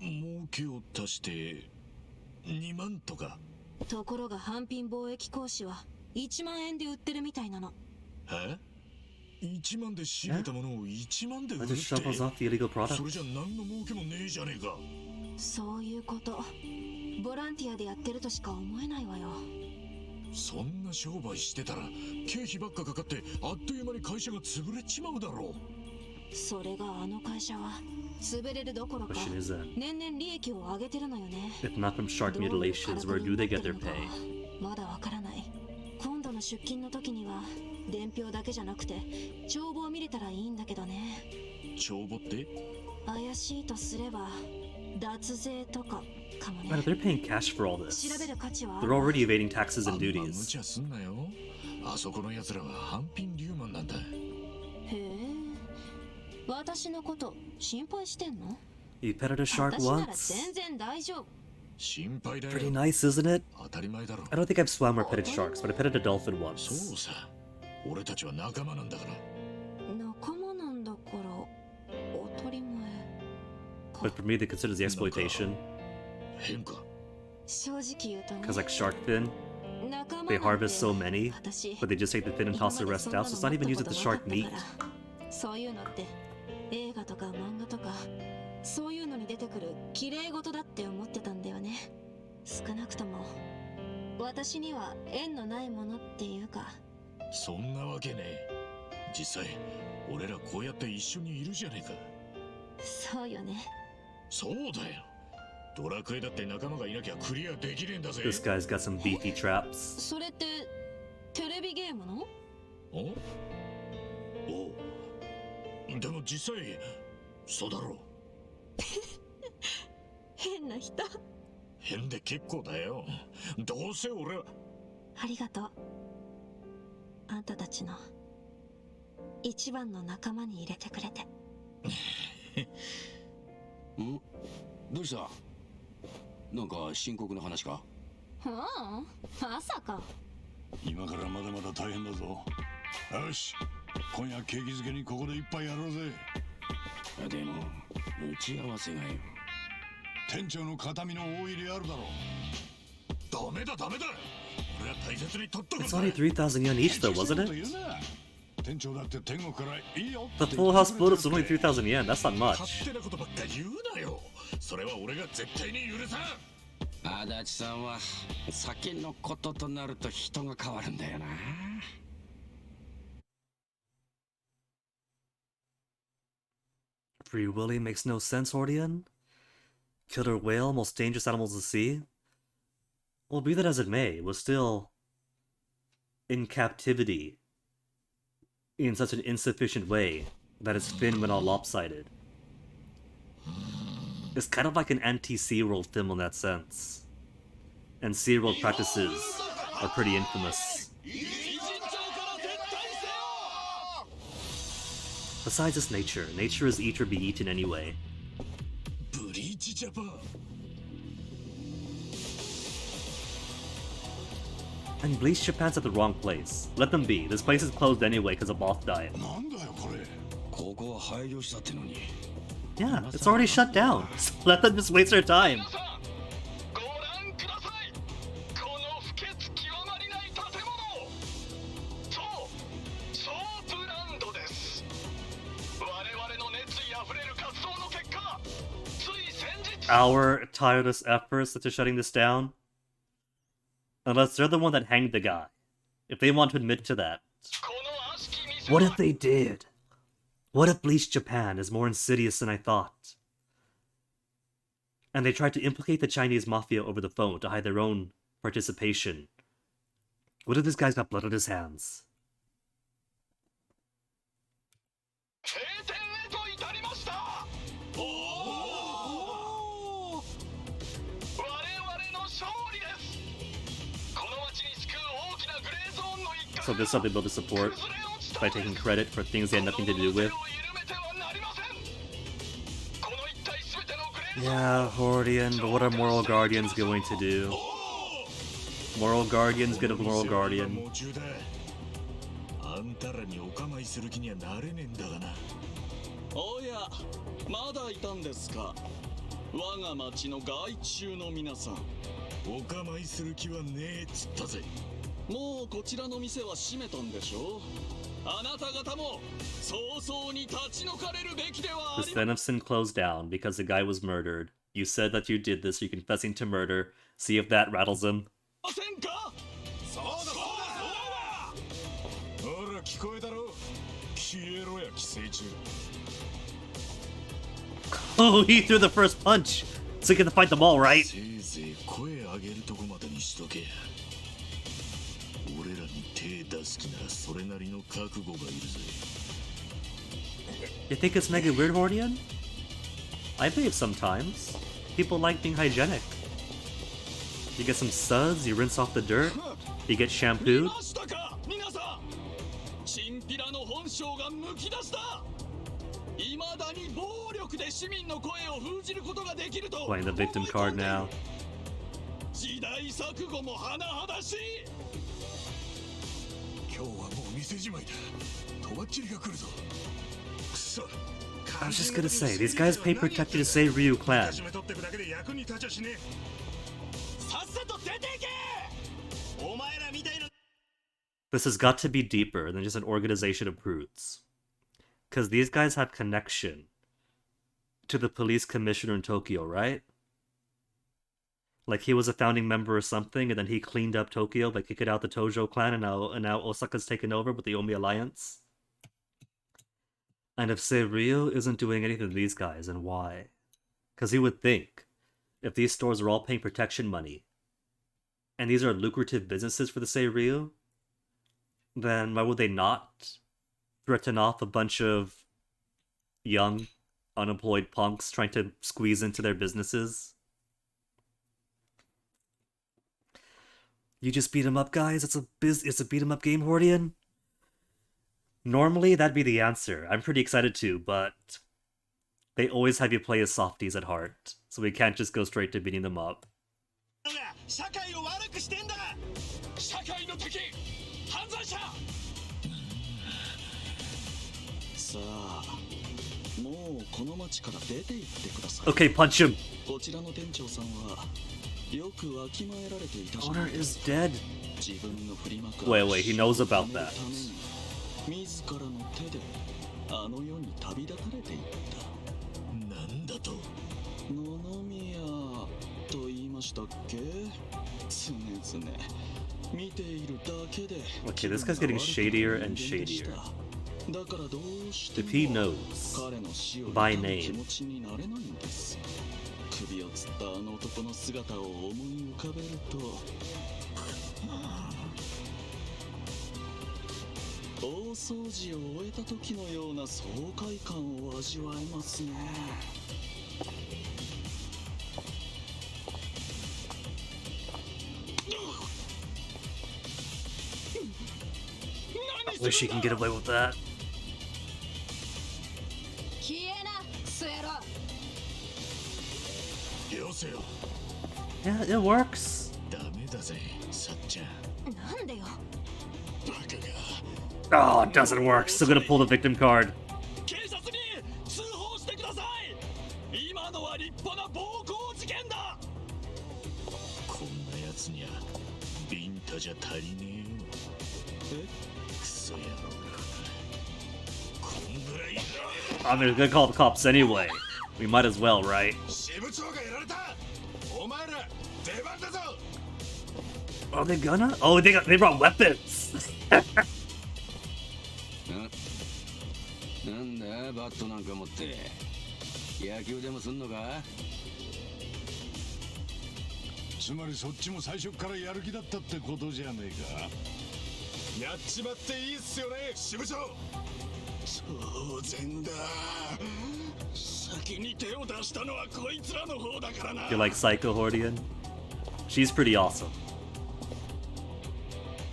儲けを足して2万とか。 ところが半品貿易講師は1万円で売ってるみたいなの。え？1万で仕入れたものを1万で売るって？ That just shovels off the illegal product. それじゃ何の儲けもねえじゃねえか。そういうこと。ボランティアでやってるとしか思えないわよ。そんな商売してたら経費ばっかかかってあっという間に会社が潰れちまうだろう。それがあの会社は潰れるどころか年々利益を上げてるのよね。 If not from shark mutilations, where do they get their pay? まだわからない。今度の出勤の時には伝票だけじゃなくて帳簿を見れたらいいんだけどね。帳簿って？怪しいとすれば脱税とかかもね。 Man, they're paying cash for all this. 調べる価値は。 They're already evading taxes and 無 duties. 茶すんなよ。あそこの奴らは半品リューマンなんだ。へえ。私のこと心配してんの？ You petted a shark 私なら once? 全然大丈夫。心配だよ。 Pretty nice, isn't it? 当たり前だろ。 I don't think I've swam or petted sharks, but I petted a dolphin そ once. うさ。俺たちは仲間なんだから。仲間なんだから当たり前。 But for me, they consider the exploitation. 変か。正直言うとね。 Because like shark fin, they harvest so many, but they just take the fin and toss the rest out, so it's not even used as the shark meat. そういうのって映画とか漫画とかそういうのに出てくる綺麗事だって思ってたんだよね。少なくとも私には縁のないものっていうか。そんなわけねえ。実際俺らこうやって一緒にいるじゃねえか。そうよね。そうだよ。ドラクエだって仲間がいなきゃクリアできねえんだぜ。 This guy's got some beefy traps. それってテレビゲームの？おう。でも実際そうだろう。変な人。変で結構だよ。どうせ俺は。ありがとう。あんたたちの一番の仲間に入れてくれて。ん？どうした？なんか深刻な話か？まさか。今からまだまだ大変だぞ。よし、今夜景気づけにここで一杯やろうぜ。でも打ち合わせがよ。店長の形見の大入りあるだろう。ダメだ。俺は大切に取っとくんだ。 It's only 3,000 yen each though, wasn't it? 店長だって天国からいいよ The って full house bonus is only 3,000 yen. That's not 勝 much. 手なことばっか言うなよ。それは俺が絶対に許さん。足立さんは先のこととなると人が変わるんだよな。Free Willy makes no sense, Hordian. Killer whale, most dangerous animals of the sea. Well, be that as it may, it was still in captivity in such an insufficient way that its fin went all lopsided. It's kind of like an anti-SeaWorld film in that sense. And SeaWorld practices are pretty infamous. Besides its nature, nature is eat or be eaten anyway. ブリーチジャパン。 And Bleach Japan's at the wrong place. Let them be. This place is closed anyway because a boss died. なんだよこれ。ここは廃業したってのに。 Yeah, it's already shut down. So let them just waste their time. 皆さんご覧ください。この不潔極まりない建物。そうブランドです。我々の熱意あふれる活動の結果、つい先日 Our tireless efforts that are shutting this down. Unless they're the one that hanged the guy. If they want to admit to that. この悪しき店 What は if they did? What if Bleach Japan is more insidious than I thought? And they tried to implicate the Chinese mafia over the phone to hide their own participation. What if this guy's got blood on his hands? 閉店へと至りました。我々の勝利です。この町に救う大きなグレーゾーンの一角 So this is something they'll to support by taking credit for things they had nothing to do with. Yeah, Hordian, but what are Moral Guardians going to do? Moral Guardian's gonna Moral Guardian. もう中だ。あんたらにお構いする気にはなれねえんだがな。おやまだいたんですか。我が町の害虫の皆さん、お構いする気はねえっつったぜ。もうこちらの店は閉めたんでしょ。あなた方も早々に立ち退かれるべきではあ This りま Venison closed down because the guy was murdered. You said that you did this, you're confessing to murder. See if that rattles him. せんか。そうだそうだ。ほら聞こえたろ。消えろや寄生虫。 Oh, he threw the first punch! So he can fight them all, right? せいぜい声上げるとこまでにしとけ。俺らに手出す気ならそれなりの覚悟がいるぜ。 You think it's mega weird, Hordian? I believe sometimes. People like being hygienic. You get some suds, you rinse off the dirt, you get 見 shampooed. ましたか皆さん。チンピラの本性がむき出した。未だに暴力で市民の声を封じることができると Playing the victim card now. 時代錯誤も甚だしい。今日はもう店じまいだ。とばっちりが来るぞ。くそ。 I was just gonna say, these guys pay protection to say Ryu clan. 締め取ってくだけで役に立ちゃしねえ。さっさと出ていけ。お前らみたいな。 This has got to be deeper than just an organization of prudes. Because these guys have connection to the police commissioner in Tokyo, right? Like he was a founding member or something, and then he cleaned up Tokyo by kicking out the Tojo clan, and now Osaka's taken over with the Omi Alliance. And if Seiryu isn't doing anything to these guys, then why? Because you would think, if these stores are all paying protection money, and these are lucrative businesses for the Seiryu, then why would they not threaten off a bunch of young, unemployed punks trying to squeeze into their businesses? You just beat 'em up, guys? It's a beat 'em up game, Hordian? Normally, that'd be the answer. I'm pretty excited too, but they always have you play as softies at heart, so we can't just go straight to beating them up. 社会を悪くしてんだ。社会の敵、犯罪者。さあ、もうこの町から出て行ってください。 Okay, punch him! こちらの店長さんはよくわきまえられていたじゃ Owner ないで is すか。 dead. 自分の振りまく Wait, he knows about that. 自らの手であの世に旅立たれていった。なんだと。野々宮と言いましたっけ。常々見ているだけで。 Okay, this guy's getting shadier and shadier. だからどうしても If he knows 彼の死を by 悼む name 気持ちになれないんです。首を吊ったあの男の姿を思い浮かべると、大掃除を終えた時のような爽快感を味わえますね。Wish she can get away with that. 消えなクソ野郎。よせよ。 Yeah, it works. ダメだぜ、さっちゃん。なんでよ。バカが。 Oh, it doesn't work. Still gonna pull the victim card. 警察に通報してください。今のは立派な暴行事件だ。こんなやつにゃビンタじゃ足りねえよ。クソ野郎が。こんぐらい。 I mean, we're gonna call the cops anyway. We might as well, right? 支部長がやられた。お前ら出番だぞ。 Are they gonna? Oh, they brought weapons. なんだバットなんか持って野球でもすんのか。つまりそっちも最初からやる気だったってことじゃねえか。やっちまっていいっすよね、支部長。当然だ。先に手を出したのはこいつらの方だからな。 You're like Psycho Hordian? She's pretty awesome.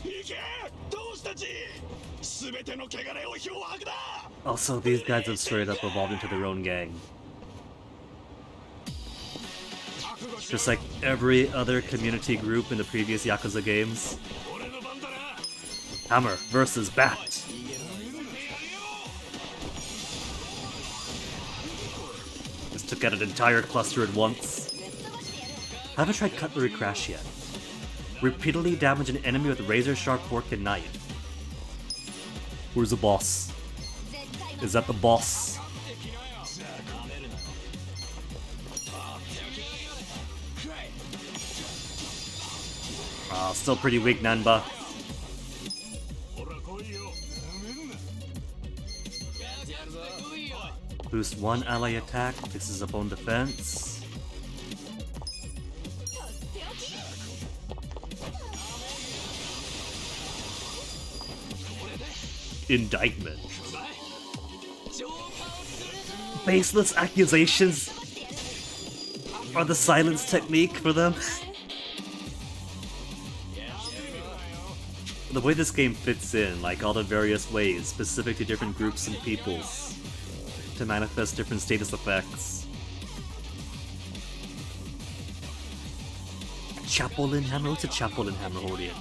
行け同志たち。全ての汚れを漂白だ。 Also, these guys have straight up evolved into their own gang. Just like every other community group in the previous Yakuza games. Hammer versus Bat. Just took out an entire cluster at once. Haven't tried Cutlery Crash yet. Repeatedly damage an enemy with razor sharp fork and knife. Where's the boss? Is that the boss? Still pretty weak, Nanba. Boost one ally attack, fixes up own defense. Indictment. Baseless accusations are the silence technique for them. The way this game fits in, like all the various ways specific to different groups and peoples to manifest different status effects. Chapolin Hammer? What's a Chapolin Hammer, Hordian?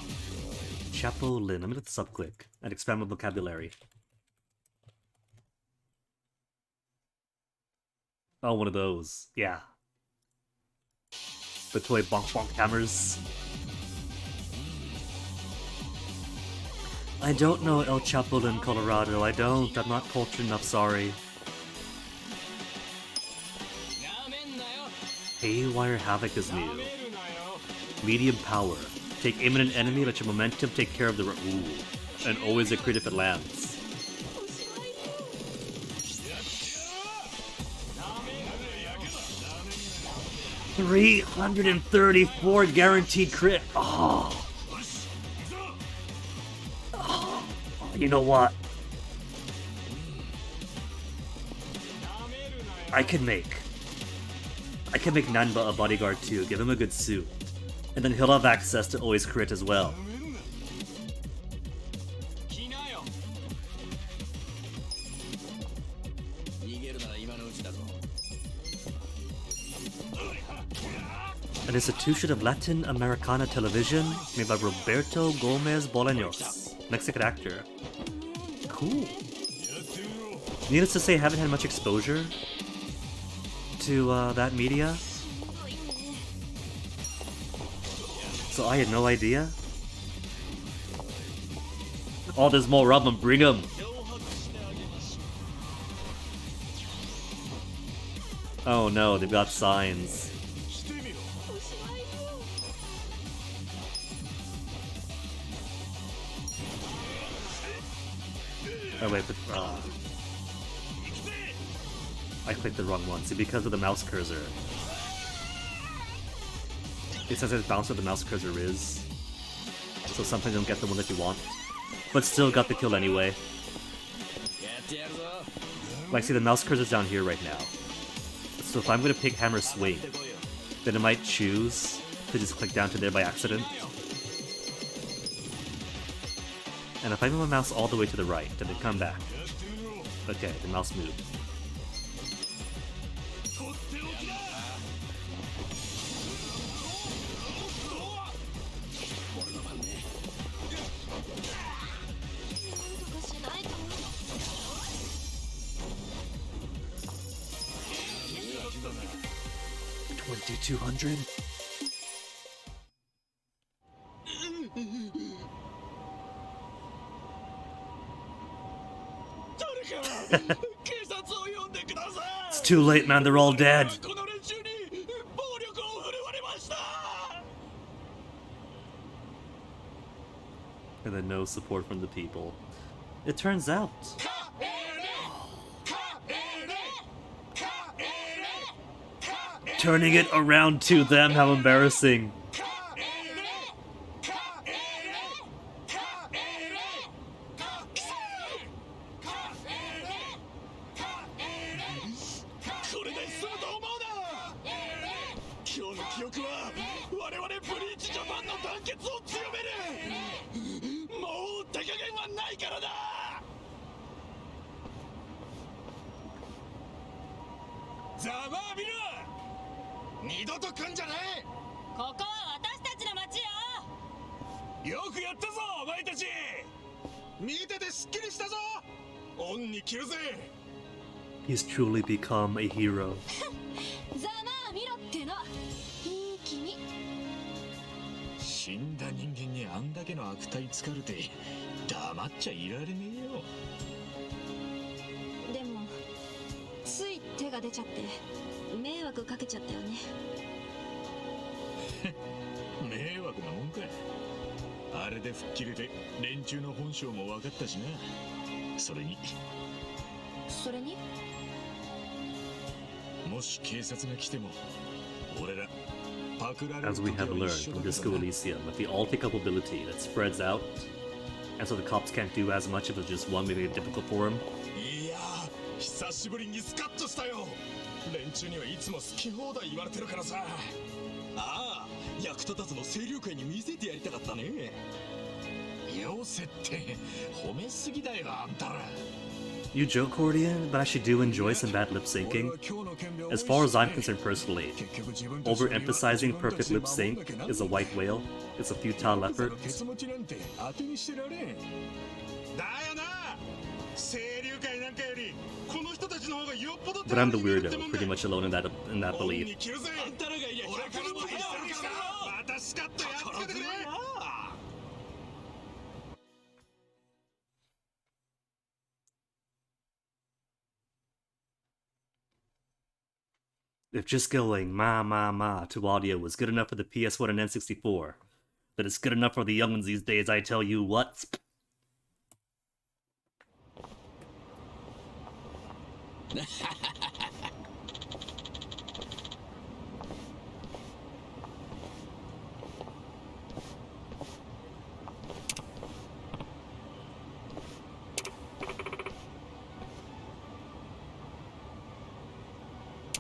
Chapolin. Let me look this up quick and expand my vocabulary. Oh, one of those. Yeah. The toy bonk bonk hammers. I don't know El Chapo in Colorado. I don't. I'm not cultured enough, sorry. Haywire Havoc is new. Medium power. Take aim at an enemy, let your momentum take care of the... Ooh. And always a crit if it lands. $334 guaranteed crit. Oh. You know what? I can make Nanba a bodyguard too, give him a good suit. And then he'll have access to always crit as well. And it's a two-shot of Latin Americana television made by Roberto Gomez Bolaños, Mexican actor. Cool. Needless to say, I haven't had much exposure to that media, so I had no idea. Oh, there's more of them. Bring them. Oh no, they've got signs. Oh wait, but, I clicked the wrong one. See, because of the mouse cursor. It says it's bounced where the mouse cursor is. So sometimes you don't get the one that you want. But still got the kill anyway. Like, see, the mouse cursor's down here right now. So if I'm gonna pick Hammer Swing, then it might choose to just click down to there by accident. And if I move my mouse all the way to the right, then it come back. Okay, the mouse moved. $2,200? It's too late, man. They're all dead. And then no support from the people. It turns out. Turning it around to them, how embarrassing. He's truly become a hero. ざまあ見ろってのいい気味死んだ人間にあんだけの悪態つかれて黙っちゃいられねえよ。でもつい手が出ちゃって迷惑かけちゃったよね。迷惑なもんか。あれで吹っ切れて連中の本性も分かったしな。それにもし警察が来ても俺らパクられる As we have learned from Disco Elysium, with the alt capability that spreads out, and so the cops can't do as much if it's just one, making it difficult for him. いや久しぶりにスカッとしたよ。連中にはいつも好き放題言われてるからさ。ああ、役立たずの清涼会に見せてやりたかったね。よせって褒めすぎだよあんたら。You joke, Cordian, but I actually do enjoy some bad lip syncing. As far as I'm concerned personally, overemphasizing perfect lip sync is a white whale. It's a futile effort. But I'm the weirdo, pretty much alone in that belief. If just going ma to audio was good enough for the PS1 and N64, then it's good enough for the young'uns these days, I tell you what.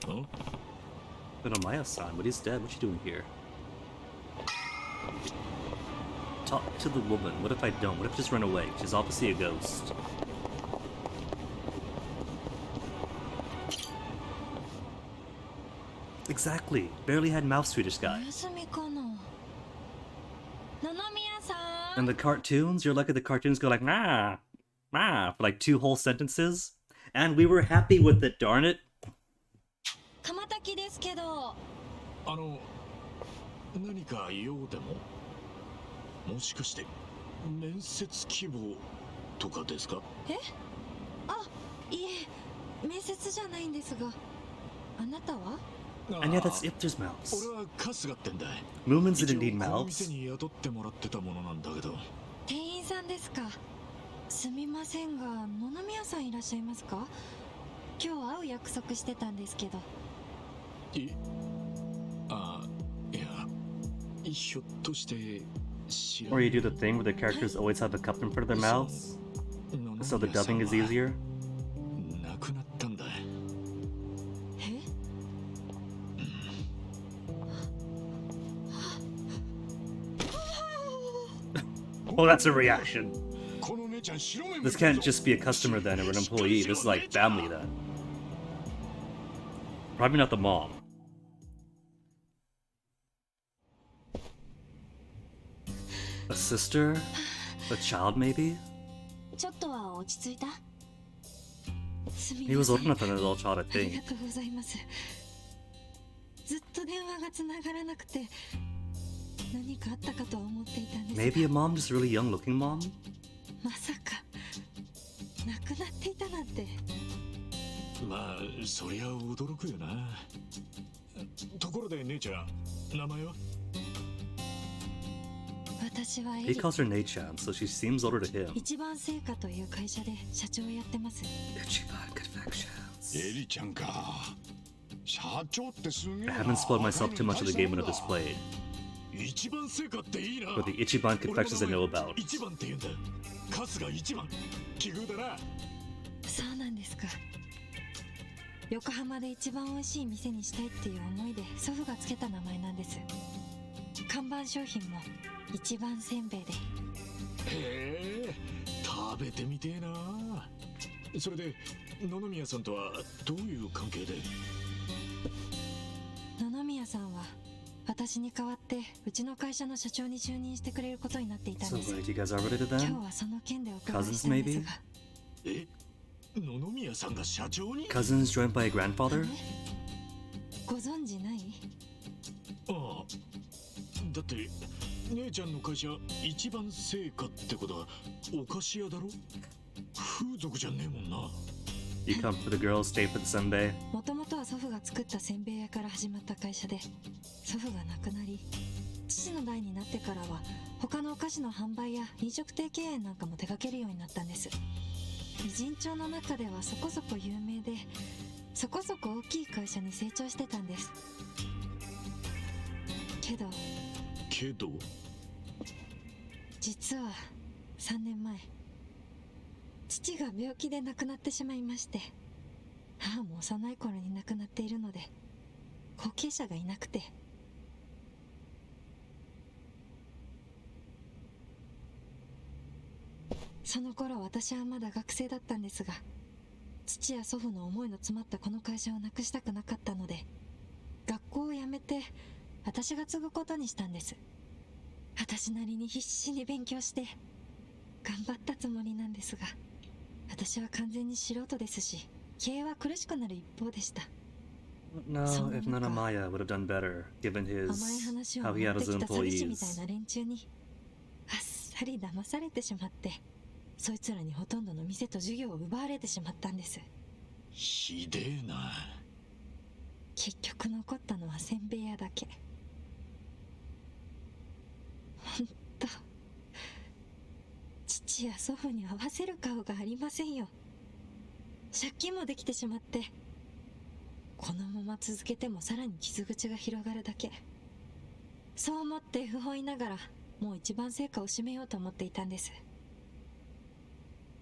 Oh? But Amaya-san, but he's dead. What you doing here? Talk to the woman. What if I don't? What if I just run away? She's obviously a ghost. Exactly. Barely had mouse Swedish guy. And the cartoons, you're lucky the cartoons go like nah, nah for like 2 whole sentences. And we were happy with it, darn it. 鎌滝ですけど。何か用でももしかして面接希望とかですか？え？あ、いえ、面接じゃないんですが。あなたは？ And yeah, that's Ipter's mouse. 俺は春日ってんだ。 Moomins 一 didn't 応 need この店 mouths. に雇ってもらってたものなんだけど。店員さんですか。すみませんが、野々宮さんいらっしゃいますか？今日会う約束してたんですけど。あ、いや、ひょっとして知ら Or you do the thing where the characters always have a cup in front of their mouths, so the dubbing is easier. 亡くなったんだ。え？ Oh, that's a reaction. この姉ちゃん白目 This can't just be a customer then or an employee. This is like family then. Probably not the mom. A sister? A child, maybe? ちょっとは落ち着いた？すみ He ま was せ old ん。 enough than an adult child, I あり think. がとうございます。ずっと電話がつながらなくて何かあったかと思っていたんですが Maybe a mom, just a really young looking mom? まさか亡くなっていたなんて。まあそりゃ驚くよな。ところで姉ちゃん名前は？私はエ He リ calls her Nei-chan, so she seems older to him. 一番製菓という会社で社長をやってます。 Ichiban Confections. エリちゃんか。社長ってすげえな。 I haven't spoiled myself too much of the game when it was played, 一番成果っていいな。 but the Ichiban Confections I know about. 一番って言うんだ。春日一番。奇遇だな。そうなんですか。横浜で一番美味しい店にしたいっていう思いで祖父がつけた名前なんです。看板商品も一番せんべいで。へえ、食べてみてえな。それで野々宮さんとはどういう関係で？野々宮さんは私に代わってうちの会社の社長に就任してくれることになっていたん So です。 like you guys are related 今日 then? はその件でお伺いしたんですが。え、野々宮さんが社長に？ Cousins joined by a grandfather? ご存知ない？ああ、だって姉ちゃんの会社一番成果ってことはお菓子屋だろ？風俗じゃねえもんな。 You come for the girls, stay for the senbei. もともとは祖父が作ったせんべい屋から始まった会社で、祖父が亡くなり、父の代になってからは他のお菓子の販売や飲食店経営なんかも手掛けるようになったんです。偉人町の中ではそこそこ有名で、そこそこ大きい会社に成長してたんです。けど実は3年前、父が病気で亡くなってしまいまして、母も幼い頃に亡くなっているので後継者がいなくて。その頃私はまだ学生だったんですが、父や祖父の思いの詰まったこの会社をなくしたくなかったので、学校を辞めて私が継ぐことにしたんです。私なりに必死に勉強して頑張ったつもりなんですが、私は完全に素人ですし、経営は苦しくなる一方でした。 No, if Nanamaya would have done better, given 甘い his 話を how 持 he っ had て his きた詐欺師みたい employees. な連中にあっさり騙されてしまって、そいつらにほとんどの店と授業を奪われてしまったんです。ひでえな。結局残ったのはせんべい屋だけ。ほんと父や祖父に合わせる顔がありませんよ。借金もできてしまって、このまま続けてもさらに傷口が広がるだけ。そう思って不本意ながらもう一番成果を締めようと思っていたんです。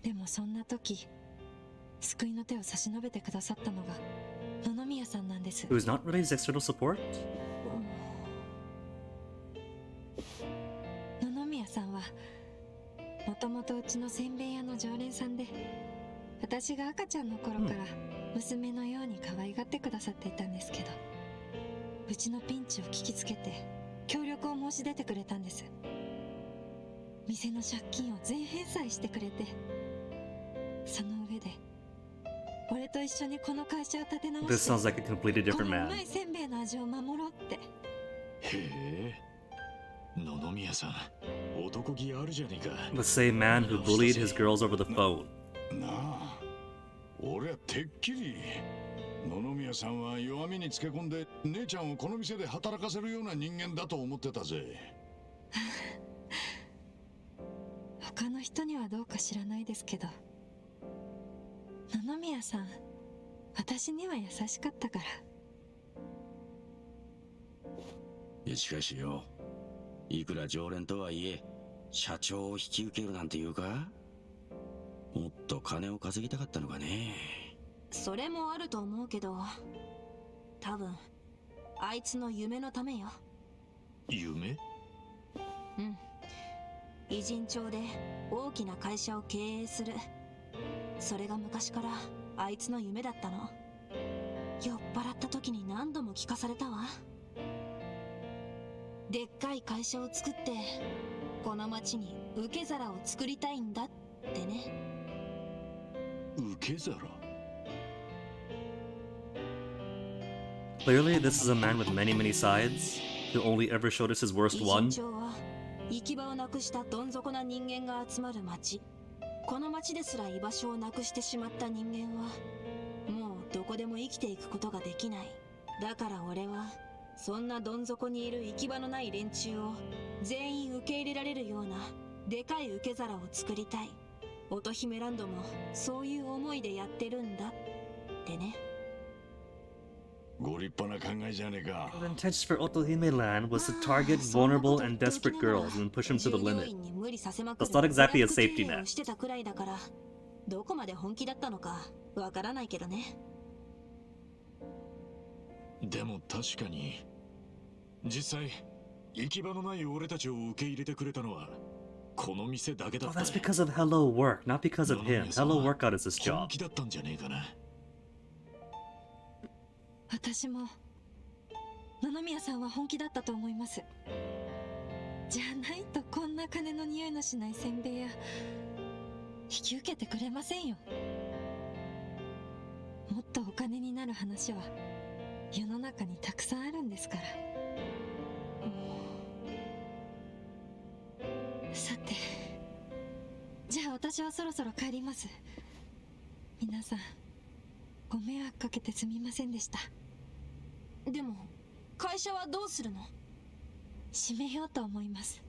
でもそんな時、救いの手を差し伸べてくださったのが野々宮さんなんです。 Who's not really his external support? 野々宮さんはもともとうちのせんべい屋の常連さんで、私が赤ちゃんの頃から娘のように可愛がってくださっていたんですけど、うちのピンチを聞きつけて協力を申し出てくれたんです。店の借金を全返済してくれて、その上で俺と一緒にこの会社を立て直 This して sounds like a completely こ different のう man. まいせんべいの味を守ろうって。へえ、野々宮さん、男気あるじゃねえか。 The same man who bullied his girls over the phone. なあ、俺はてっきり野々宮さんは弱みにつけ込んで姉ちゃんをこの店で働かせるような人間だと思ってたぜ。他の人にはどうか知らないですけど、野々宮さん、私には優しかったから。いやしかしよ、いくら常連とはいえ社長を引き受けるなんていうか。もっと金を稼ぎたかったのかね。それもあると思うけど、多分あいつの夢のためよ。夢？うん。偉人町で大きな会社を経営する。それが昔からあいつの夢だったの。酔っ払った時に何度も聞かされたわ。でっかい会社を作ってこの町に受け皿を作りたいんだってね。受け皿？ Clearly, this is a man with many, many sides, who only ever showed us his worst 偉 one. 人町は行き場をなくしたどん底な人間が集まる町。この町ですら居場所をなくしてしまった人間はもうどこでも生きていくことができない。だから俺はそんなどん底にいる行き場のない連中を全員受け入れられるようなでかい受け皿を作りたい。乙姫ランドもそういう思いでやってるんだってね。ご立派な考えじゃねえか。 The intention for Otohime Land was to target vulnerable and desperate girls and push them to the limit. That's not exactly a safety net. してたくらいだから、どこまで本気だったのかわからないけどね。でも確かに実際行き場のない俺たちを受け入れてくれたのはこの店だけだ Oh, った。 that's because of Hello Work, not because of him. Hello Work got us this 本 job. 気だったんじゃねえかな。私も野々宮さんは本気だったと思います。じゃないとこんな金の匂いのしないせんべい屋引き受けてくれませんよ。もっとお金になる話は世の中にたくさんあるんですから。さて、じゃあ私はそろそろ帰ります。皆さんご迷惑かけてすみませんでした。でも会社はどうするの？閉めようと思います。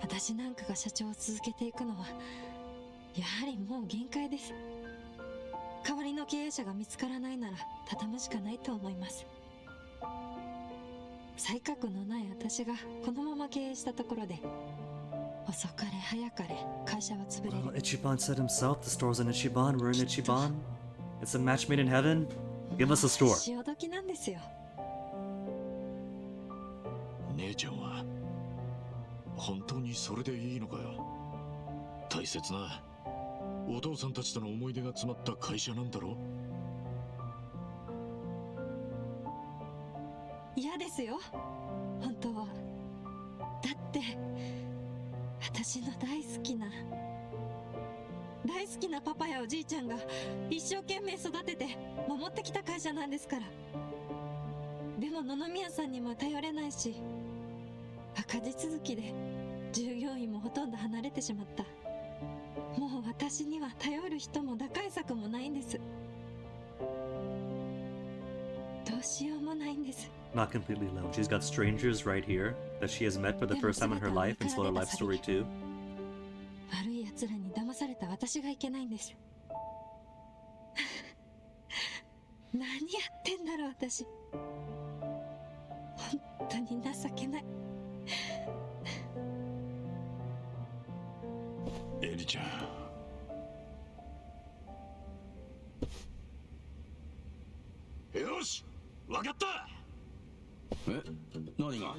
私なんかが社長を続けていくのはやはりもう限界です。代わりの経営者が見つからないなら畳むしかないと思います。才覚のない私がこのまま経営したところで遅かれ早かれ会社は潰れ Well, る。 Ichiban said himself, the store's in Ichiban, we're in Ichiban. It's a match made in heaven. Give us a store. 潮時なんですよ。姉ちゃんは本当にそれでいいのかよ。大切なお父さんたちとの思い出が詰まった会社なんだろ。嫌ですよ本当は。だって私の大好きなパパやおじいちゃんが一生懸命育てて守ってきた会社なんですから。でも野々宮さんにも頼れないし、赤字続きで従業員もほとんど離れてしまった。もう私には頼る人も打開策もないんです。どうしようもないんです。 Not completely alone. She's got strangers right here that she has met for the first time in her life and told her life story too. 悪い奴らに騙された私がいけないんです。何やってんだろう私。本当に情けない。エリちゃん、よし、わかった。え、何が？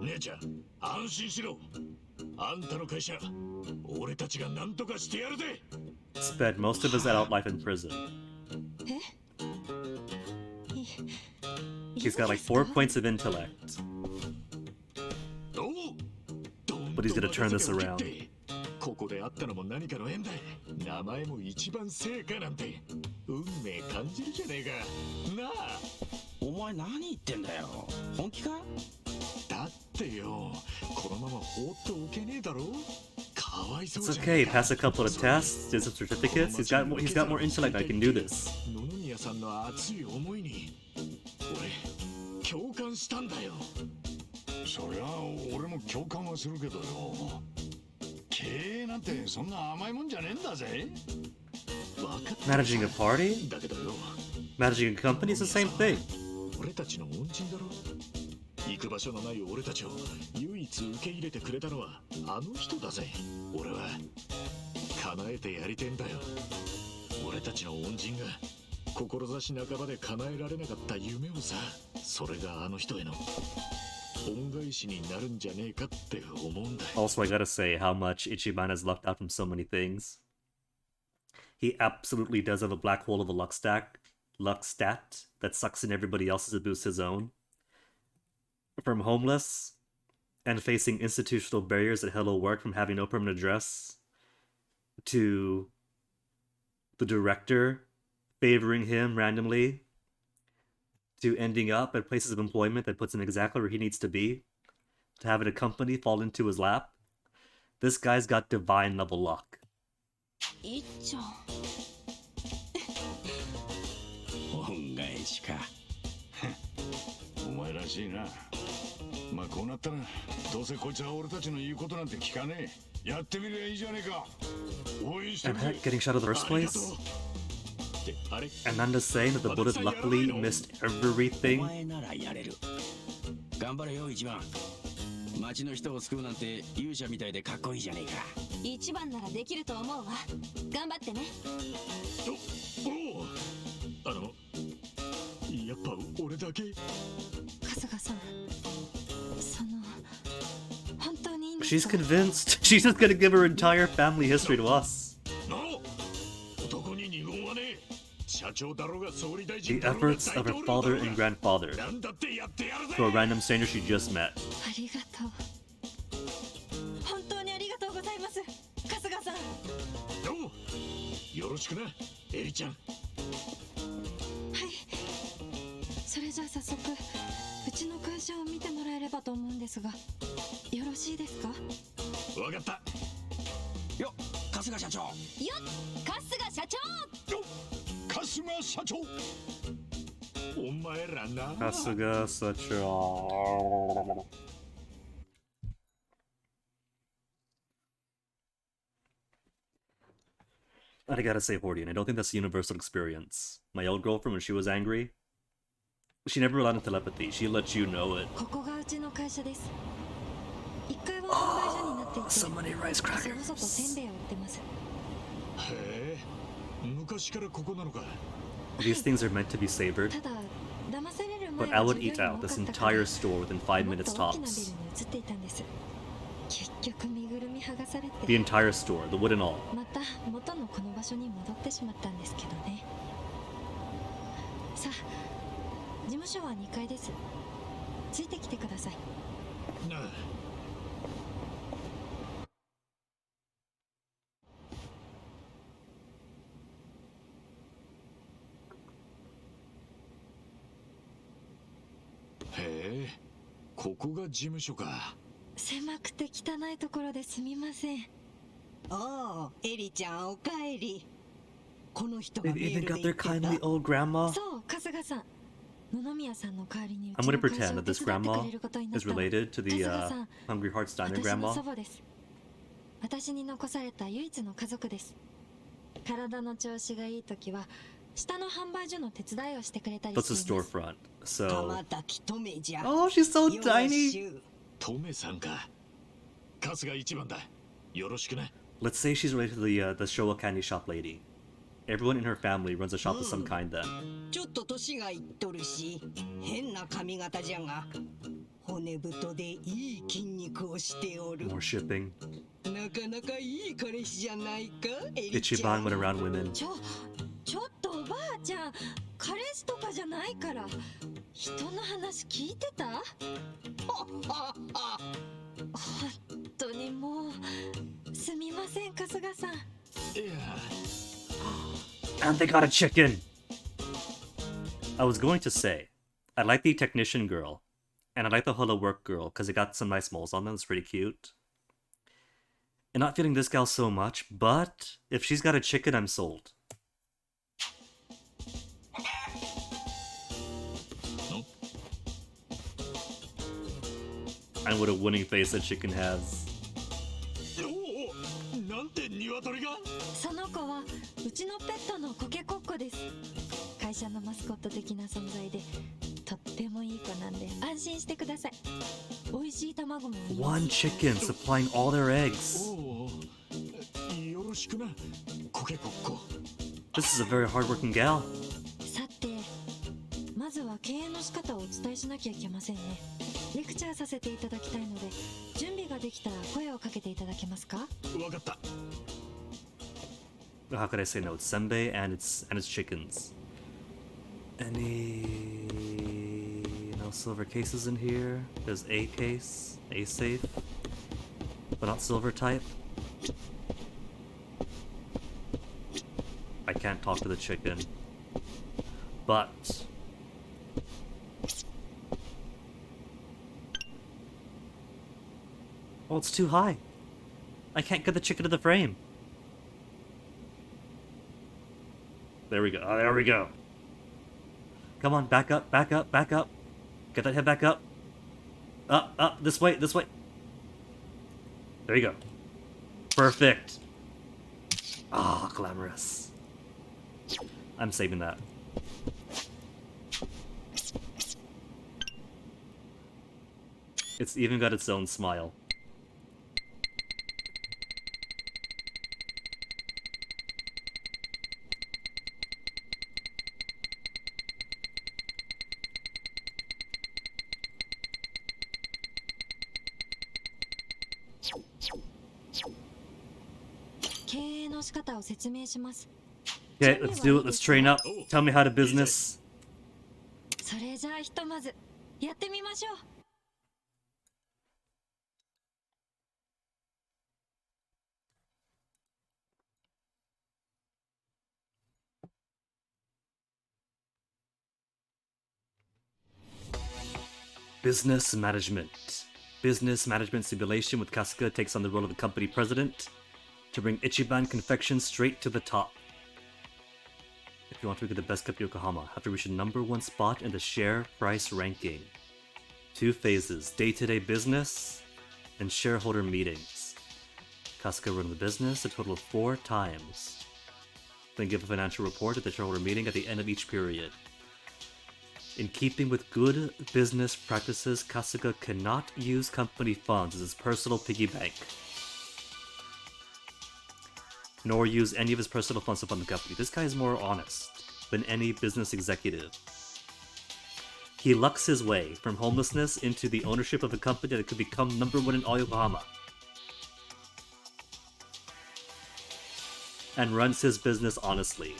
姉ちゃん、安心しろ。あんたの会社、俺たちが何とかしてやるぜ。 Spent most of his adult life in prison. え？ He's got like 4 points of intellect. おう、 But he's gonna turn this around. ここで会ったのも何かの縁だ。名前も一番成果なんて運命感じるじゃねえか。なあ。お前何言ってんだよ。本気か？だってよ、このまま放っておけねえだろ。かわいそう It's じゃん。 okay. Pass a couple of tests, did some certificates. He's got more intellect. I can do this. 野々宮さんの熱い思いに俺共感したんだよ。そりゃ俺も共感はするけどよ、経営なんてそんな甘いもんじゃねえんだぜ。分かって Managing a party? だけどよ、 Managing a company is the same thing. 俺たちの恩人だろ。行く場所のない俺たちを唯一受け入れてくれたのはあの人だぜ。俺は叶えてやりてんだよ。俺たちの恩人が志半ばで叶えられなかった夢をさ。それがあの人への恩返しになるんじゃねえかって思うんだ。 Also, I gotta say how much Ichiban has left out from so many things. He absolutely does have a black hole of a luck stat that sucks in everybody else's to boost his own. From homeless and facing institutional barriers at Hello Work from having no permanent address, to the director favoring him randomly, to ending up at places of employment that puts him exactly where he needs to be, to having a company fall into his lap. This guy's got divine level luck. いっちゃん。恩返しか。お前らしいな。まあこうなったらどうせこいつは俺たちの言うことなんて聞かねえ。やってみりゃいいじゃねえか。応援してる And ぜ。 getting shot in the first place? And Nanda's saying that the bullet luckily missed お everything. 前ならやれる。頑張れよ一番。町の人を救うなんて勇者みたいでかっこいいじゃねえか。一番ならできると思うわ。頑張ってね。おお、やっぱ俺だけ。春日さん、本当にいいんです She's か？ convinced. She's just gonna give her entire family history to us. なあ、男に二言はねえ。社長だろうが総理大臣 The だろうが efforts 大 of her 統領だろ father うが and grandfather なんだってやってやるぜ。 to a random stranger she just met. ありがとう。本当にありがとうございます。春日さん。どうもよろしくな、エリちゃん。はい。それじゃあ早速うちの会社を見てもらえればと思うんですが、よろしいですか？わかった。よっ、春日社長。よっ、春日社長。よっ、春日社長。お前らな。 Kasuga such a... But I gotta say, Hordian, I don't think that's a universal experience. My old girlfriend, when she was angry, she never relied on telepathy. She let you know it. ここがうちの会社です。1階は販売所になっていて、 so many rice 細々とせんべいを売ってます。へえ、昔からここなのか。 These things are meant to be savored, ただ騙される前 but は I would 従業 eat 員 out が多 this かったから entire store within 5 minutes もっと大きなビル tops. に移っていたんです。結局身ぐるみ剥がされ The て、 entire store, the wood and all. また元のこの場所に戻ってしまったんですけどね。さあ、事務所は2階です。ついてきてください。なあ。へえ、ここが事務所か。狭くて汚いところですみません。おお、エリちゃんおかえり。この人 They've がメー even ルで got 言 their ってた。 kindly old grandma. そう、春日さん。野々宮さんの代わりにう I'm ち gonna の会 pretend 社を that 手 this 伝ってく grandma れることになっ is た。 related to the 春日さん、 Hungry Hearts Diner 私の grandma. 祖母です。私に残された唯一の家族です。体の調子がいい時は下の販売所の手伝いをしてくれたり That's a しています。 storefront. So, 玉滝トメじゃ。 oh, she's so よろ tiny. しゅう。トメさんか。春日一番だ。よろしくな。 Let's say she's related to the Showa candy shop lady. Everyone in her family runs a shop of some kind then. ちょっと年がいっとるし、変な髪型じゃが、骨太でいい筋肉をしておる。 More shipping. なかなかいい彼氏じゃないか、エリちゃ Ichiban ん。 went around women. ちょっとおばあちゃん、彼氏とかじゃないから。人の話聞いてた？本当にもうすみません、春日さん。いや。 And they got a chicken! I was going to say, I like the technician girl, and I like the holo work girl because it got some nice moles on them. It's pretty cute. And not feeling this gal so much, but if she's got a chicken, I'm sold. And what a winning face that chicken has. なんて鶏がその子はうちのペットのコケコッコです。会社のマスコット的な存在でとってもいい子なんで安心してください。美味しい卵も。One chicken supplying all their eggs. おお、よろしくな、コケコッコ。 This is a very hardworking gal. さて、まずは経営の仕方をお伝えしなきゃいけませんね。レクチャーさせていただきたいので、準備ができたら声をかけていただけますか？わかった。 How could I say no? It's senbei and it's chickens. No silver cases in here. There's a case, a safe, but not silver type. I can't talk to the chicken, but oh, it's too high. I can't get the chicken to the frame. There we go. Oh, there we go. Come on, back up, back up, back up. Get that head back up. Up, this way, this way. There you go. Perfect. Ah, glamorous. I'm saving that. It's even got its own smile. Okay, let's do it. Let's train up. Tell me how to business. それじゃあひとまずやってみましょう。Business management. Business management simulation with Kasuga takes on the role of the company president to bring Ichiban Confection straight to the top. If you want to get the best cup in Yokohama, have to reach the #1 spot in the share price ranking. 2 phases, day-to-day business and shareholder meetings. Kasuga run the business a total of 4 times. Then give a financial report at the shareholder meeting at the end of each period. In keeping with good business practices, Kasuga cannot use company funds as his personal piggy bank, nor use any of his personal funds to fund the company. This guy is more honest than any business executive. He lucks his way from homelessness into the ownership of a company that could become #1 in all Yokohama, and runs his business honestly.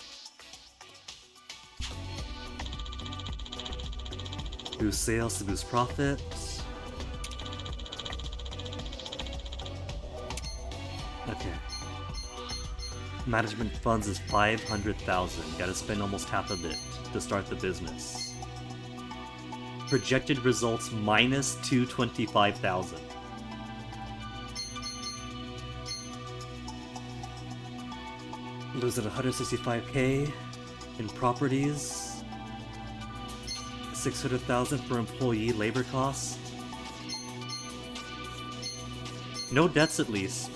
Boost sales to boost profits. Okay. Management funds is 500,000. Gotta spend almost half of it to start the business. Projected results minus 225,000. Losing 165k in properties. 600,000 for employee labor costs. No debts at least.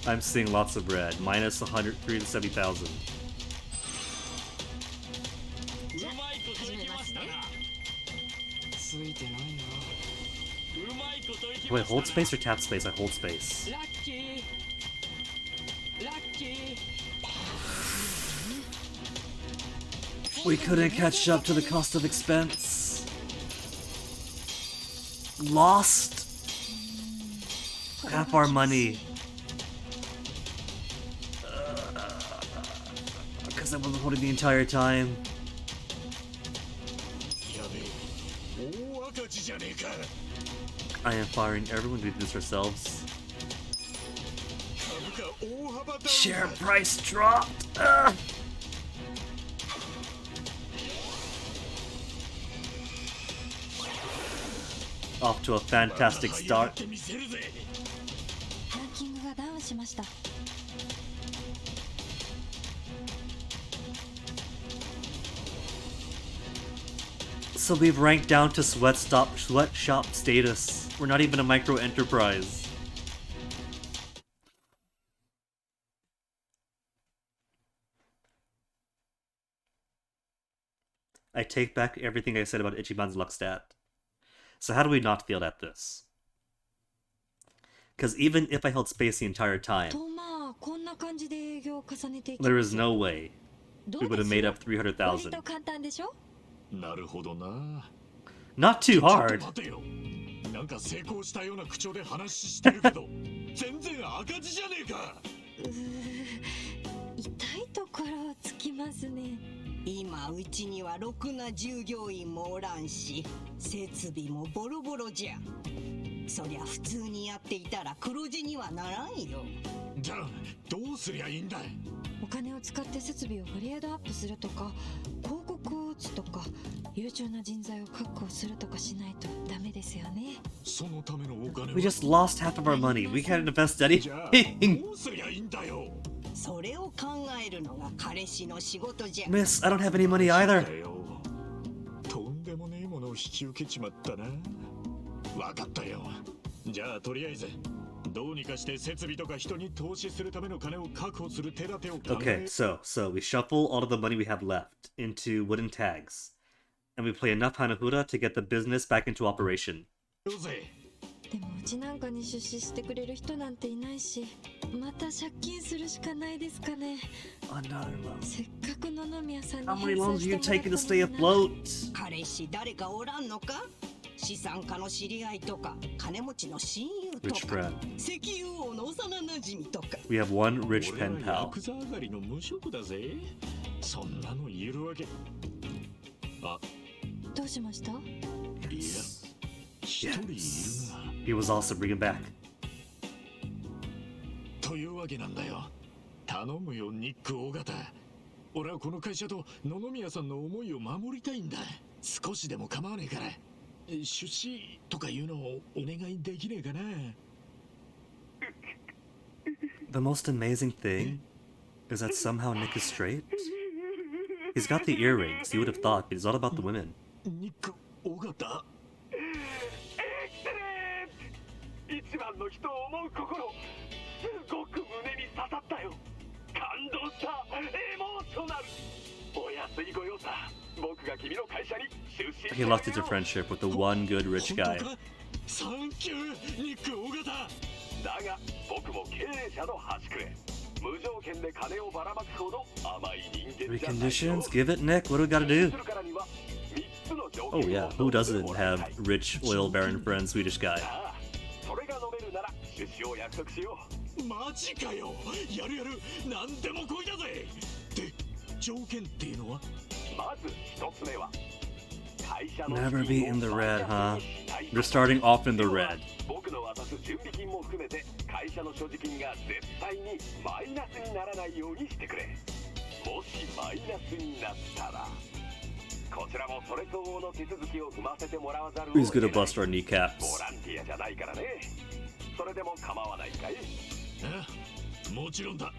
I'm seeing lots of red. Minus 170,000. Wait, hold space or tap space? I hold space. We couldn't catch up to the cost of expense. Lost half our money. Because I wasn't holding the entire time. I am firing everyone to do this ourselves. Share price dropped. Off to a fantastic start. ランキングがダウンしました。 So we've ranked down to sweatshop status. We're not even a micro enterprise. I take back everything I said about Ichiban's luck stat. So how do we not feel at this? Because even if I held space the entire time, とまあこんな感じで営業を重ねていき there is no way we would have made up 300,000. 割と簡単でしょ。 なるほどな。 Not too ちょっ hard. と待てよ。なんか成功したような口調で話してるけど、全然赤字じゃねえか。痛いところをつきますね。今うちにはろくな従業員もおらんし、設備もボロボロじゃ。そりゃ普通にやっていたら黒字にはならんよ。じゃあどうすりゃいいんだい。お金を使って設備をグレードアップするとか、広告を打つとか、優秀な人材を確保するとかしないとダメですよね。そのためのお金 We just lost half of our money. We can't invest じゃあ anything. どうすりゃいいんだよ。それを考えるのが彼氏の仕事じゃ。 Miss, I don't have any money either. だよ。とんでもねえものを引き受けちまったな。わかったよ。じゃあとりあえずどうにかして設備とか人に投資するための金を確保する手立てを考え Okay, so we shuffle all of the money we have left into wooden tags, and we play enough Hanahura to get the business back into operation. ようぜ。でもうちなんかに出資してくれる人なんていないし、また借金するしかないですかね。 Another loan. せっかく野々宮さんに How many 返済 loans し are you てもら taking っ to た stay のにな。 afloat? 彼氏誰かおらんのか。資産家の知り合いとか金持ちの親友と Rich か friend. 石油王の幼馴染とか。 We have one rich 俺 pen はヤ pal. クザ上がりの無職だぜ。そんなの言えるわけ。あ、どうしました？いや、一人いる Yes. な。 He was also bringing back. というわけなんだよ。頼むよ、ニック大型。俺はこの会社と野々宮さんの思いを守りたいんだ。少しでも構わねえから。出資とかいうのをお願いできねえかな。 The most amazing thing is that somehow Nick is straight. He's got the earrings, you would have thought, but it's all about the women. ニック大型。一番の人を思う心、すごく胸に刺さったよ。感動した。エモーショナル。お安いご用さ。僕が君の会社に出資してあげ He よう。 lost into friendship with the one good rich 本 guy. 当か。サンキュー、ニック大型。だが僕も経営者の端くれ。無条件で金をばらまくほど甘い人間 Three じゃないよ。 conditions? Give it, Nick. What do we gotta do? するからには三つの条 Oh 件 yeah, を who doesn't もらい have たい。 rich oil baron friend Swedish guy? さあそれが飲めるなら出資を約束しよう。マジかよ。やるやる。何でも来いだぜ。で、条件っていうのは。まず一つ目は会社の Never 資 be 金 in the を red, 売却 huh? にしない You're starting off in the red. 僕の渡す準備金も含めて会社の所持金が絶対にマイナスにならないようにしてくれ。もしマイナスになったらこちらもそれ相応の手続きを踏ませてもらわざるを He's 得な gonna い。 bust our ボ kneecaps. ランティアじゃないからね。それでも構わないかい。あ、もちろんだ。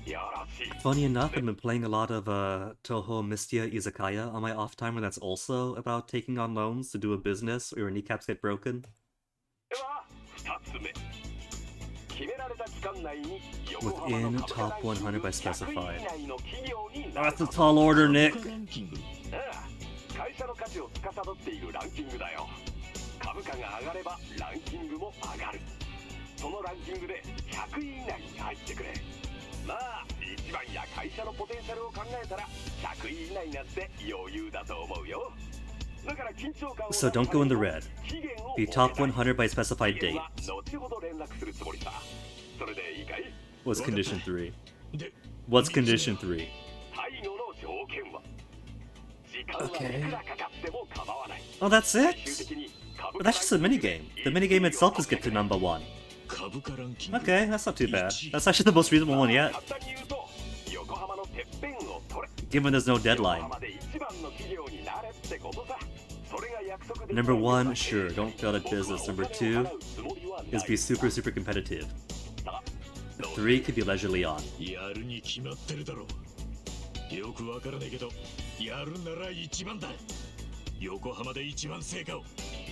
よろしい。 Funny enough, I've been playing a lot of Toho Mystia Izakaya on my off time, and that's also about taking on loans to do a business or your kneecaps get broken. では二つ目。決められた期間内に横浜 Within の株価 top 100 by ランキング specified. 100位以内の企業に Oh, なる that's a こと。 tall order, Nick. ランキング。ああ、会社の価値を司っているランキングだよ。株価が上がればランキングも上がる。そのランキングで100位以内に入ってくれ。まあ一番や会社のポテンシャルを考えたら100位以内なんて余裕だと思うよ。だから緊張感を So don't go in the red. 期限を Be 設け top たい。 100 by specified 期限 date. は後ほど連絡するつもりさ。それでいいかい？ What's condition 3? で、 What's condition 3? 最後の条件は時間はいくらかかっても構わない。 Oh, that's 最 it? 終的に株 But 価 that's just a minigame. The minigame itself is get to number 1. 株株価ランキング Okay, that's not too bad. That's actually the most reasonable one yet. 簡単に言うと横浜のてっぺんを取れ Given there's no 横 deadline. 浜で一番の企業になれってことさそれが約束できない Number one, sure, don't fail at business. Number two is be super, super competitive. Three could be leisurely on. やるに決まってるだろうよくわからねえけどやるなら一番だ横浜で一番成果を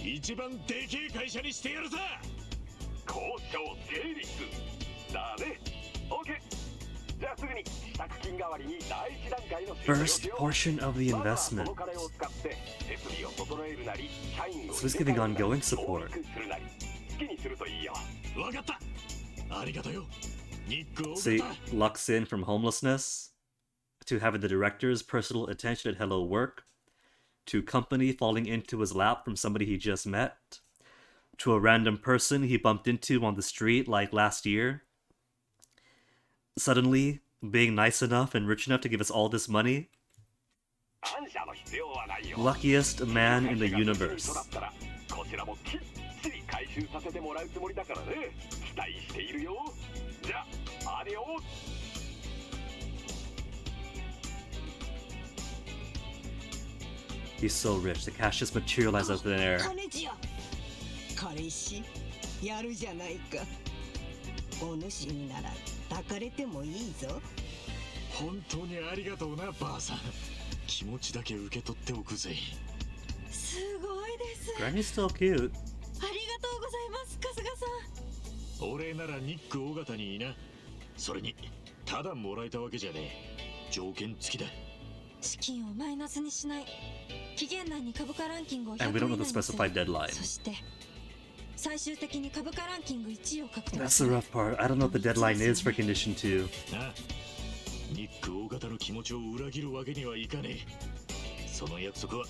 一番でけえ会社にしてやるさ交渉成立だね OK じゃあすぐに支度金代わりに第一段階の First portion of the まずは investment. その金を使って設備を整えるなり社員を So he's giving ongoing support. 教育するなり好きにするといいよわかったありがとうよニックを So he lucks in from homelessness to having the director's personal attention at Hello Work to company falling into his lap from somebody he just met to a random person he bumped into on the street like last year. Suddenly, being nice enough and rich enough to give us all this money. 感謝の必要はないよ Luckiest man in the universe. こちらもきっちり回収させてもらうつもりだからね期待しているよじゃあアディオス He's so rich, the cash just materialized out of thin air. 金じゃ彼氏やるじゃないかお主になら抱かれてもいいぞ本当にありがとうなばあさん気持ちだけ受け取っておくぜすごいです Granny's still cute. ありがとうございます春日さんお礼ならニック尾形にいいなそれにただもらえたわけじゃねえ条件付きだ資金をマイナスにしない期限内に株価ランキングを And we 100 don't 位 know 以 the 内にす specified る deadline. そして最終的に株価ランキング1位を獲得 That's the rough part. I don't know what the deadline is for Condition 2. なあニック尾形の気持ちを裏切るわけにはいかねえその約束は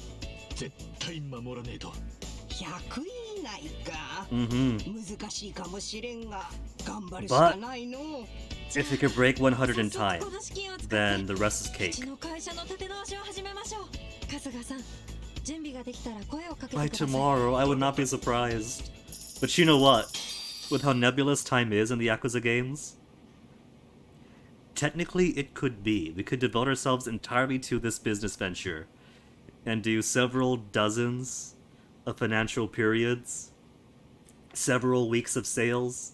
絶対守らねえと100位以内か、 Mm-hmm. 難しいかもしれんが頑張るしかないの If we could break 100 in 早速 time, この資金を使って then the rest is う cake. ちの会社の立て直しを始めましょう春日さん準備ができたら声をかけてくだ By さい tomorrow, I would not be surprised. But you know what? With how nebulous time is in the Yakuza games, technically it could be. We could devote ourselves entirely to this business venture and do several dozens of financial periods, several weeks of sales,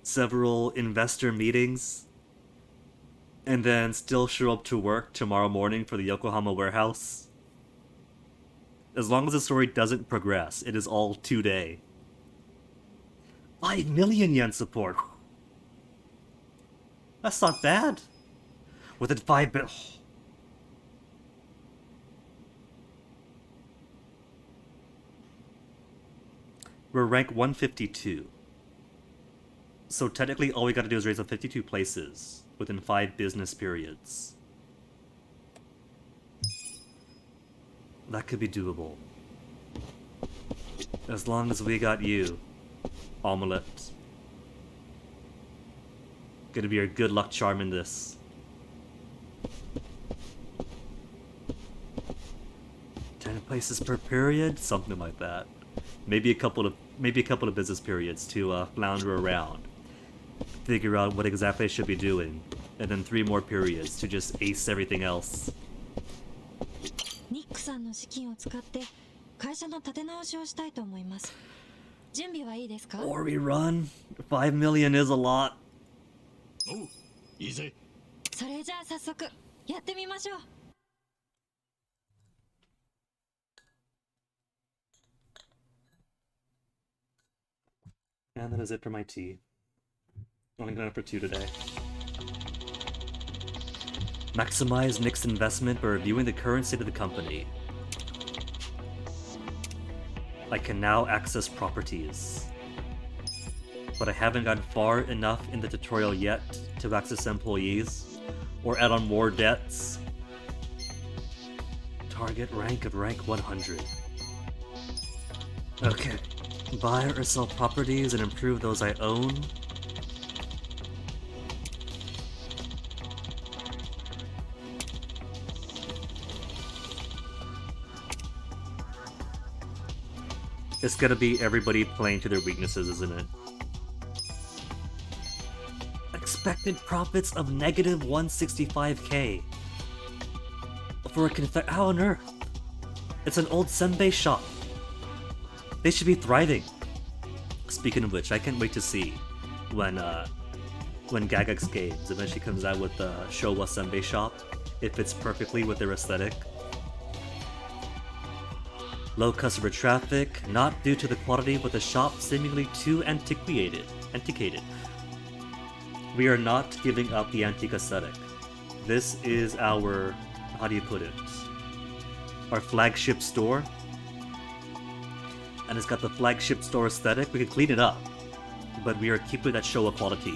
several investor meetings, and then still show up to work tomorrow morning for the Yokohama warehouse. As long as the story doesn't progress, it is all today. 5 million yen support. That's not bad. Within 5 billion. We're rank 152. So technically all we gotta do is raise up 52 places within 5 business periods. That could be doable. As long as we got you, Omelette. Gonna be our good luck charm in this. Ten places per period? Something like that. Maybe a couple of business periods to flounder around. Figure out what exactly I should be doing. And then 3 more periods to just ace everything else. ニックさんの資金を使って会社の立て直しをしたいと思います準備はいいですか Or we run? 5 million is a lot. おういいぜそれじゃあ早速やってみましょう And that is it for my tea. Only going for 2 today. Maximize Nick's investment by reviewing the current state of the company. I can now access properties. But I haven't gotten far enough in the tutorial yet to access employees or add on more debts. Target rank of rank 100. Okay. Buy or sell properties and improve those I own. It's gonna be everybody playing to their weaknesses, isn't it? expected profits of negative 165k. For a how on earth? It's an old senbei shop. They should be thriving. Speaking of which, I can't wait to see when Gagax Games eventually comes out with the Showa Senbei shop. It fits perfectly with their aesthetic. Low customer traffic, not due to the quality, but the shop seemingly too antiquated. We are not giving up the antique aesthetic. This is our, how do you put it? Our flagship store. And it's got the flagship store aesthetic. We could clean it up, but we are keeping that Showa quality.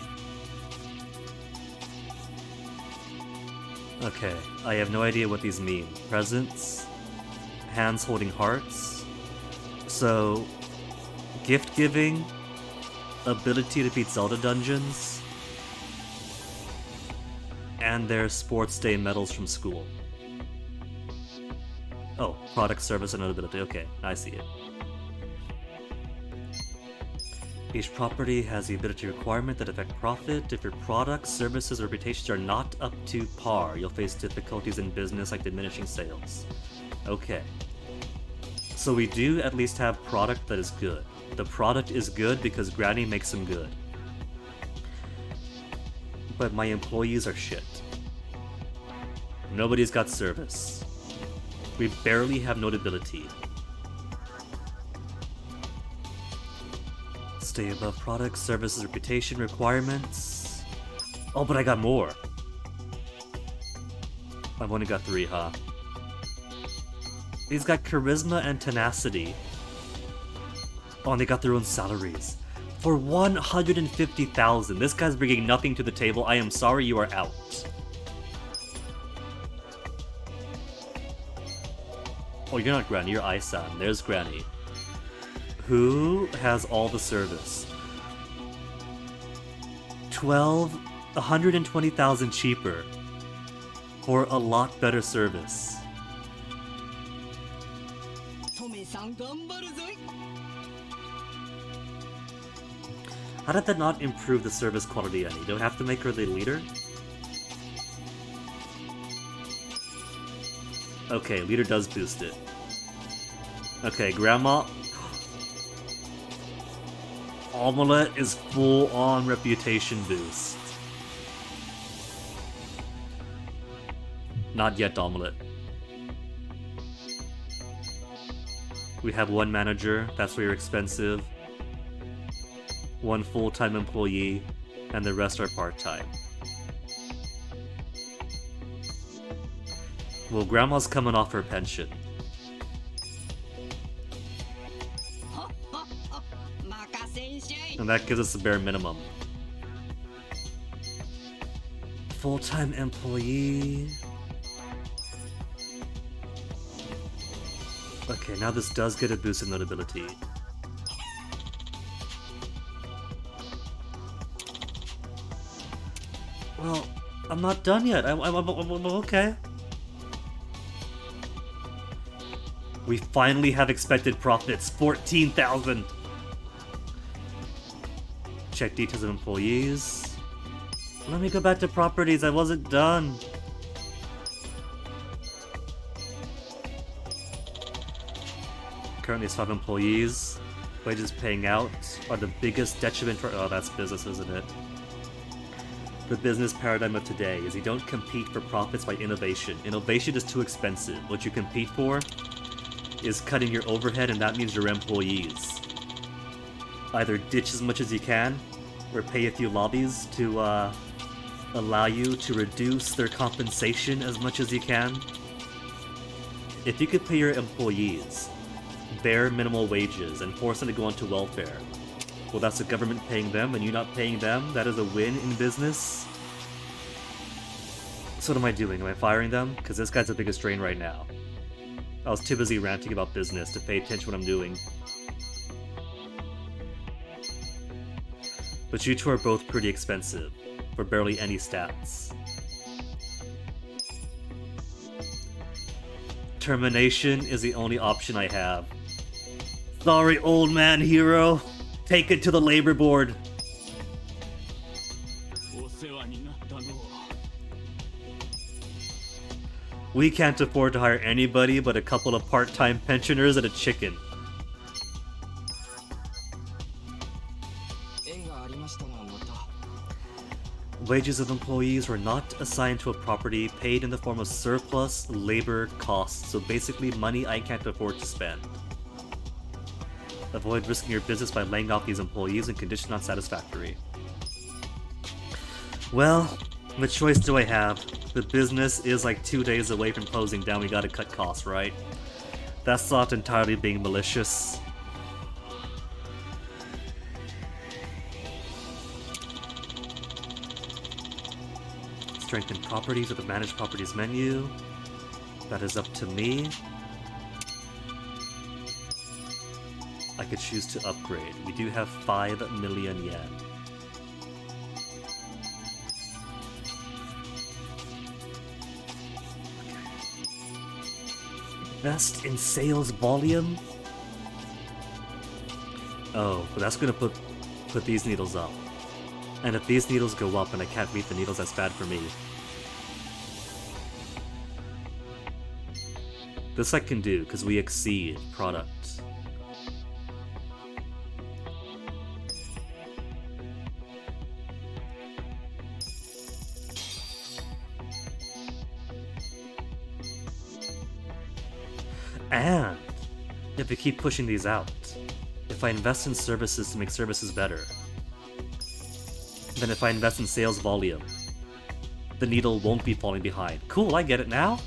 Okay, I have no idea what these mean. Presents, hands holding hearts. So, gift giving, ability to beat Zelda dungeons, and their sports day medals from school. Oh, product, service, and ability. Okay, I see it. Each property has the ability requirement that affect profit. If your products, services, or reputations are not up to par, you'll face difficulties in business like diminishing sales. Okay. So we do at least have product that is good. The product is good because Granny makes them good. But my employees are shit. Nobody's got service. We barely have notability. Stay above product, services, reputation, requirements. Oh, but I got more. I've only got 3, huh? He's got charisma and tenacity. Oh, and they got their own salaries. For 150,000. This guy's bringing nothing to the table. I am sorry, you are out. Oh, you're not Granny, you're Ai-san. There's Granny. Who has all the service? 120,000 cheaper for a lot better service. How did that not improve the service quality any? Do I have to make her the leader? Okay, leader does boost it. Okay, Grandma. Omelette is full on reputation boost. Not yet, Omelette. We have 1 manager, that's where you're expensive. 1 full-time employee, and the rest are part-time. Well, Grandma's coming off her pension. And that gives us the bare minimum. Full-time employee. Okay, now this does get a boost in notability. Well, I'm not done yet. I'm okay. We finally have expected profits. 14,000. Check details of employees. Let me go back to properties. I wasn't done. Currently 5 employees. Wages paying out are the biggest detriment for... Oh, that's business, isn't it? The business paradigm of today is you don't compete for profits by innovation. Innovation is too expensive. What you compete for is cutting your overhead, and that means your employees. Either ditch as much as you can, or pay a few lobbies to allow you to reduce their compensation as much as you can. If you could pay your employees bare minimal wages and force them to go onto welfare, well, that's the government paying them and you not paying them. That is a win in business. So what am I doing? Am I firing them? Because this guy's the biggest drain right now. I was too busy ranting about business to pay attention to what I'm doing. But you two are both pretty expensive, for barely any stats. Termination is the only option I have. Sorry, old man hero. Take it to the labor board. We can't afford to hire anybody but a couple of part-time pensioners and a chicken. 縁がありましたらまた。 Wages of employees were not assigned to a property paid in the form of surplus labor costs, so basically money I can't afford to spend. Avoid risking your business by laying off these employees in conditions not satisfactory. Well, what choice do I have? The business is like 2 days away from closing down, we gotta cut costs, right? That's not entirely being malicious. Strengthen properties with the manage properties menu. That is up to me. I could choose to upgrade. We do have 5 million yen. Invest in sales volume? Oh, but that's gonna put these needles up. And if these needles go up and I can't meet the needles, that's bad for me. This I can do, because we exceed product. And if we keep pushing these out, if I invest in services to make services better, then if I invest in sales volume, the needle won't be falling behind. Cool, I get it now.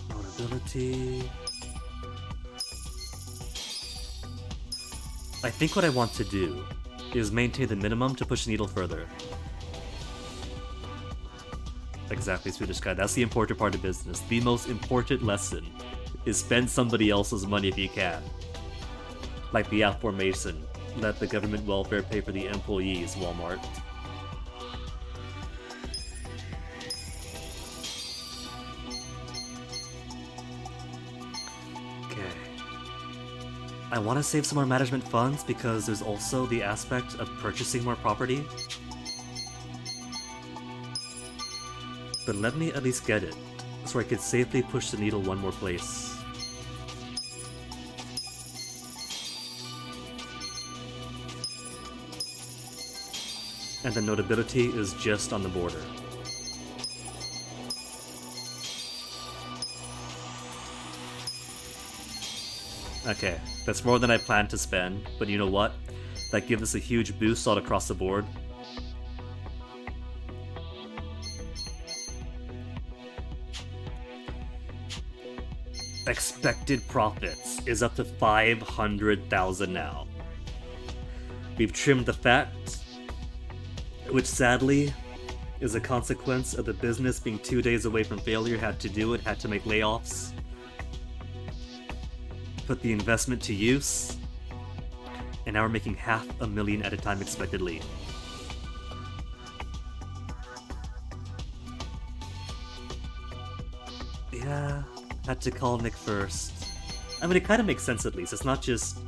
Notability. I think what I want to do is maintain the minimum to push the needle further. Exactly, Swedish guy. That's the important part of business. The most important lesson is spend somebody else's money if you can. Like the aforementioned, let the government welfare pay for the employees, Walmart. Okay. I want to save some more management funds because there's also the aspect of purchasing more property. But let me at least get it, so I could safely push the needle one more place. And the notability is just on the border. Okay, that's more than I planned to spend, but you know what? That gives us a huge boost all across the board. Expected profits is up to 500,000 now. We've trimmed the fat, which sadly is a consequence of the business being 2 days away from failure. Had to do it, had to make layoffs. Put the investment to use, and now we're making 500,000 at a time expectedly. Yeah. Had to call Nick first. I mean, it kind of makes sense at least. It's not just,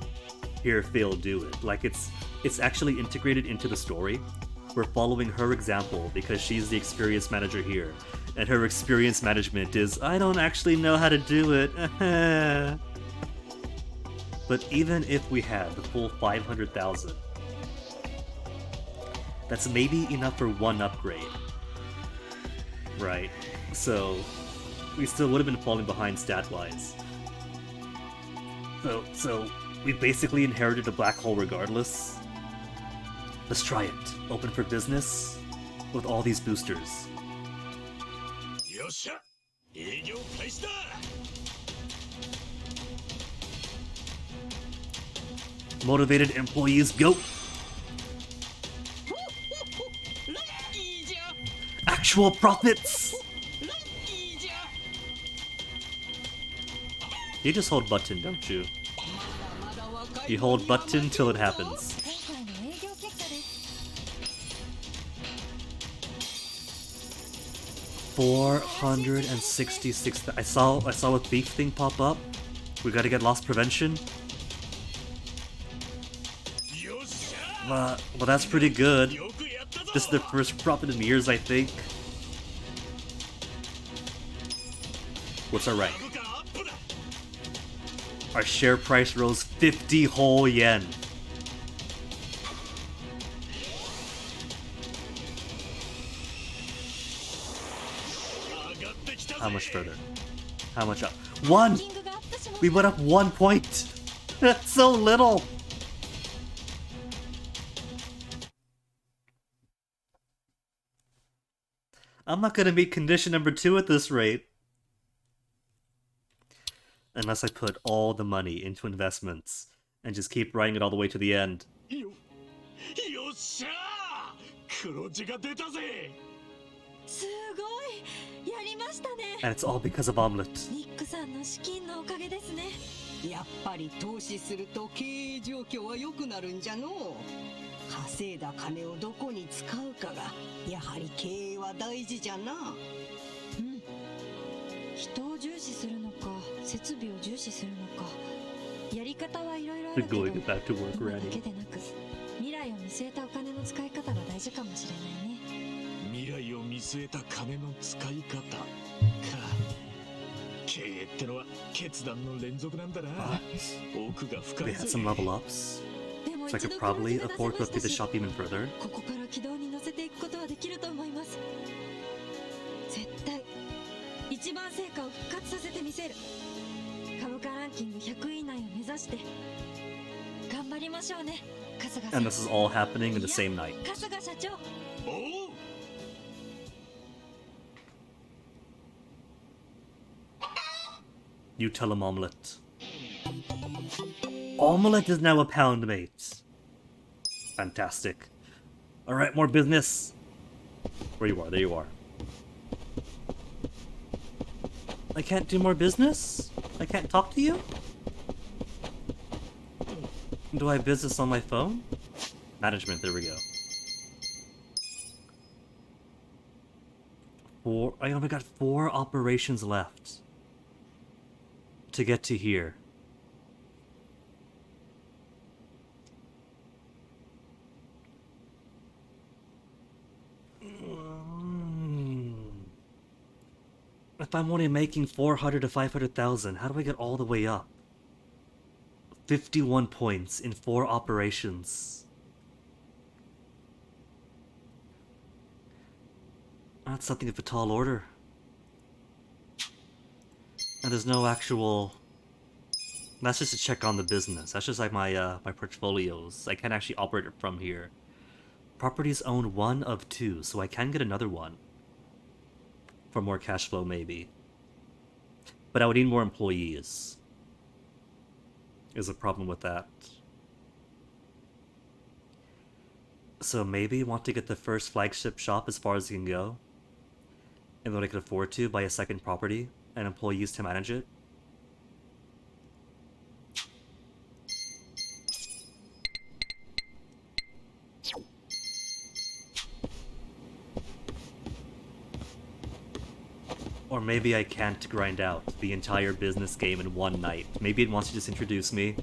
here, Phil, do it. Like, it's actually integrated into the story. We're following her example because she's the experienced manager here. And her experience management is, I don't actually know how to do it. But even if we had the full 500,000, that's maybe enough for one upgrade. Right? So we still would have been falling behind stat-wise. So we basically inherited a black hole regardless. Let's try it. Open for business with all these boosters. Yosha! 営業開始だ! Motivated employees, go! Actual profits! You just hold button, don't you? You hold button till it happens. 466. I saw a thief thing pop up. We gotta get loss prevention. Well, that's pretty good. This is the first profit in years, I think. What's our rank? Our share price rose 50 whole yen. How much further? How much up? 1! We went up 1 point! That's so little! I'm not gonna meet condition number 2 at this rate. Unless I put all the money into investments and just keep riding it all the way to the end. And it's all because of Omelette. ニックさんの資金のおかげですね。やっぱり投資すると経営状況は良くなるんじゃのう。稼いだ金をどこに使うかがやはり経営は大事じゃな。うん。人を重視するのか、設備を重視するのか、やり方はいろいろあるけど、今だけでなく、未来を見据えたお金の使い方が大事かもしれないね。未来を見据えた金の使い方か。経営ってのは決断の連続なんだな。奥が深い。 They had some level ups. So I could probably afford to update the shop even further. ここから軌道に乗せていくことはできると思います。絶対一番成果を復活させてみせる。株価ランキング100位以内を目指して頑張りましょうね、春日さん。 And this is all happening in the same night. 春日社長。You tell him Omelette. Omelette is now a pound mate. Fantastic. Alright, more business. Where you are, there you are. I can't do more business? I can't talk to you? Do I have business on my phone? Management, there we go. I only got 4 operations left to get to here. If I'm only making 400 to 500,000, how do I get all the way up? 51 points in 4 operations. That's something of a tall order. And there's no actual... That's just to check on the business. That's just like my my portfolios. I can't actually operate it from here. Properties owned 1 of 2, so I can get another one. For more cash flow, maybe. But I would need more employees. Is a problem with that. So maybe want to get the first flagship shop as far as you can go. And then I could afford to buy a second property and employees to manage it. Or maybe I can't grind out the entire business game in one night. Maybe it wants to just introduce me,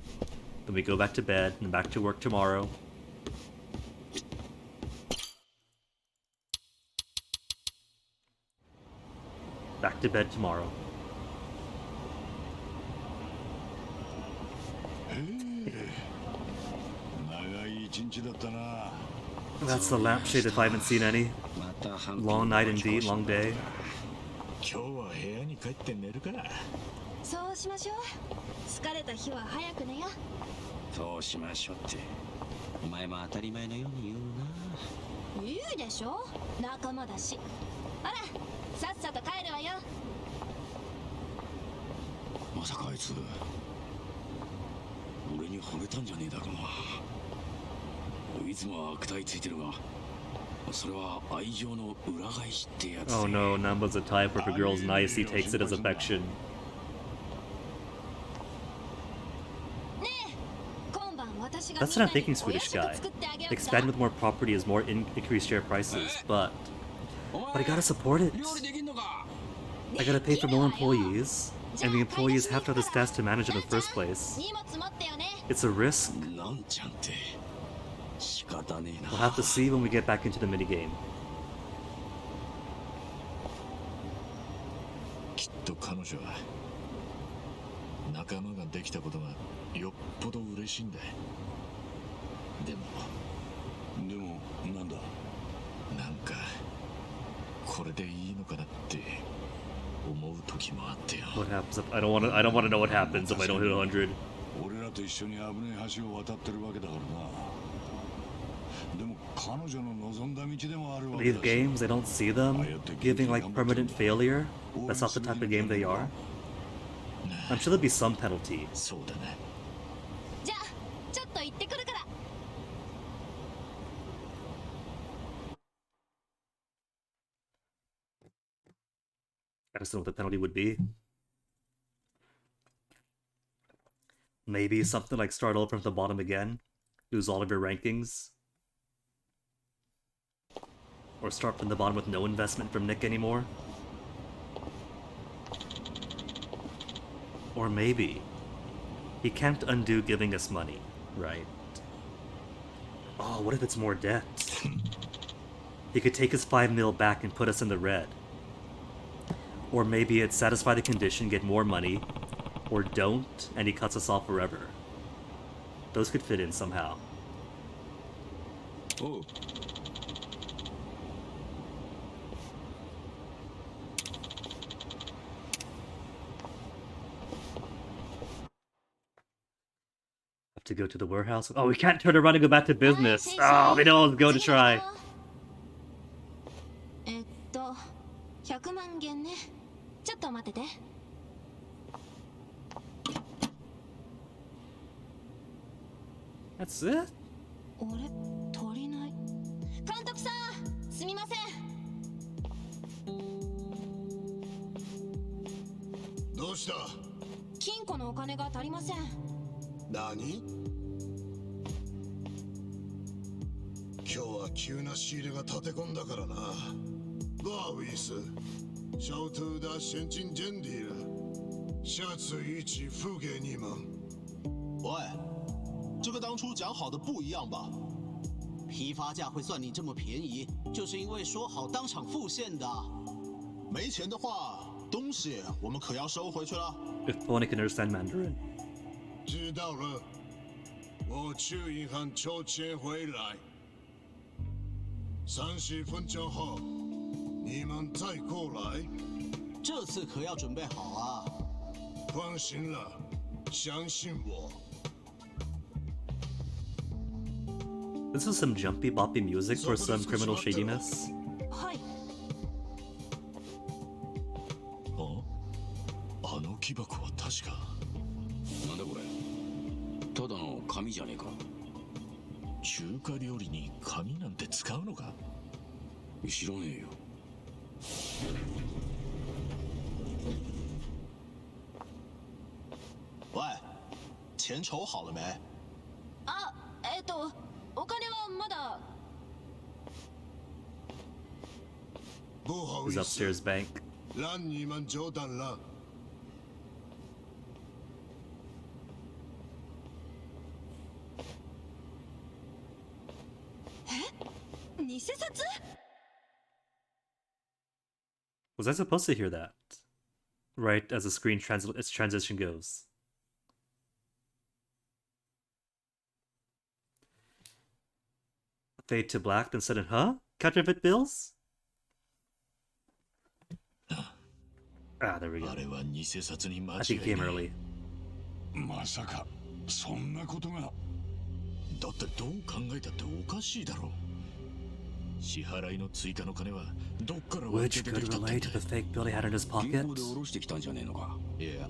then we go back to bed and back to work tomorrow. Back to bed tomorrow. That's the lampshade if I haven't seen any. Long night indeed, long day. 今日は部屋に帰って寝るか。そうしましょう。疲れた日は早く寝よ。そうしましょうってお前も当たり前のように言うな。いいでしょ、仲間だし。ほら、さっさと帰るわよ。まさかあいつ俺に惚れたんじゃねえだろうな。いつもは悪態ついてるがそれは愛情の裏返しってやつ。 Oh no, Namba's a type where if a girl's nice, he takes it as affection. That's what I'm thinking, Swedish guy. Expand with more property is more increased share prices, but I gotta support it. I gotta pay for more employees. And the employees have to have the stats to manage it in the first place. 荷物持ってよね。 It's a risk. なんちゃんって仕方ねえな。 We'll have to see when we get back into the minigame. きっと彼女は仲間ができたことがよっぽど嬉しいんだ。でもなんだ、なんかこれでいいのかなって思う時もあってよ。 What happens if I don't want to know what happens if I don't hit 100. 俺らと一緒に危ない橋を渡ってるわけだからな。でも彼女の望んだ道でもあるわけ These だし。 games, I don't see them giving like permanent failure. That's not the type of game they are. I'm sure there'll be some penalty. そうだね。じゃあちょっと行ってくるから。 I just don't know what the penalty would be. Maybe something like start over from the bottom again, lose all of your rankings. Or start from the bottom with no investment from Nick anymore. Or maybe he can't undo giving us money, right? Oh, what if it's more debt? He could take his 5 mil back and put us in the red. Or maybe it's satisfy the condition, get more money, or don't, and he cuts us off forever. Those could fit in somehow. Oh. Have to go to the warehouse. Oh, we can't turn around and go back to business. Oh, we don't go to try. 100万元ね。ちょっと待ってて。That's it? あれ、足りない。監督さん、すみません。どうした？金庫のお金が足りません。何？今日は急な仕入れが立て込んだからな。不好意思，小偷的现金见底了，下次一起付给你们。喂，这个当初讲好的不一样吧？批发价会算你这么便宜，就是因为说好当场付现的。没钱的话，东西我们可要收回去了。 If Pony can understand Mandarin. 知道了，我去银行抽钱回来。30分钟后，你们再过来。这次可要准备好啊！放心了，相信我。 This is some jumpy boppy music for some criminal shadiness. はい。あの木箱は確か。なんだこれ、ただの紙じゃねえか。中華料理に紙なんて使うのか？知らねえよ。喂，钱筹好了没？あ、お金はまだ。不好 His 意思， upstairs bank. 让你们久等了。偽札？ Was I supposed to hear that? Right as the screen its transition goes. Fade to black, then sudden, huh? Counterfeit bills? Ah, there we go. あれは偽札に間 I 違 think it い came ない。 early. まさかそんなことが。だってどう考えたっておかしいだろう。支払いの追加の金はどっから湧い Which て出て could きたって relate to the fake bill he had in his 銀 pocket? 行で下ろしてきたんじゃねえのか。いや、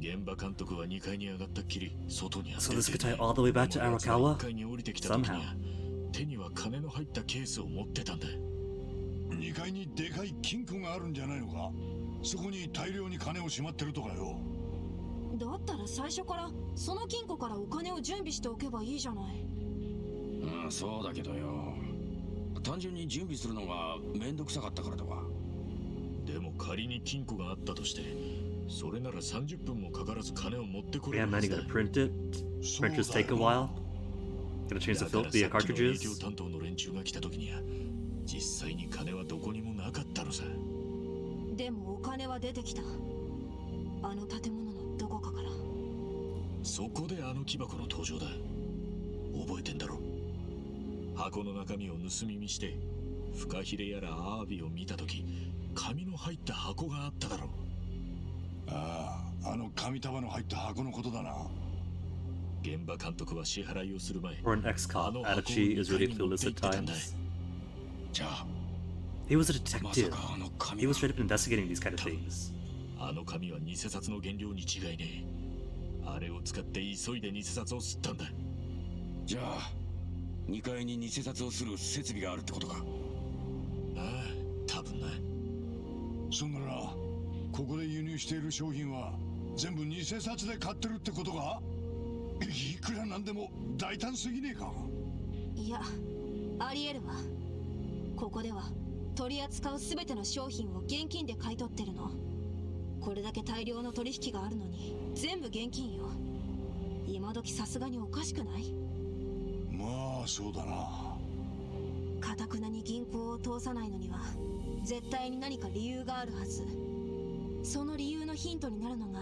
現場監督は2階に上がったっきり外に So this could tie all the way back to 1 Arakawa? 階に降りてきた時に Somehow. は手には金の入ったケースを持ってたんだ。2階にでかい金庫があるんじゃないのか。そこに大量に金をしまってるとかよ。だったら最初からその金庫からお金を準備しておけばいいじゃない。うん、そうだけどよ。単純に準備するのがめんどくさかったからとか。でも仮に金庫があったとしてそれなら30分もかからず金を持ってこれ Yeah, る man, は you ずだ gotta print it. そうだよ Printers take a while. Gotta change the だから the さっきの営 cartridges. 業担当の連中が来た時には実際に金はどこにもなかったのさ。でもお金は出てきた。あの建物のどこかから。そこであの木箱の登場だ。覚えてんだろ。箱の中身を盗み見してフカヒレやらアワビを見た時、紙の入った箱があっただろ。ああ、あの紙束の入った箱のことだな。現場監督は支払いをする前、 For an ex-cop, Adachi is really clueless at times. じゃあ He was a まさ detective. かあの紙 He が was straight up investigating these kind of things. あの紙は偽札の原料に違いねえ。あれを使って急いで偽札を吸ったんだ。じゃあ2階に偽札をする設備があるってことか。ああ、多分な。そんならここで輸入している商品は全部偽札で買ってるってことか。いくらなんでも大胆すぎねえか。いや、ありえるわ。ここでは取り扱う全ての商品を現金で買い取ってるの。これだけ大量の取引があるのに全部現金よ。今時さすがにおかしくない？まあそうだな。かたくなに銀行を通さないのには絶対に何か理由があるはず。その理由のヒントになるのが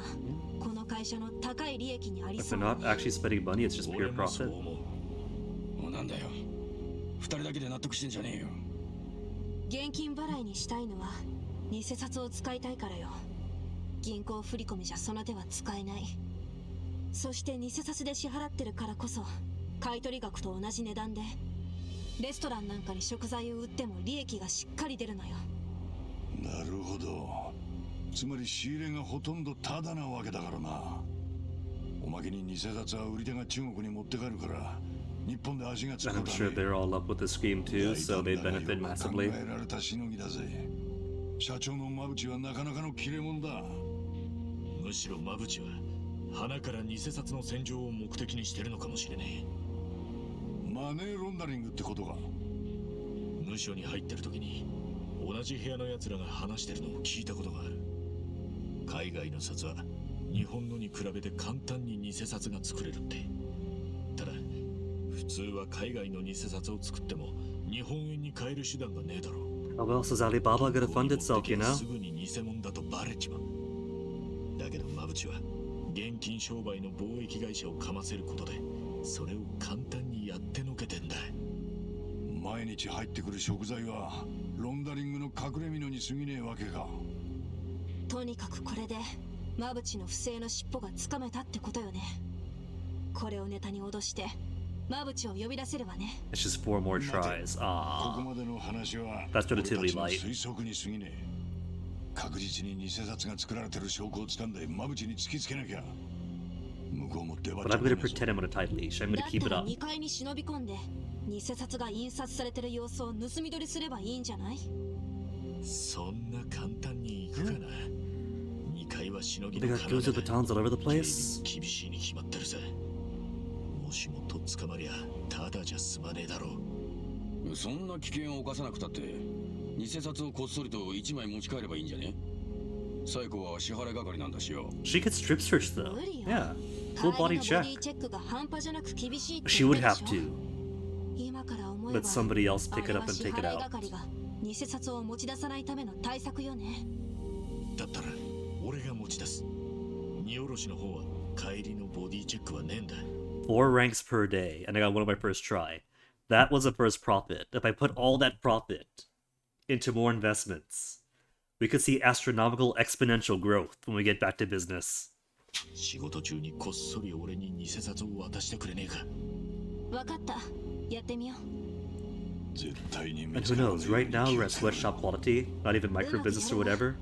この会社の高い利益にあり If そ they're うな not actually spending money, it's just 俺 pure もそう profit. 思う。もうなんだよ、2人だけで納得してんじゃねえよ。現金払いにしたいのは偽札を使いたいからよ。銀行振込じゃその手は使えない。そして偽札で支払ってるからこそ買取額と同じ値段でレストランなんかに食材を売っても利益がしっかり出るのよ。なるほど。つまり仕入れがほとんどタダなわけだからな。おまけに偽札は売り手が中国に持って帰るから日本で足がつく And か I'm ら sure they're all up with the scheme too, so they benefit 考 massively. えられたしのぎだぜ。社長の馬淵はなかなかの切れ者だ。むしろ馬淵は花から偽札の洗浄を目的にしてるのかもしれねえ。マネーロンダリングってことか。無所に入ってる時に同じ部屋の奴らが話してるのを聞いたことがある。海外の札は日本のに比べて簡単に偽札が作れるって。ただ普通は海外の偽札を作っても日本円に換える手段がねえだろう。 How else is Alibaba gonna fund itself, you know? すぐに偽物だとバレちまう。だけど馬淵は現金商売の貿易会社をかませることでそれを簡単にやってのけてんだ。毎日入ってくる食材はロンダリングの隠れ蓑に過ぎねえわけか。とにかくこれで馬淵の不正の尻尾がつかめたってことよね。これをネタに脅して馬淵を呼び出せるわね。 It's just 4 more tries. ここ Aww. までの話は That's relatively 俺たちの light. 推測に過ぎねえ。確実に偽札が作られてる証拠を掴んで馬淵に突きつけなきゃ。向こうも出張っ But ちゃ I'm うね gonna えぞ。 pretend I'm on a tight leash. I'm だ gonna っ keep た it ら up. 2階に忍び込んで偽札が印刷されてる様子を盗み撮りすればいいんじゃない？そんな簡単に行くかな。2階はしのぎ They の got guns with batons all over the 警備 place. も厳しいに決まってるさ。もしもとっ捕まりゃただじゃ済まねえだろう。そんな危険を犯さなくたって偽札をこっそりと1枚持ち帰ればいいんじゃね。最後は支払い係なんだしよ。 She gets strip searched though. 無理よ。 Yeah. Full 帰り body のボデ check. ィチェックが半端じゃなく厳しいって She 言っ would た have でしょ。 to. 今から思えば Let somebody else pick it あれ up は and 支 take it 払い out. 係が偽札を持ち出さないための対策よね。だったら俺が持ち出す。荷下ろしの方は帰りのボディチェックはねえんだ。 4 ranks per day, and I got one of my first try. That was a first profit. If I put all that profit into more investments, we could see astronomical exponential growth when we get back to business. 仕事中にこっそり俺に偽札を渡してくれねえか。わかった。やってみよう。絶対に And who knows, right now we're at sweatshop quality, not even micro business or whatever.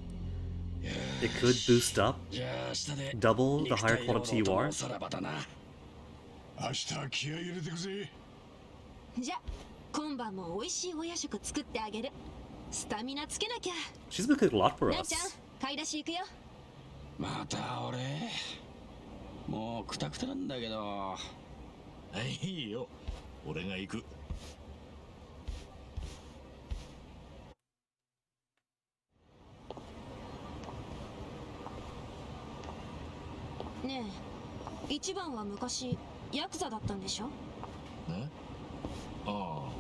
It could boost up, じゃあ明日で double the higher quality you are. さらばだな。明日は気合い入れてくぜ。じゃあ今晩も美味しいお夜食作ってあげる。スタミナつけなきゃ。 She's been cooking a lot for なっちゃん us. 買い出し行くよ。また俺もうクタクタなんだけど。はいいいよ。俺が行く。ねえ、一番は昔ヤクザだったんでしょ？え？あ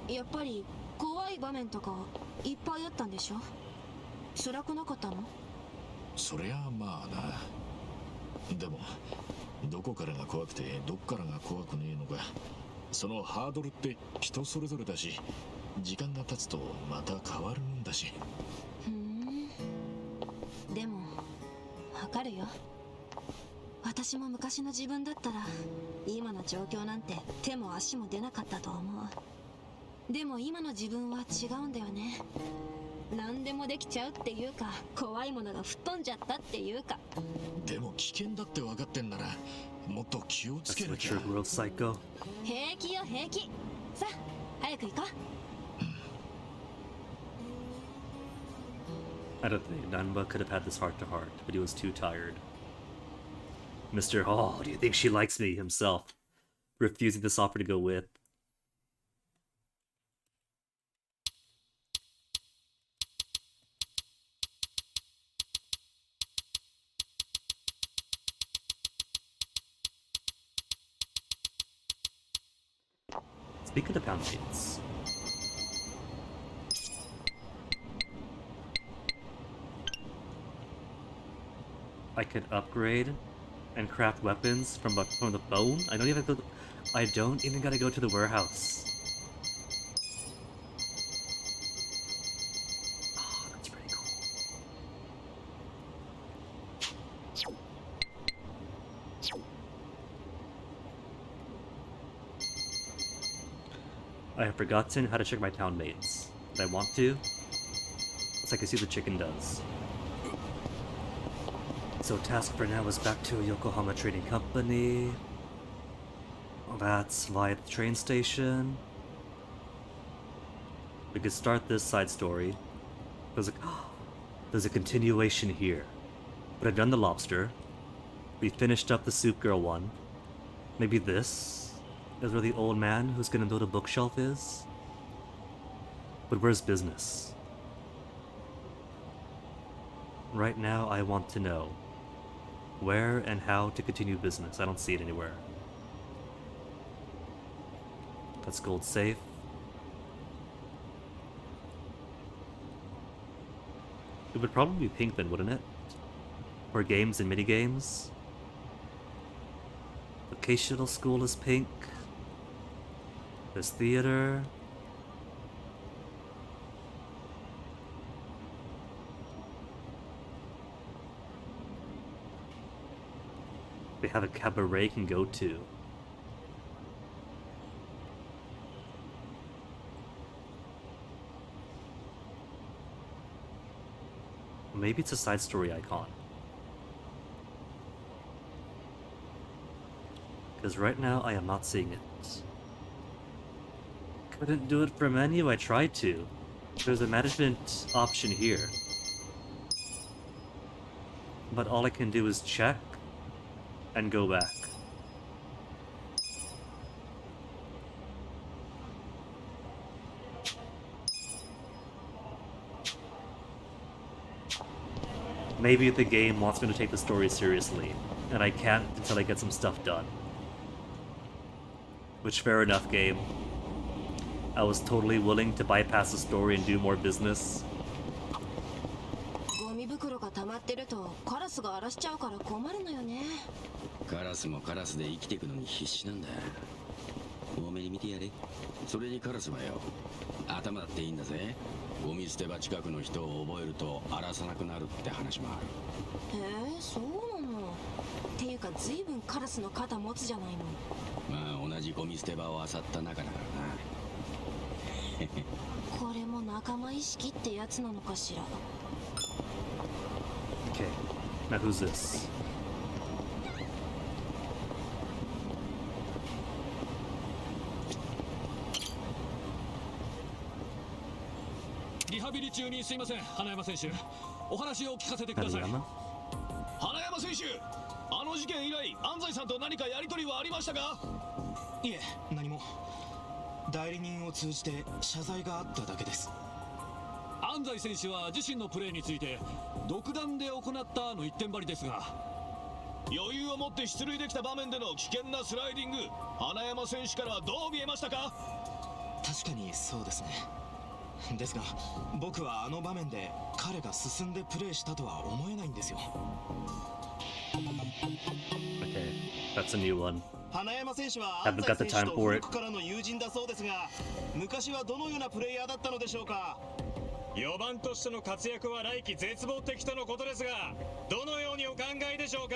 やっぱり怖い場面とかいっぱいあったんでしょ？辛くなかったの？あ、そりゃまあな。でもどこからが怖くてどっからが怖くねえのか、そのハードルって人それぞれだし、時間が経つとまた変わるもんだし。でもわかるよ。私も昔の自分だったら今の状況なんて手も足も出なかったと思う。でも今の自分は違うんだよね。何でもできちゃうっていうか、怖いものが吹っ飛んじゃったっていうか。でも危険だって分かってんならもっと気をつ That's けな what きゃ。 you're real psycho. 平気よ平気。さあ早く行こう。I don't think Nanba could have had this heart to heart, but he was too tired. Mr. Oh, do you think she likes me? Himself, refusing this offer to go with. Speaking of pound dates. I could upgrade and craft weapons from the bone. I don't even gotta go to the warehouse. Oh, that's pretty cool. I have forgotten how to check my town mates. But I want to, so I can see what the chicken does. So task for now is back to Yokohama Trading Company. That's via the train station. We could start this side story. There's a continuation here. But I've done the lobster. We finished up the soup girl one. Maybe this is where the old man who's gonna build a bookshelf is? But where's business? Right now I want to know where and how to continue business. I don't see it anywhere. That's gold safe. It would probably be pink then, wouldn't it? For games and mini-games. Vocational school is pink. There's theater. They have a cabaret you can go to. Maybe it's a side story icon. Because right now I am not seeing it. Couldn't do it for menu, I tried to. There's a management option here. But all I can do is check and go back. Maybe the game wants me to take the story seriously, and I can't until I get some stuff done. Which, fair enough, game. I was totally willing to bypass the story and do more business. ゴミ袋が溜まってるとカラスが荒らしちゃうから困るのよね。カラスもカラスで生きていくのに必死なんだ。多めに見てやれ。それにカラスはよ、頭だっていいんだぜ。ゴミ捨て場近くの人を覚えると荒らさなくなるって話もある。そうなの。っていうか随分カラスの肩持つじゃないの。まあ同じゴミ捨て場を漁った仲だからな。これも仲間意識ってやつなのかしら。Okay, now who's this? リハビリ中にすいません、花山選手。お話を聞かせてください。花山選手、あの事件以来、安西さんと何かやり取りはありましたか？いえ、何も。代理人を通じて謝罪があっただけです。安西選手は自身のプレーについて独断で行ったの一点張りですが、余裕を持って出塁できた場面での危険なスライディング、花山選手からはどう見えましたか？確かにそうですね。ですが僕はあの場面で彼が進んでプレーしたとは思えないんですよ。 Okay, that's a new one. 花山選手は Haven't got the 安西選 time 手と for 古 it. くからの友人だそうですが、昔はどのようなプレイヤーだったのでしょうか。4番としての活躍は来季絶望的とのことですが、どのようにお考えでしょうか？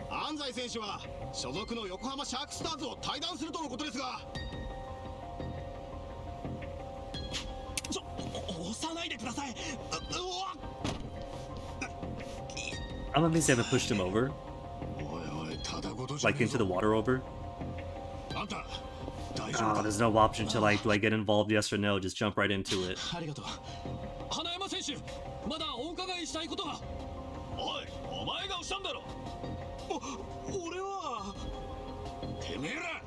安西選手は所属の横浜シャークスターズを退団するとのことですが。押さないでください。I'm amazed they haven't pushed him over. Like into the water over. Oh, there's no option to like, do I get involved, yes or no? Just jump right into it. ありがとう。花山選手、まだお伺いしたいことが。おい、お前が押したんだろ。俺は。てめえら、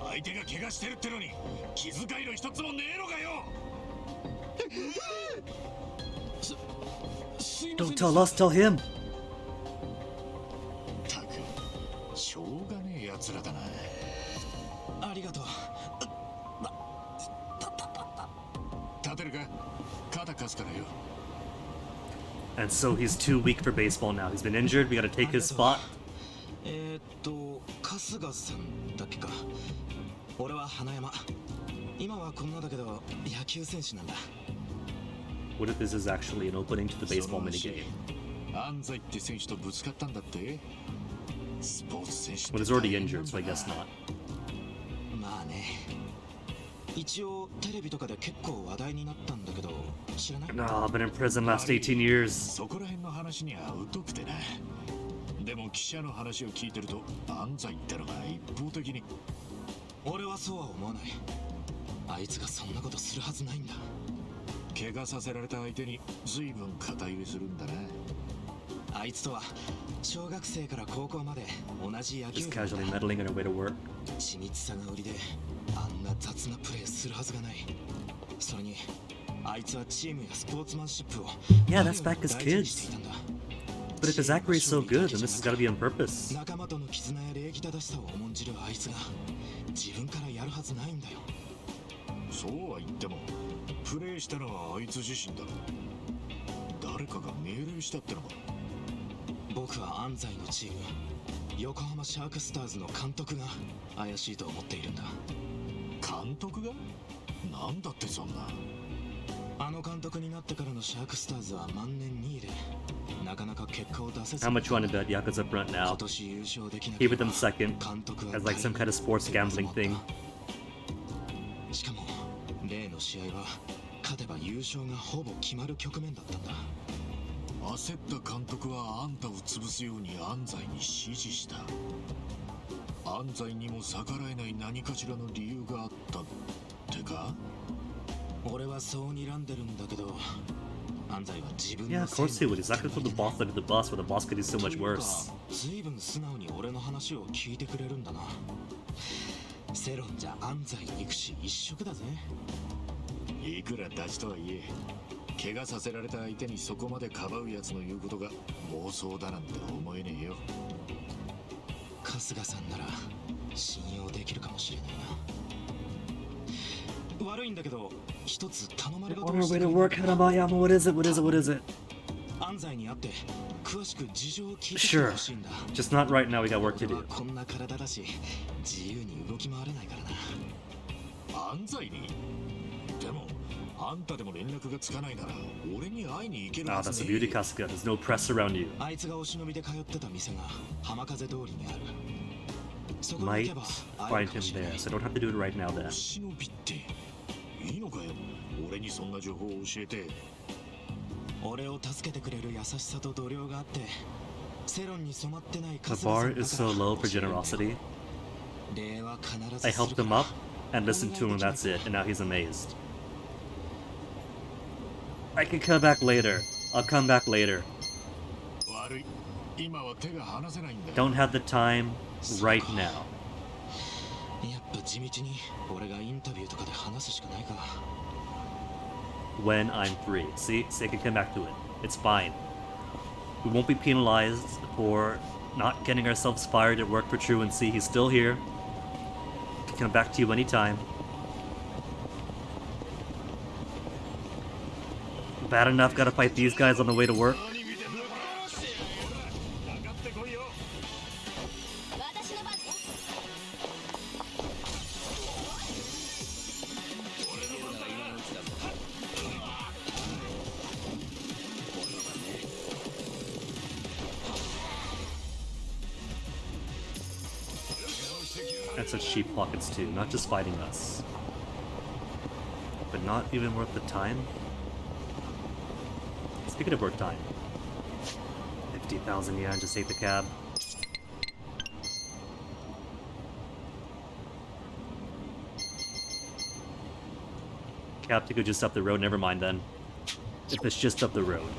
相手が怪我してるってのに気遣いの一つもねえのかよ。Don't tell us, tell him. たく、しょうがねえやつらだな。ありがとう。立てるか？肩貸すからよ。 And so he's too weak for baseball now. He's been injured. We gotta take his spot. 春日さんだっけか。俺は花山。今はこんなだけど野球選手なんだ。What if this is actually an opening to the baseball minigame? 安西って選手とぶつかったんだって？スポーツ選手。But he's already injured, so I guess not. まあね。一応テレビとかで結構話題になったんだけど、知らない？ No, I've been in prison last 18 years. そこら辺の話には疎くてな。でも記者の話を聞いてると安西ってのが一方的に。俺はそうは思わない。あいつがそんなことするはずないんだ。怪我させられた相手に随分肩入れするんだな。あいつとは小学生から高校まで同じ野球 Just casually meddling on her way to work. 緻密さが売りで、あんな雑なプレーするはずがない。それにあいつはチームやスポーツマンシップを Yeah, that's back as kids. But if his Zachary is so good, then this has got to be on purpose. 仲間との絆や礼儀正しさを重んじるあいつが自分からやるはずないんだよ。そうは言ってもプレイしたのはあいつ自身だろ。誰かが命令したってのか。僕は安西のチーム横浜シャークスターズの監督が怪しいと思っているんだ。監督が？なんだってそんな。あの監督になってからのシャークスターズは万年2位でなかなか結果を出せず。 How much you want to bet Yakuza up front now? 今年優勝できな He put them second as like some kind of sports gambling thing. しかも例の試合は勝てば優勝がほぼ決まる局面だったんだ。焦った監督はあんたを潰すように安西に指示した。安西にも逆らえない何かしらの理由があったってか？俺はそう睨んでるんだけど、安西は自分 Yeah, の of course he would. He's not gonna put the boss under the bus where the boss could do so much worse. 随分素直に俺の話を聞いてくれるんだな。世論じゃ安西憎し一色だぜ。いくらダチとはいえ怪我させられた相手にそこまでかばうやつの言うことが妄想だなんて思えねえよ。春日さんなら信用できるかもしれないな。悪いんだけど一つ頼まれ事を On our して way く to れ work, Hanabayama. What is it? What is it? What is it? 安西に会って詳しく事情を聞いてきて Sure. ほしいんだ。 Just not right now. We got work to 俺は do. こんな体だし自由に動き回れないからな。安西に？でもあんたでも連絡がつかないなら俺に会いに行ける Ah, は that's ず the ねえ beauty, Kasuga. There's no press around you. あいつがお忍びで通ってた店が浜風通りにある。そこに行 Might けば find him there, so I don't have to do it right now then. お忍びっていいのかよ。俺にそんな情報を教えて。俺を助けてくれる優しさと度量があって世論に染まってない The 春日さん bar だ is から so low for generosity. 礼は必ず I helped him up and listened to him, and that's it. And now he's amazed. I can come back later. I'll come back later. 悪い。今は手が離せないんだ。 Don't have the time right now. やっぱ地道に俺がインタビューとかで話すしかないか。 When I'm free. See, I can come back to it. It's fine. We won't be penalized for Not getting ourselves fired at work for truancy. He's still here. Can come back to you anytime. Bad enough, gotta fight these guys on the way to work. And such cheap pockets too, not just fighting us. But not even worth the time. Speaking of work time. 50,000 yen to take the cab. Cab to go just up the road, never mind then. If it's just up the road.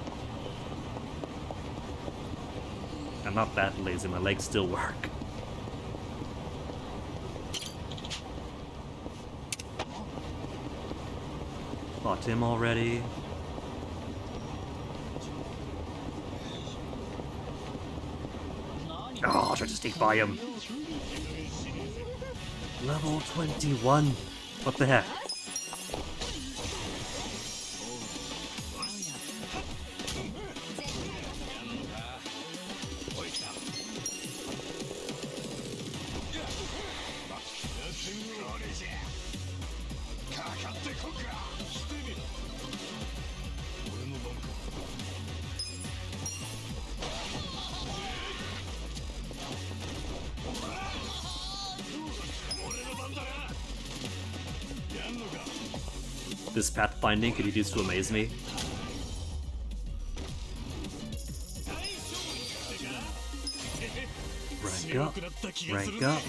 I'm not that lazy, my legs still work. Fought him already. Oh, I'll try to sneak by him. Level 21. What the heck? This pathfinding could be used to amaze me. Rank up. Rank up.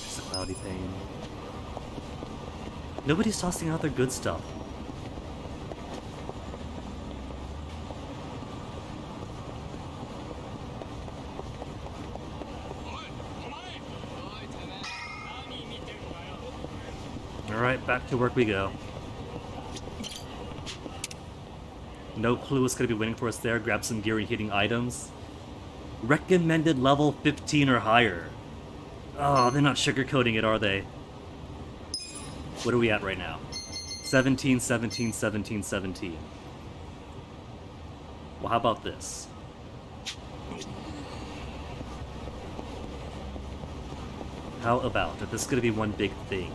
It's a cloudy pain. Nobody's tossing out their good stuff. Alright, back to work we go. No clue what's going to be waiting for us there. Grab some gear and heating items. Recommended level 15 or higher. Oh, they're not sugarcoating it, are they? What are we at right now? 17, 17, 17, 17. Well, how about this? How about if this is going to be one big thing?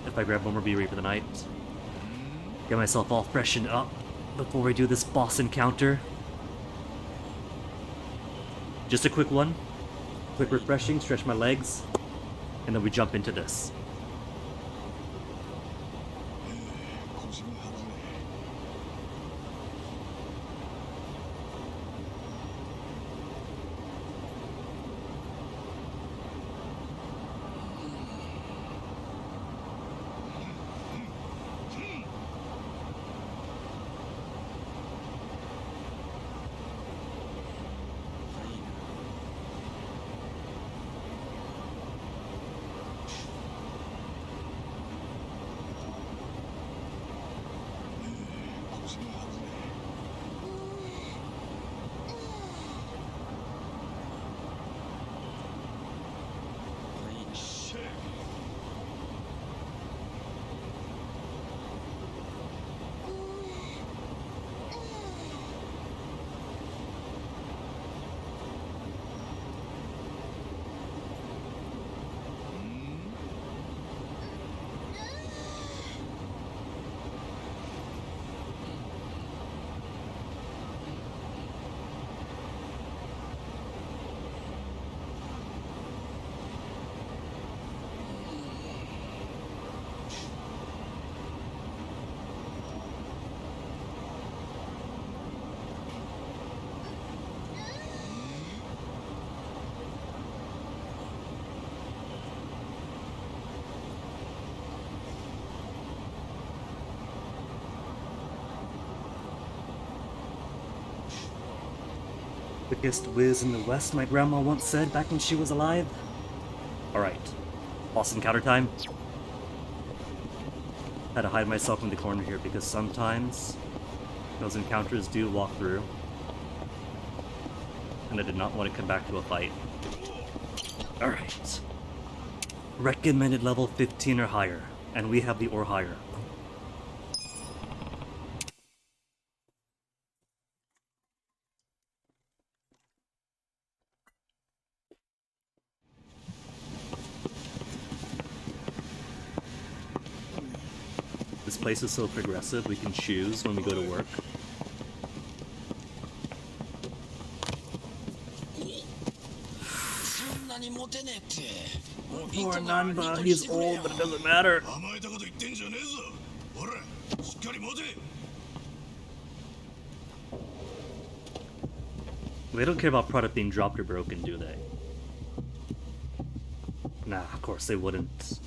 If I grab one more beery for the night. Get myself all freshened up before we do this boss encounter. Just a quick one. Quick refreshing, stretch my legs, and then we jump into this. Biggest whiz in the West, my grandma once said back when she was alive. Alright. Boss encounter time. Had to hide myself in the corner here because sometimes those encounters do walk through. And I did not want to come back to a fight. Alright. Recommended level 15 or higher. And we have the or higher. This place is so progressive, we can choose when we go to work. Poor Nanba, he's old, but it doesn't matter. They don't care about product being dropped or broken, do they? Nah, of course they wouldn't.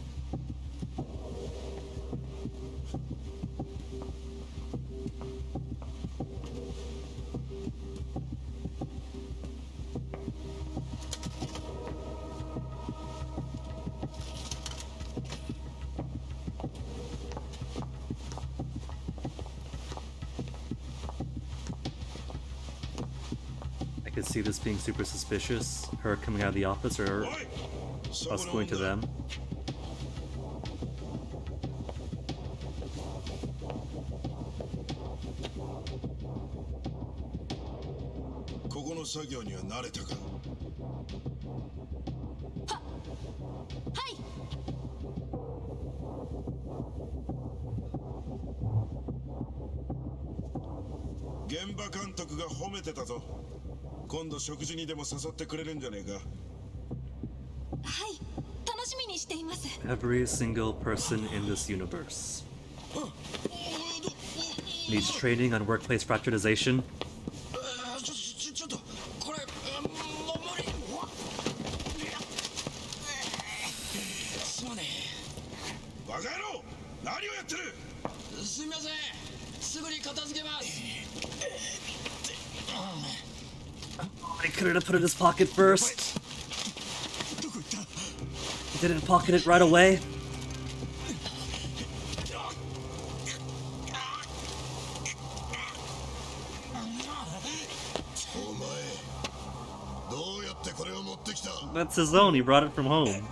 I could see this being super suspicious. Her coming out of the office or us going to them. Every single person in this universe needs training on workplace fracturization. I couldn't have put it in his pocket first. He didn't pocket it right away. That's his own, he brought it from home.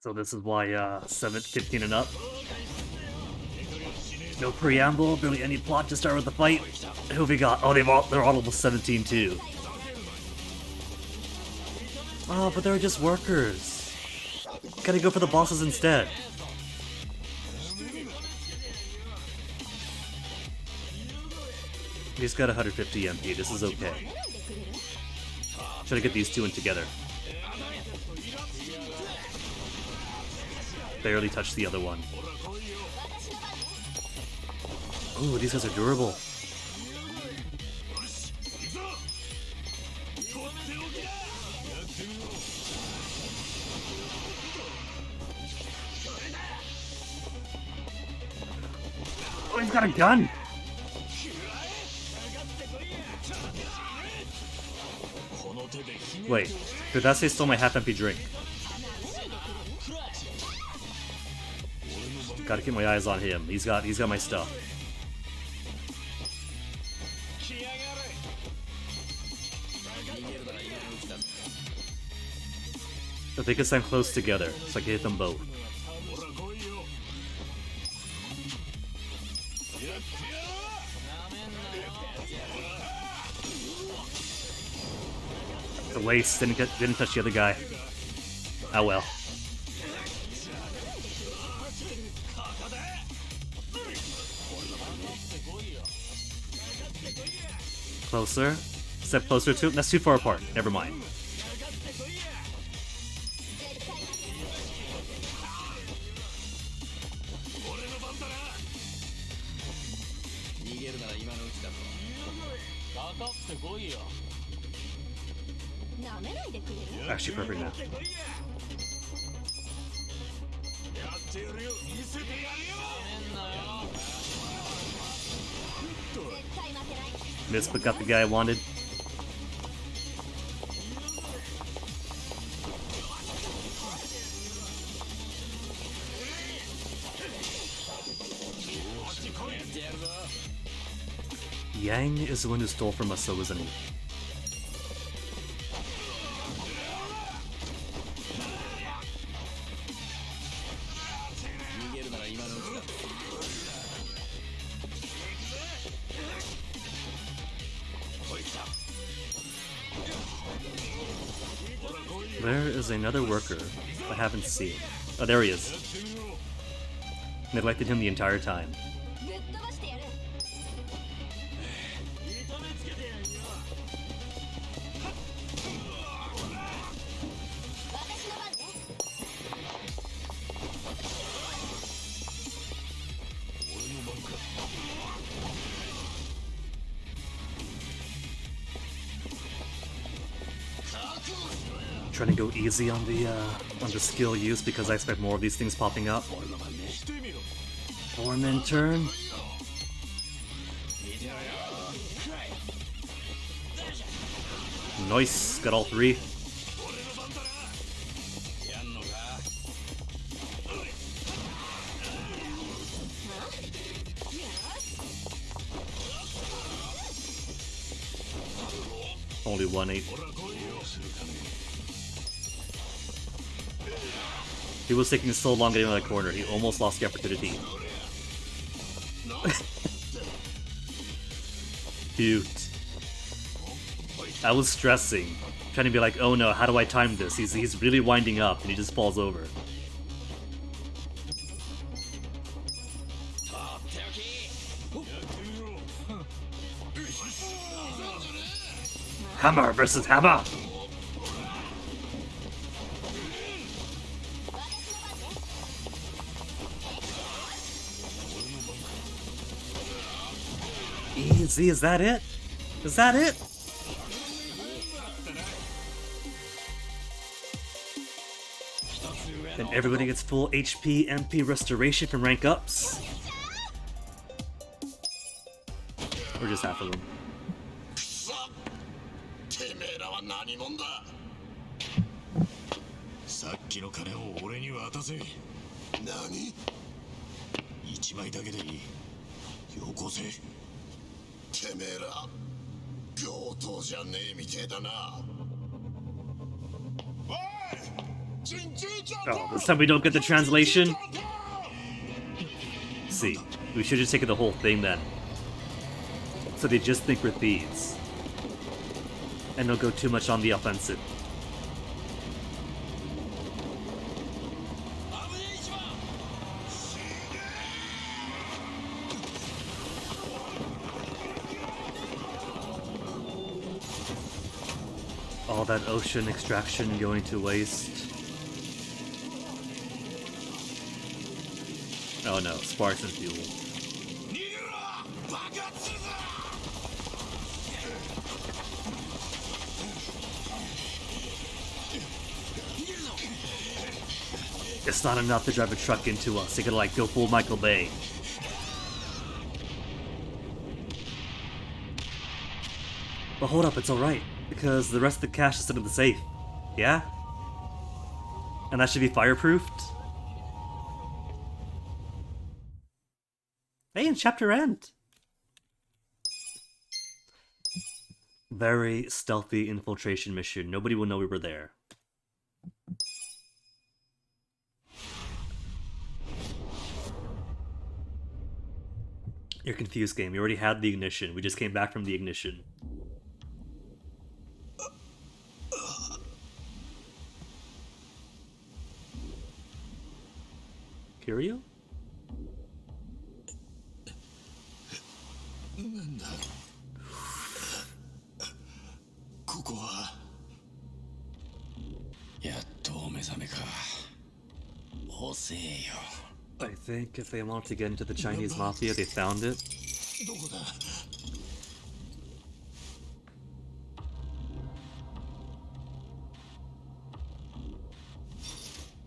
So this is why 15 and up. No preamble, barely any plot to start with the fight. Who have we got? Oh, they're all level 17 too. Oh, but they're just workers. Gotta go for the bosses instead. He's got 150 MP, this is okay. Try to get these two in together. Barely touched the other one. Ooh, these guys are durable. Oh, he's got a gun! Wait, did that say stole my half-empty drink? Gotta keep my eyes on him. He's got my stuff. I think it's I'm close together, so I can hit them both. The lace didn't touch the other guy. Oh well. closer. Step closer to him. That's too far apart. Never mind. Actually, perfect now. Missed, but got the guy I wanted. Yang is the one who stole from us, so isn't he? There is another worker I haven't seen. Oh, there he is. Neglected him the entire time. Trying to go easy on the skill use because I expect more of these things popping up. Foreman turn. Nice, got all three. Only 1-8. He was taking so long getting out of the corner, he almost lost the opportunity. Cute. I was stressing, trying to be like, oh no, how do I time this? He's really winding up and he just falls over. Hammer versus hammer! Easy, is that it? Is that it? Then everybody gets full HP, MP restoration from rank ups. Or just half of them. Oh, this time we don't get the translation? See, we should just take the whole thing then. So they just think we're thieves. And don't go too much on the offensive. All that ocean extraction going to waste. Oh no, sparks and fuel. It's not enough to drive a truck into us. They gotta like go full Michael Bay. But hold up, it's alright. Because the rest of the cash is still in the safe. Yeah? And that should be fireproofed? Hey, and chapter end! Very stealthy infiltration mission. Nobody will know we were there. You're confused, game. You already had the ignition. We just came back from the ignition. Kiryu? ここは。やっとお目覚めか。遅えよ。 I think if they wanted to get into the Chinese mafia, they found it. どこだ。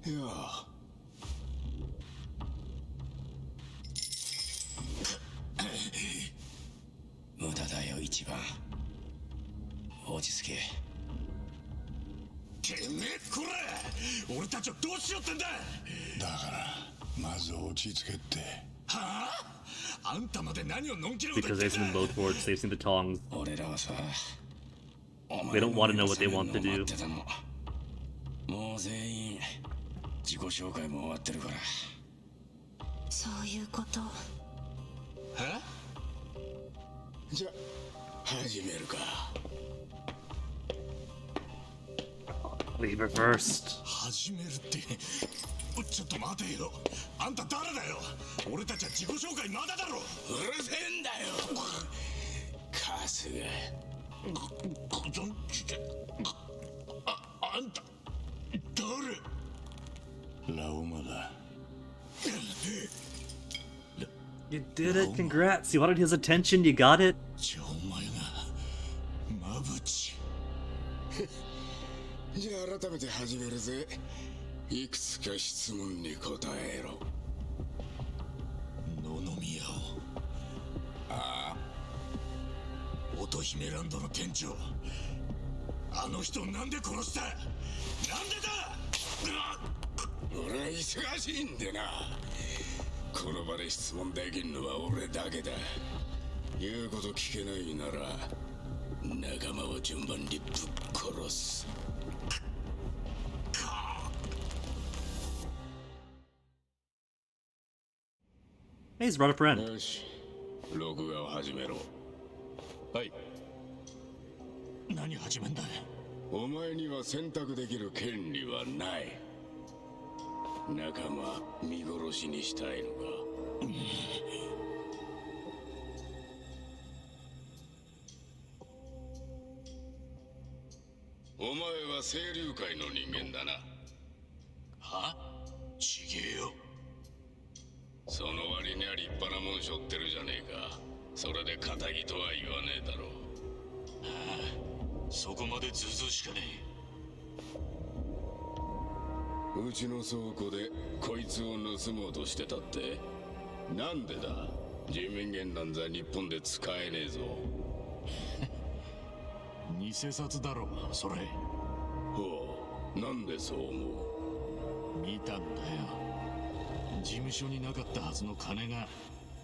いや無駄だよ一番。落ち着け。てめえこれ、俺たちはどうしようってんだ。だからまず落ち着けって。はあ、あんたまで何をのんきなこと言 Because って they've ん seen だ。 both boards, they've seen the tongs. 俺らはさ、 They don't want to know what they want to do. もう全員自己紹介も終わってるから。そういうこと。は？じゃ始めるか。Leave it first. 始めるって、ちょっと待てよ。あんた誰だよ。俺たちは自己紹介まだだろ。うるせえんだよ。カスが。あんた誰？ラオマだ。You did it, congrats. You wanted his attention, you got it. じゃあお前がマブチ。じゃあ改めて始めるぜ。いくつか質問に答えろ。野々宮を。ああ、乙姫ランドの店長、あの人なんで殺した？なんでだ？俺は忙しいんでな。この場で質問できんのは俺だけだ。言うこと聞けないなら仲間を順番にぶっ殺す。Hey, he's brought a friend. よし、録画を始めろ。はい。何始めんだよ。お前には選択できる権利はない。仲間見殺しにしたいのか。お前は清流会の人間だな。は？ちげえよ。その割には立派なもん背負ってるじゃねえか。それで仇とは言わねえだろう。ああ、そこまでずうずうしかねえ。うちの倉庫でこいつを盗もうとしてたって。なんでだ。人民元なんざ日本で使えねえぞ。偽札だろそれ。ほう、なんでそう思う？見たんだよ。事務所になかったはずの金が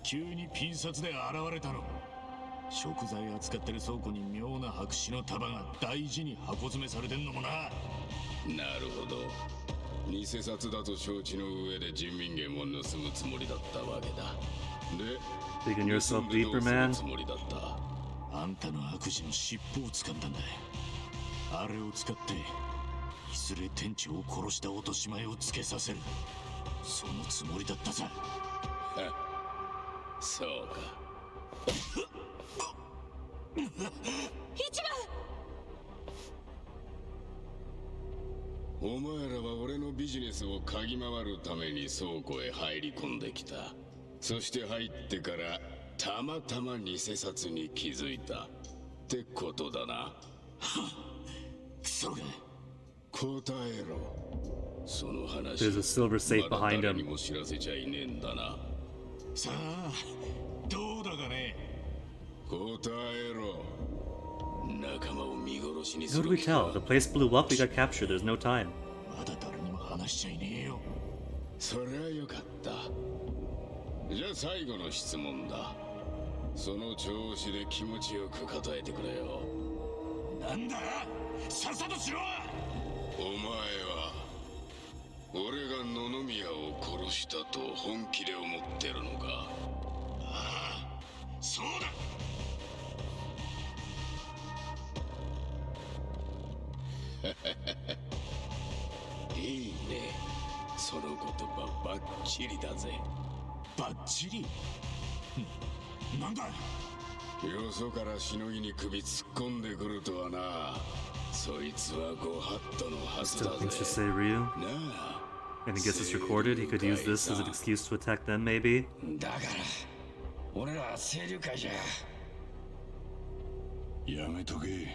急にピン札で現れたの。食材扱ってる倉庫に妙な白紙の束が大事に箱詰めされてんのもな。なるほど。偽札だと承知の上で人民元を盗むつもりだったわけだ。で、 Digging yourself deeper, man. つもりだった。あんたの悪事の尻尾を掴んだんだ。あれを使っていずれ店長を殺した落とし前をつけさせる。そのつもりだったさ。そうか。一番。お前らは俺のビジネスを嗅ぎ回るために倉庫へ入り込んできた。そして入ってからたまたま偽札に気づいたってことだな。クソが。答えろ。その話。 There's a silver safe behind 誰に him. も知らせちゃいねえんだな。さあ、どうだかね。答えろ。仲間を見殺しにす Who る do we tell? The place blew up, we got captured, there's no time. まだ誰にも話しちゃいねえよ。そりゃよかった。じゃあ最後の質問だ。その調子で気持ちよく答えてくれよ。なんだ？さっさとしろ！お前は俺が野々宮を殺したと本気で思ってるのか？ああ、そうだ。いいね。その言葉バッチリだぜ。バッチリ？なんだ？よそからしのぎに首突っ込んでくるとはな。そいつはご法度のはずだ Still ぜ。 thinks to say Ryu. なあ。 And he gets this recorded. He could use this as an excuse to attack them, maybe. だから俺らは清流会じゃ。やめとけ。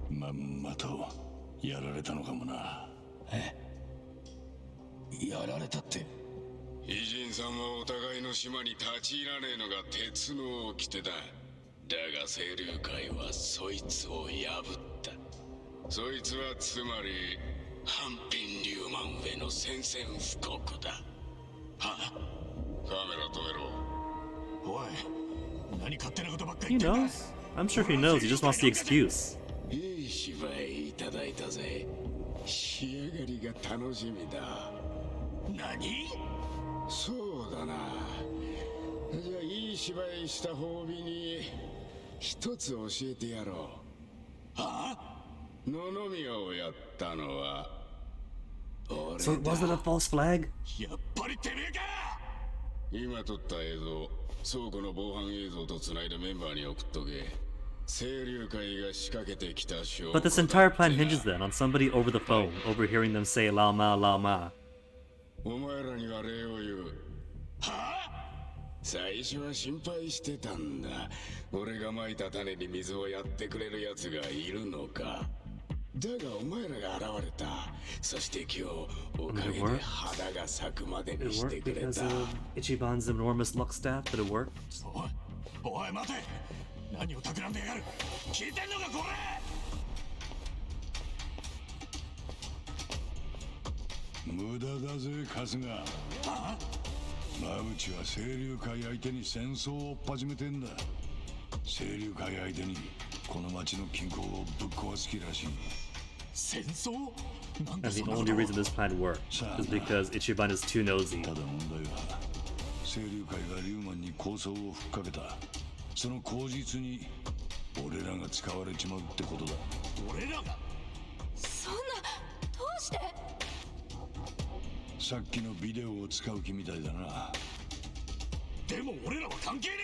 まんまとやられたのかもな。え？やられたって。偉人さんはお互いの島に立ち入らねえのが鉄の掟だ。だが清流会はそいつを破った。そいつはつまり半品リューマン上の宣戦布告だ。はあ？カメラ止めろ。おい、何勝手なことばっかり He 言ってんだ。 knows. I'm sure he knows. He just wants the excuse. いい芝居いただいたぜ。仕上がりが楽しみだ。何？そうだな。じゃあいい芝居した褒美に一つ教えてやろう。はあ？野々宮をやったのは俺だ。 So it wasn't a false flag? やっぱりてめえか。今撮った映像、倉庫の防犯映像とつないでメンバーに送っとけ。清流会が仕掛けてきた証拠。 But this entire plan hinges then on somebody over the phone, overhearing them say Lao Ma, Lao Ma. お前らには礼を言う。はあ？最初は心配してたんだ。俺が蒔いた種に水をやってくれる奴がいるのか。だがお前らが現れた。そして今日おかげで花が咲くまで It にして worked くれ because た。 of Ichiban's enormous luck staff, but it worked. おい待て。何を企んでやがる。聞いてんのかこれ。無駄だぜ春日。馬淵は清流会相手に戦争を始めてんだ。清流会相手にこの町の均衡をぶっ壊す気らしい。戦争？ And the only reason this plan worked is because Ichiban is too nosy. ただ問題は清流会がリューマンに構想をふっかけた。その口実に俺らが使われちまうってことだ。俺らが？そんな、どうして？さっきのビデオを使う気みたいだな。でも俺らは関係ね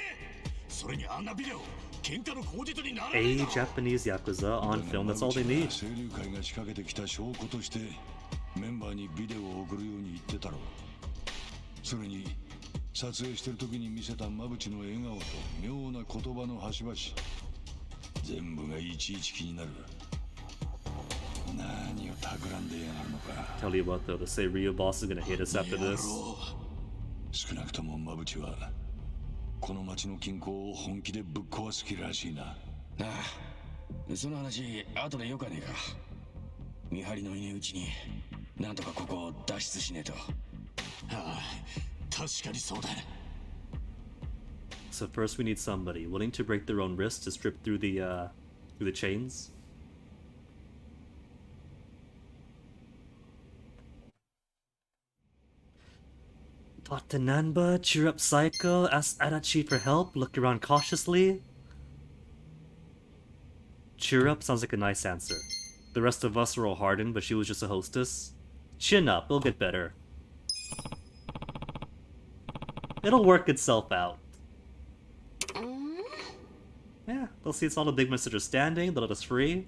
え。それにあんなビデオ、喧嘩の口実にならない。 A Japanese Yakuza on film, that's all they need. 清流会が仕掛けてきた証拠としてメンバーにビデオを送るように言ってたろう。それに撮影してる時に見せた馬淵の笑顔と妙な言葉の端々、全部がいちいち気になる。何を企んでやがるのか。 Tell you what though, the Seiryu boss is gonna hate us after this. 少なくとも馬淵はこの町の均衡を本気でぶっ壊す気らしいな。なあ、その話後でよかねえか。見張りのいねえうちになんとかここを脱出しねえと。はあ、確かにそうだ。 So first we need somebody willing to break their own wrist to strip through the chains. Dr. Nanba, cheer up Psycho, ask Adachi for help, look around cautiously. Cheer up sounds like a nice answer. The rest of us are all hardened, but she was just a hostess. Chin up, it'll get better. It'll work itself out. Yeah, they'll see it's all a big misunderstanding, they'll let us free.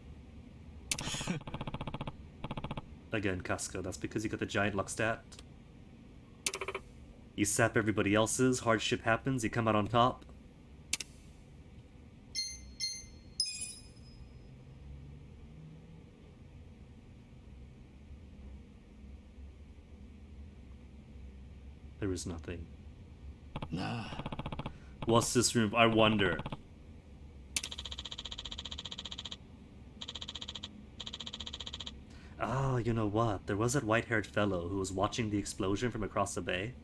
Again, Casco, that's because you got the giant luck stat. You sap everybody else's, hardship happens, you come out on top. There is nothing. Nah. What's this room? I wonder. Oh, you know what? There was that white-haired fellow who was watching the explosion from across the bay.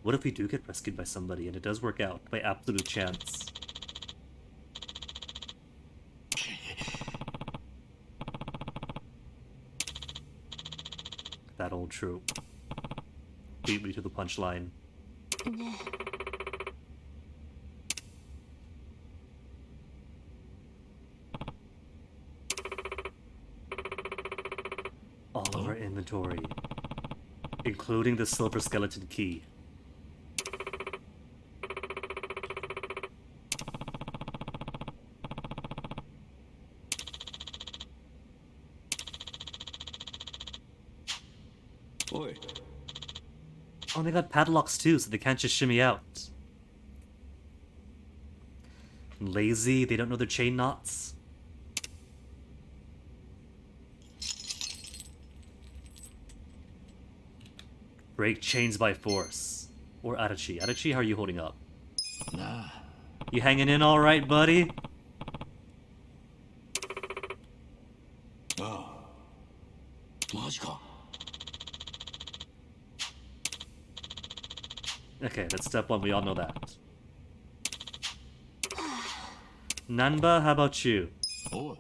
What if we do get rescued by somebody and it does work out by absolute chance? That old trope. Beat me to the punchline. All of our inventory, including the silver skeleton key. Oh, they got padlocks too, so they can't just shimmy out. Lazy, they don't know their chain knots. Break chains by force. Or Adachi. Adachi, how are you holding up? Nah. You hanging in alright, buddy? Ah. Majika. Okay, that's step one, we all know that. Nanba, how about you? Oh.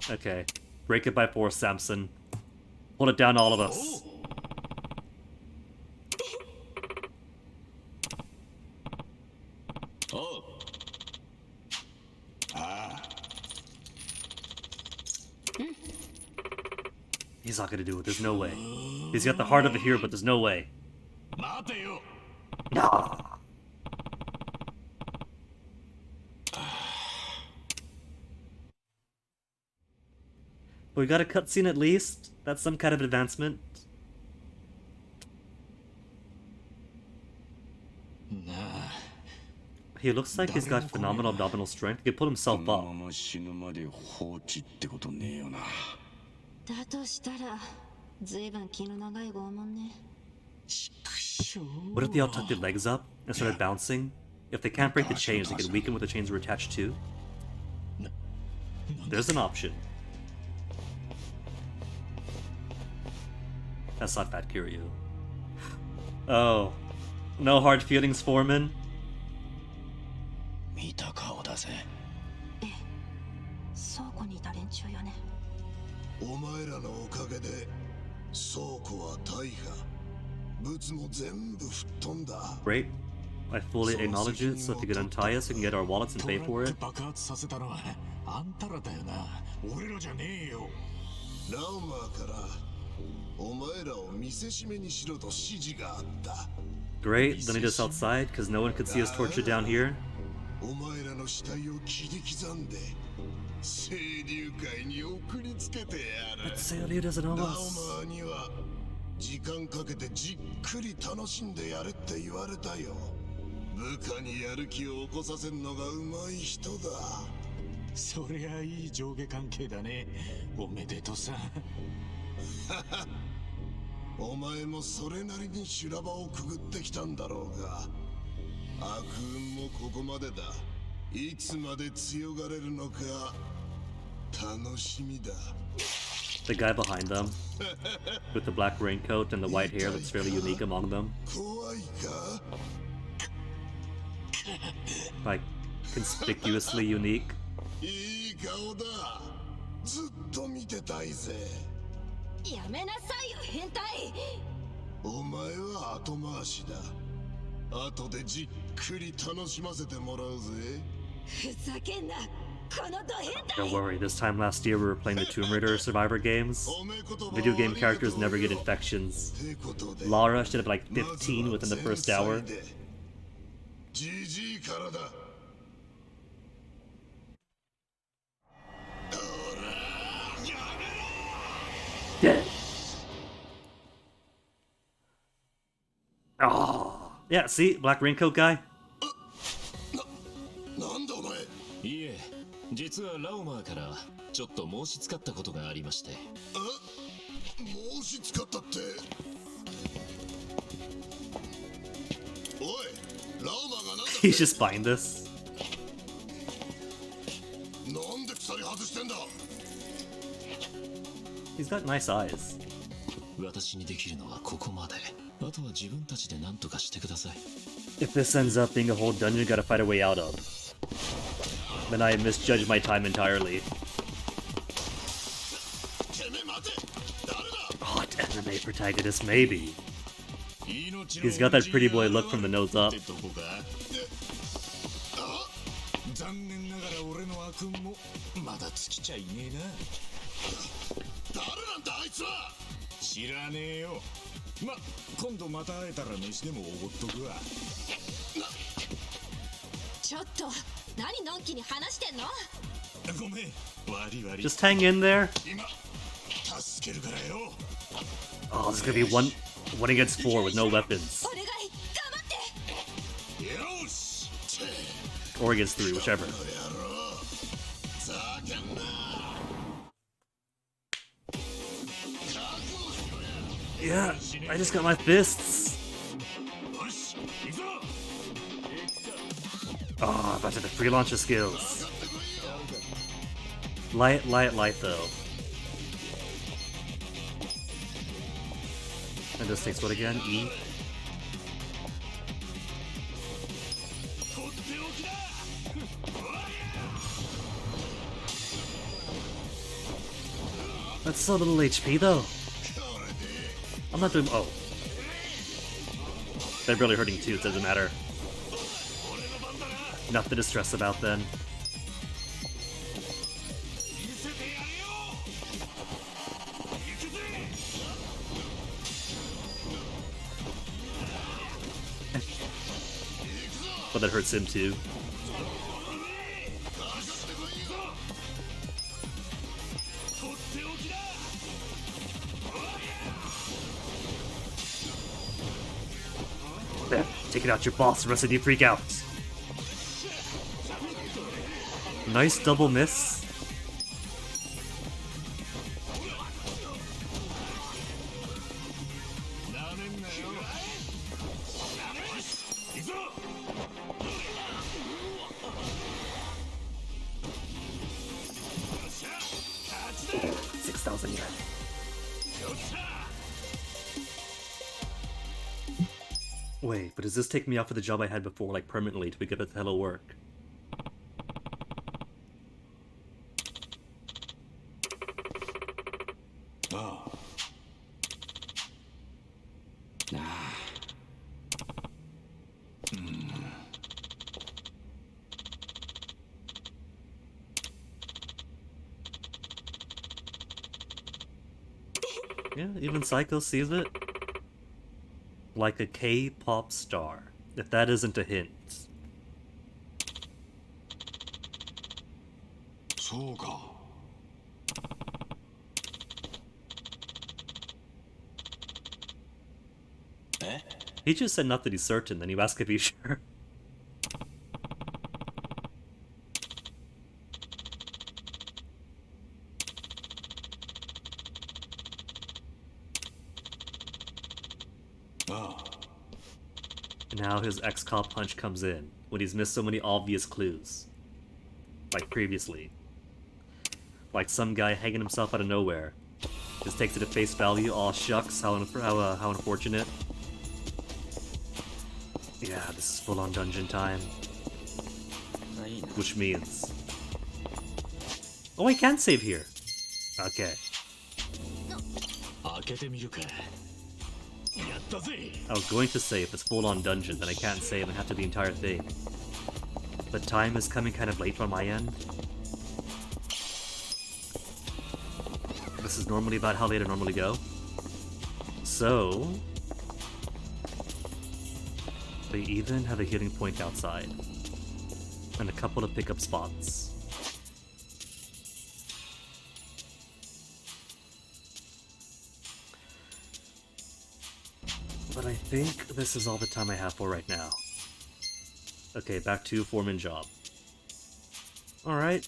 Okay. Break it by force, Samson. Hold it down, all of us. Oh. Ah. He's not gonna do it, there's no way. He's got the heart of a hero, but there's no way. No. But we got a cutscene at least. That's some kind of advancement. Nah. He looks like he's got phenomenal abdominal strength. He could pull himself up. だとしたら随分気の長い拷問ね。 What if they all tucked their legs up and started bouncing? If they can't break the chains, they could weaken what the chains were attached to. There's an option. That's not bad, Kiryu. Oh. No hard feelings, Foreman? 見た顔だぜ。倉庫にいた連中よね。お前らのおかげで倉庫は大破。物も全部吹っ飛んだ。 Great. I fully acknowledge it, so if you could untie us, we can get our wallets and pay for it. 爆発させたのはあんたらだよな。俺らじゃねえよ。ラウマーからお前らを見せしめにしろと指示があった。 Great, then lead us outside, because no one could see us tortured down here. お前らの死体を切り刻んで清流会に送りつけてやる。 But Seiryu doesn't know ラウ us. マーには時間かけてじっくり楽しんでやれって言われたよ。部下にやる気を起こさせんのがうまい人だ。そりゃいい上下関係だね。おめでとさ。お前もそれなりに修羅場をくぐってきたんだろうが、悪運もここまでだ。いつまで強がれるのか楽しみだ。 The guy behind them, with the black raincoat and the white hair, looks fairly unique among them. 怖いか? Like, conspicuously unique. いい顔だ。ずっと見てたいぜ。やめなさいよ変態。お前は後回しだ。後でじっくり楽しませてもらうぜ。ふざけんな。このド変態。 Don't worry, this time last year we were playing the Tomb Raider survivor games. Video game characters never get infections. Lara should have like 15 within the first hour. じじいからだ。 Dead. Oh, yeah. See, black raincoat guy. なんだお前。いえ、実はラオマーからちょっと申し付かったことがありまして。申し付かったって。おい、ラオマーがなんだって。 He's just buying this. なんで鎖外してんだ。 He's got nice eyes. 私にできるのはここまで。あとは自分たちで何とかしてください。 If this ends up being a whole dungeon you gotta fight a way out of, then I misjudged my time entirely. Hot anime protagonist, maybe. He's got that pretty boy look from the nose up. 残念ながら俺の悪運もまだ尽きちゃいねえな。誰なんだあいつは。知らねえよ。ま、今度また会えたら飯でもおごっとくわ。ちょっと何のんきに話してんの。ごめん、Just hang in there. Oh, this is gonna be one against 4 with no weapons. Or against 3, whichever. Yeah, I just got my fists. Oh, about to the free launcher skills. Light though. And this takes what again? E? That's so little HP though. I'm not doing. Oh. They're barely hurting too, it doesn't matter. Nothing to stress about then. But that hurts him too. There, taking out your boss, the rest of you freak out. Nice double miss. Wait, but does this take me off of the job I had before, like permanently, to get it to hello work? Yeah, even Psycho sees it. Like a K-pop star, if that isn't a hint. He just said not that he's certain, then you ask if he's sure. Now his ex-cop punch comes in, when he's missed so many obvious clues. Like previously. Like some guy hanging himself out of nowhere. Just takes it at face value, aw shucks, how unfortunate. Yeah, this is full-on dungeon time. Which means... Oh, I can save here! Okay. I was going to say if it's full-on dungeon, then I can't save and have to do the entire thing. But time is coming kind of late on my end. This is normally about how late I normally go. So... they even have a healing point outside. And a couple of pickup spots. But I think this is all the time I have for right now. Okay, back to foreman job. Alright.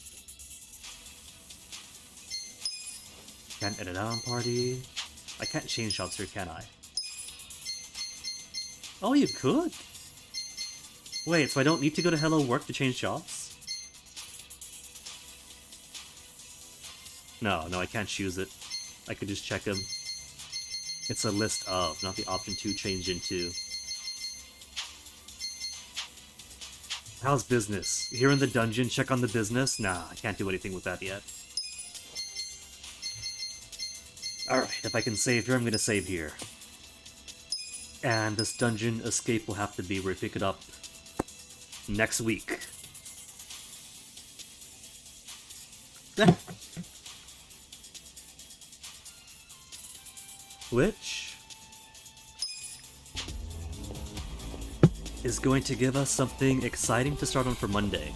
Can't edit out on party. I can't change jobs here, can I? Oh, you could? Wait, so I don't need to go to Hello Work to change jobs? No, I can't choose it. I could just check them. It's a list of, not the option to change into. How's business? Here in the dungeon, check on the business? Nah, I can't do anything with that yet. Alright, if I can save here, I'm gonna save here. And this dungeon escape will have to be where we pick it up next week. Which is going to give us something exciting to start on for Monday.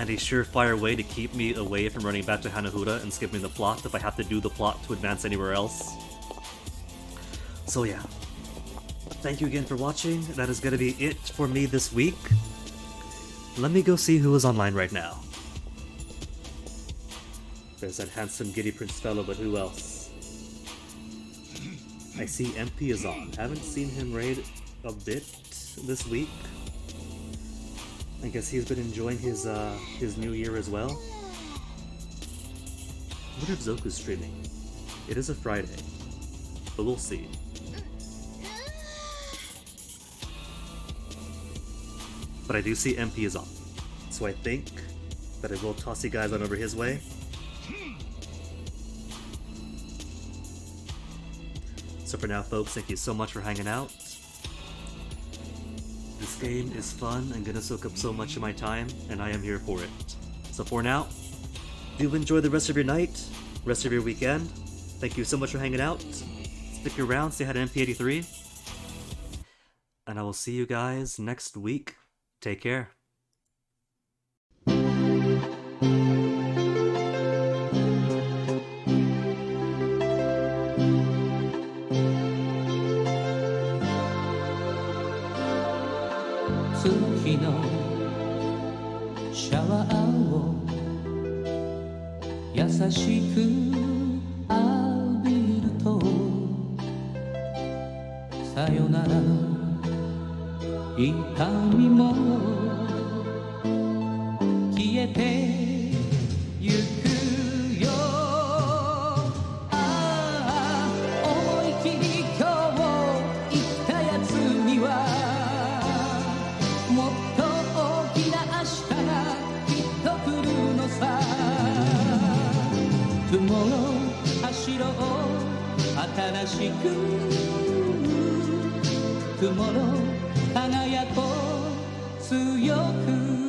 and a surefire way to keep me away from running back to Hanahuda and skipping the plot if I have to do the plot to advance anywhere else. So yeah, thank you again for watching. That is going to be it for me this week. Let me go see who is online right now. There's that handsome giddy prince fellow, but who else? I see MP is on. Haven't seen him raid a bit this week. I guess he's been enjoying his new year as well. I wonder if Zoku's streaming. It is a Friday, but we'll see. But I do see MP is on, so I think that I will toss you guys on over his way. So for now, folks, thank you so much for hanging out. This game is fun and gonna soak up so much of my time, and I am here for it. So for now, do enjoy the rest of your night, rest of your weekend. Thank you so much for hanging out. Stick around, say hi to MP83. And I will see you guys next week. Take care. 月のシャワーを優しく浴びるとさよならの痛みも消えてゆくよ。ああ思い切り今日生きたやつにはもっと大きな明日がきっと来るのさ。Tomorrow 走ろう新しく Tomorrow 輝こう強く